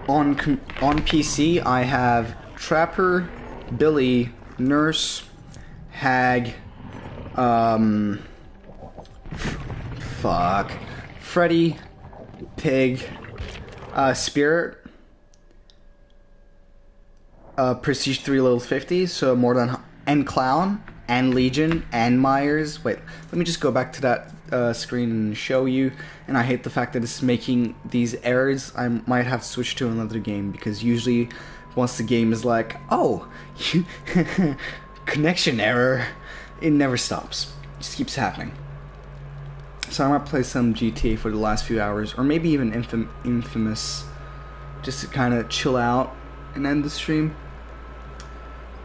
PC, I have Trapper, Billy, Nurse, Hag, Freddy, Pig, Spirit, Prestige 3 level 50, so more than, and Clown, and Legion, and Myers. Wait, let me just go back to that screen and show you. And I hate the fact that it's making these errors. I might have to switch to another game because usually once the game is like, oh, connection error, it never stops. It just keeps happening. So I might play some GTA for the last few hours, or maybe even Infamous, just to kind of chill out and end the stream.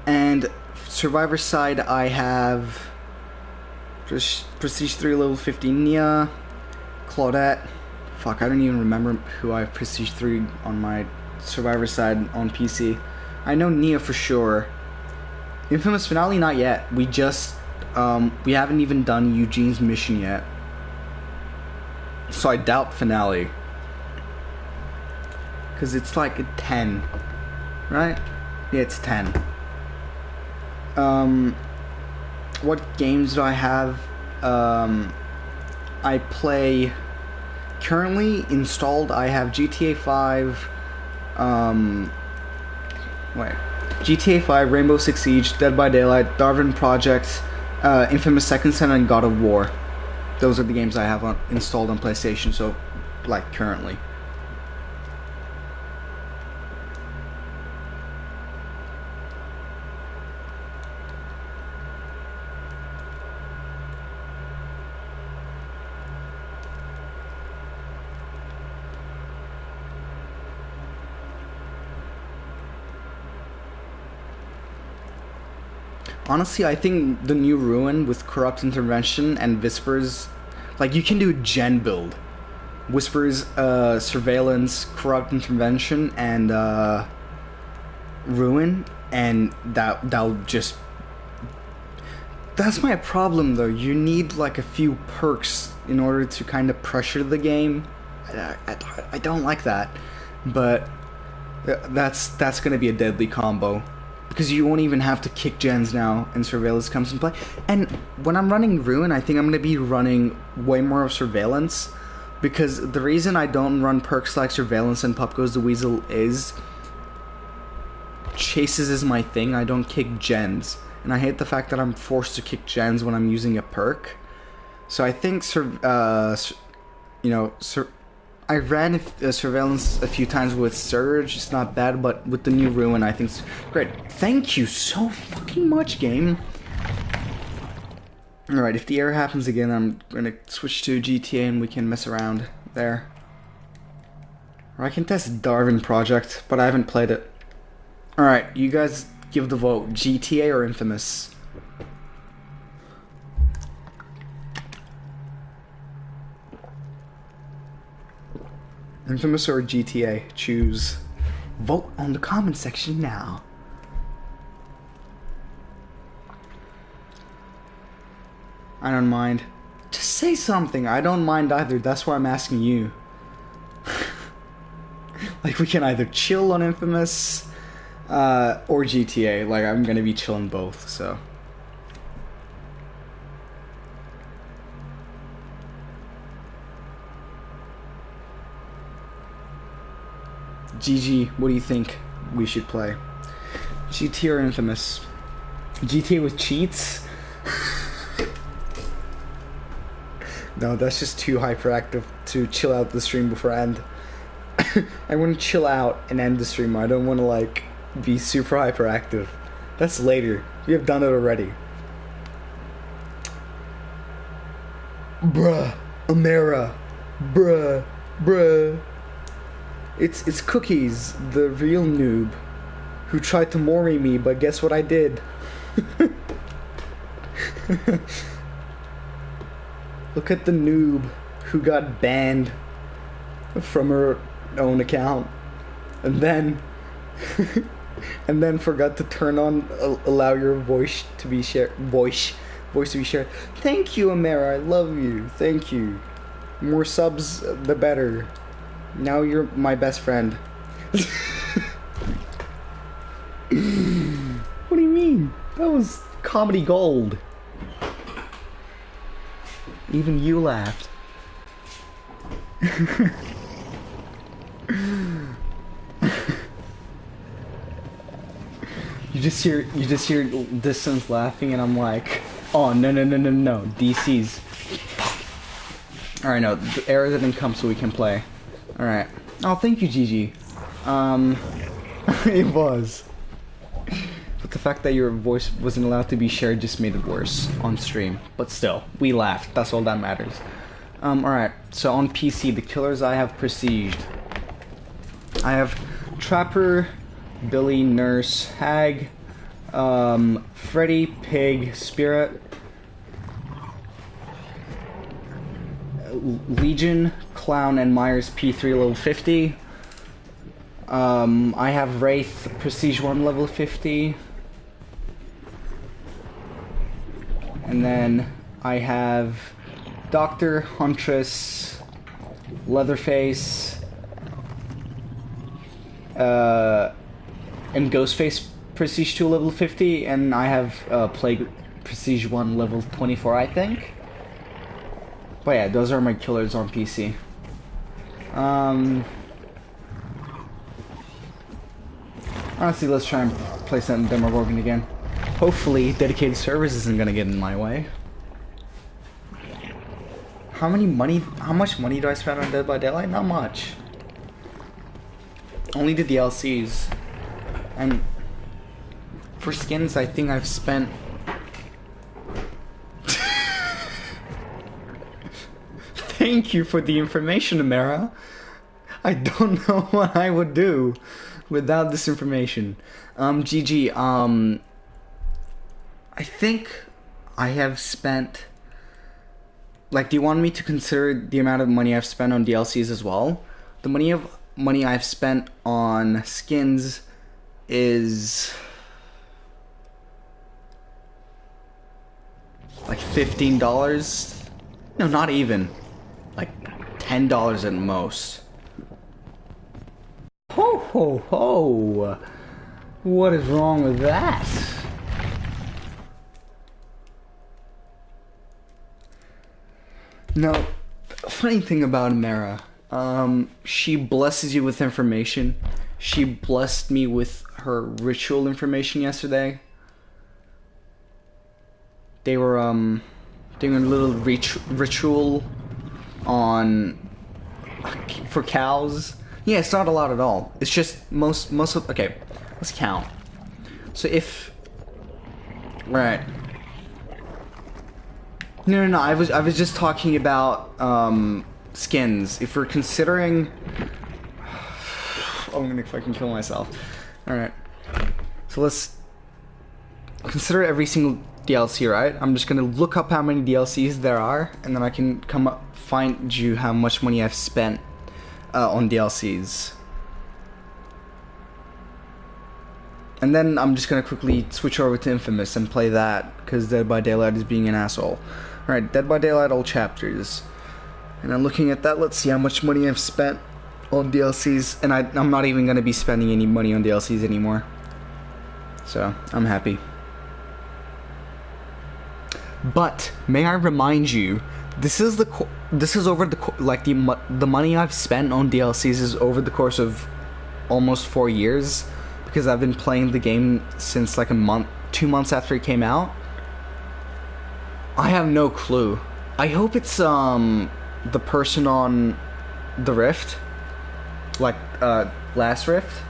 And Survivor side, I have Prestige 3 level 50 Nia, Claudette. Fuck, I don't even remember who I have Prestige 3 on my Survivor side on PC. I know Nia for sure. Infamous Finale, not yet. We just, we haven't even done Eugene's mission yet. So I doubt Finale. Because it's like a 10. Right? Yeah, it's 10. What games do I have? I play... Currently installed, I have GTA 5... GTA 5, Rainbow Six Siege, Dead by Daylight, Darwin Project, Infamous Second Son, and God of War. Those are the games I have installed on PlayStation, so, like, currently. Honestly, I think the new Ruin with Corrupt Intervention and Whispers, like, you can do a gen build. Whispers, Surveillance, Corrupt Intervention, and Ruin, and that'll just... That's my problem, though. You need, like, a few perks in order to kind of pressure the game. I don't like that, but that's gonna be a deadly combo. because you won't even have to kick gens now, and surveillance comes into play. And when I'm running Ruin, I think I'm gonna be running way more of surveillance, because the reason I don't run perks like surveillance and Pup Goes the Weasel is chases is my thing. I don't kick gens, and I hate the fact that I'm forced to kick gens when I'm using a perk. So I think I ran surveillance a few times with Surge. It's not bad, but with the new Ruin, I think it's great. Thank you so fucking much, game. Alright, if the error happens again, I'm gonna switch to GTA and we can mess around there. Or I can test Darwin Project, but I haven't played it. Alright, you guys give the vote. GTA or Infamous? Infamous or GTA? Choose. Vote on the comment section now. I don't mind. Just say something. I don't mind either. That's why I'm asking you. Like, we can either chill on Infamous or GTA. Like, I'm gonna be chilling both, so. GG, what do you think we should play? GTA or Infamous? GTA with cheats? No, that's just too hyperactive to chill out the stream before end. I want to chill out and end the stream. I don't want to, like, be super hyperactive. That's later. We have done it already. Bruh. Amara. Bruh. It's Cookies, the real noob, who tried to mori me, but guess what I did? Look at the noob who got banned from her own account, and then forgot to turn on allow your voice to be shared. Voice to be shared. Thank you, Amara. I love you. Thank you. More subs, the better. Now you're my best friend. What do you mean? That was comedy gold. Even you laughed. You just hear distance laughing, and I'm like, oh no, DC's. Alright, no, the error didn't come, so we can play. Alright. Oh, thank you, Gigi. It was. But the fact that your voice wasn't allowed to be shared just made it worse on stream. But still, we laughed. That's all that matters. Alright. So on PC, the killers I have prestiged. I have Trapper, Billy, Nurse, Hag, Freddy, Pig, Spirit, Legion, Clown, and Myers P3 level 50. I have Wraith, Prestige 1 level 50. And then I have Doctor, Huntress, Leatherface, and Ghostface Prestige 2 level 50. And I have Plague Prestige 1 level 24, I think. But yeah, those are my killers on PC. Honestly, let's try and play some Demogorgon again. Hopefully, dedicated servers isn't gonna get in my way. How much money do I spend on Dead by Daylight? Not much. Only the DLCs. And for skins, I think I've spent... Thank you for the information, Amara. I don't know what I would do without this information. GG, I think I have spent... Like, do you want me to consider the amount of money I've spent on DLCs as well? The money I've spent on skins is... like $15? No, not even. Like $10 at most. Ho ho ho! What is wrong with that? No, funny thing about Mara, she blesses you with information. She blessed me with her ritual information yesterday. They were doing a little ritual on for cows. Yeah, it's not a lot at all. It's just most of, okay, let's count. So if right. No. I was just talking about skins. If we're considering, oh, I'm gonna fucking kill myself. All right. So let's consider every single DLC, right? I'm just gonna look up how many DLCs there are, and then I can come up find you how much money I've spent on DLCs. And then I'm just gonna quickly switch over to Infamous and play that, because Dead by Daylight is being an asshole. Alright, Dead by Daylight all chapters. And I'm looking at that, let's see how much money I've spent on DLCs, and I'm not even gonna be spending any money on DLCs anymore. So, I'm happy. But may I remind you, this is over the money I've spent on DLCs is over the course of almost 4 years, because I've been playing the game since like 2 months after it came out. I have no clue. I hope it's the person on the Rift, like last Rift,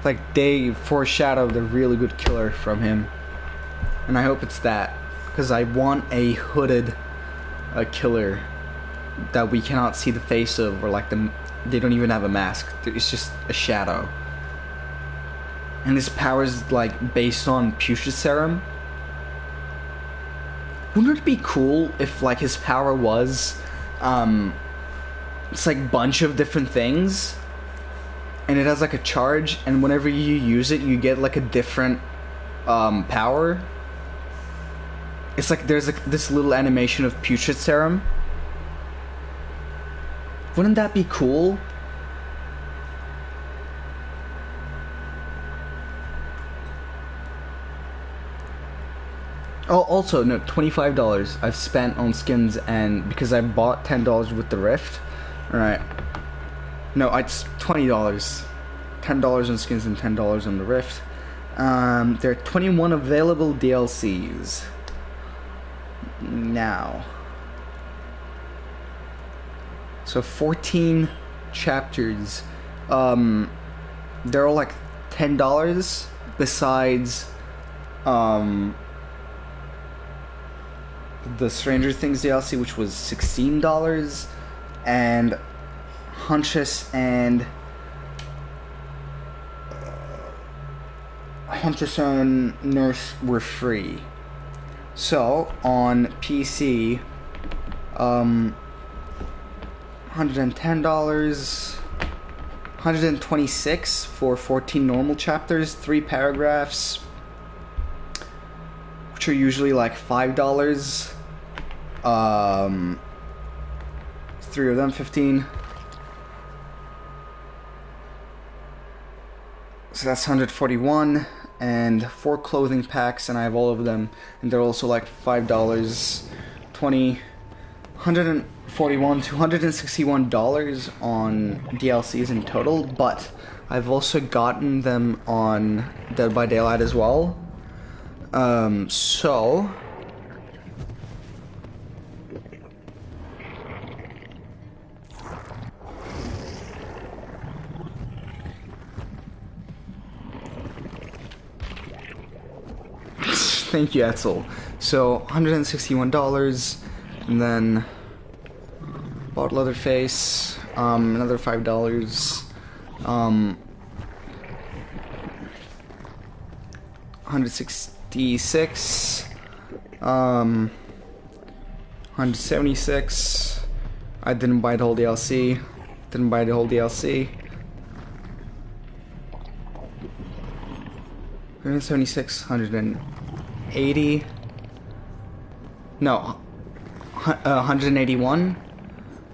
like they foreshadowed a really good killer from him, and I hope it's that. Because I want a hooded killer that we cannot see the face of, or like they don't even have a mask. It's just a shadow. And his power is like based on putrid serum. Wouldn't it be cool if like his power was, it's like bunch of different things, and it has like a charge, and whenever you use it, you get like a different power. It's like there's like this little animation of putrid serum. Wouldn't that be cool? Oh, also, no, $25 I've spent on skins, and because I bought $10 with the Rift. Alright. No, it's $20. $10 on skins and $10 on the Rift. There are 21 available DLCs. Now. So 14 chapters. They're all like $10 besides the Stranger Things DLC, which was $16, and Huntress and Huntress and Nurse were free. So on PC, $110, 126 for 14 normal chapters, 3 paragraphs, which are usually like $5. 3 of them, 15. So that's 141, and 4 clothing packs, and I have all of them, and they're also like $5, 20, 141 to $161 on DLCs in total, but I've also gotten them on Dead by Daylight as well. So thank you, Etzel. So $161, and then bought Leatherface, another $5, 166, 176. I didn't buy the whole DLC. Didn't buy the whole DLC. 176, 180. No, 181.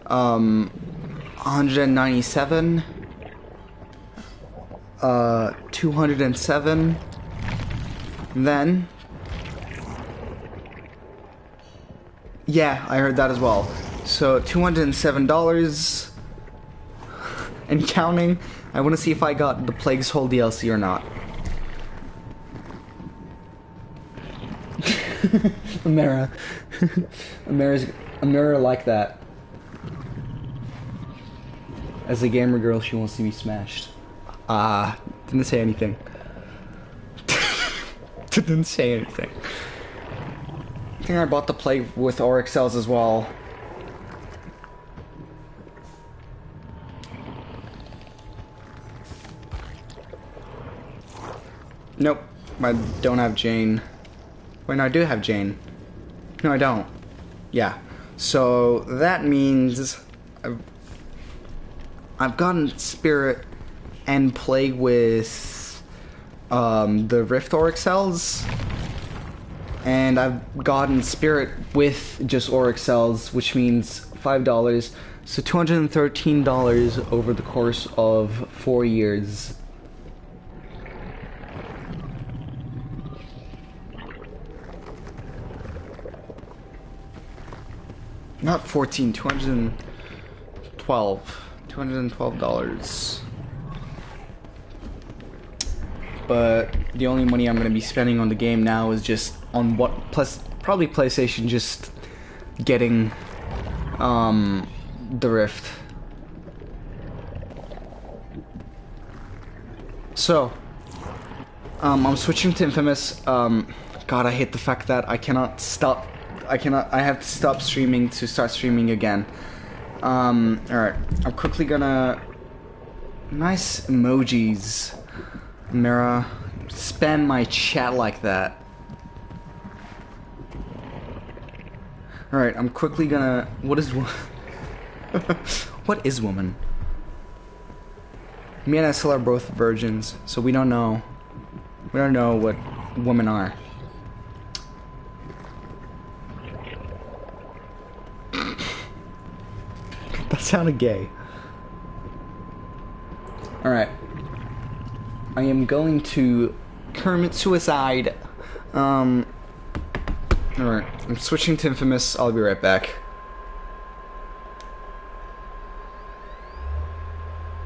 197. 207. Then, yeah, I heard that as well. So $207 and counting. I want to see if I got the Plague's Hole DLC or not. Amara. Amara like that. As a gamer girl, she wants to be smashed. Didn't say anything. Didn't say anything. I think I bought the Plague with RXLs as well. Nope, I don't have Jane. Wait, no, I do have Jane. No, I don't. Yeah. So that means I've gotten Spirit and Plague with the Rift RXLs, and I've gotten Spirit with just RXLs, which means $5. So $213 over the course of 4 years. Not 14, $212. $212. But the only money I'm going to be spending on the game now is just on what, plus probably PlayStation, just getting the Rift. So I'm switching to Infamous. God, I hate the fact that I have to stop streaming to start streaming again. Alright, I'm quickly gonna... Nice emojis. Mira, spam my chat like that. Alright, I'm quickly gonna... What is... What is woman? Me and Essel are both virgins, so we don't know. We don't know what women are. That sounded gay. Alright. I am going to commit suicide. Alright. I'm switching to Infamous. I'll be right back.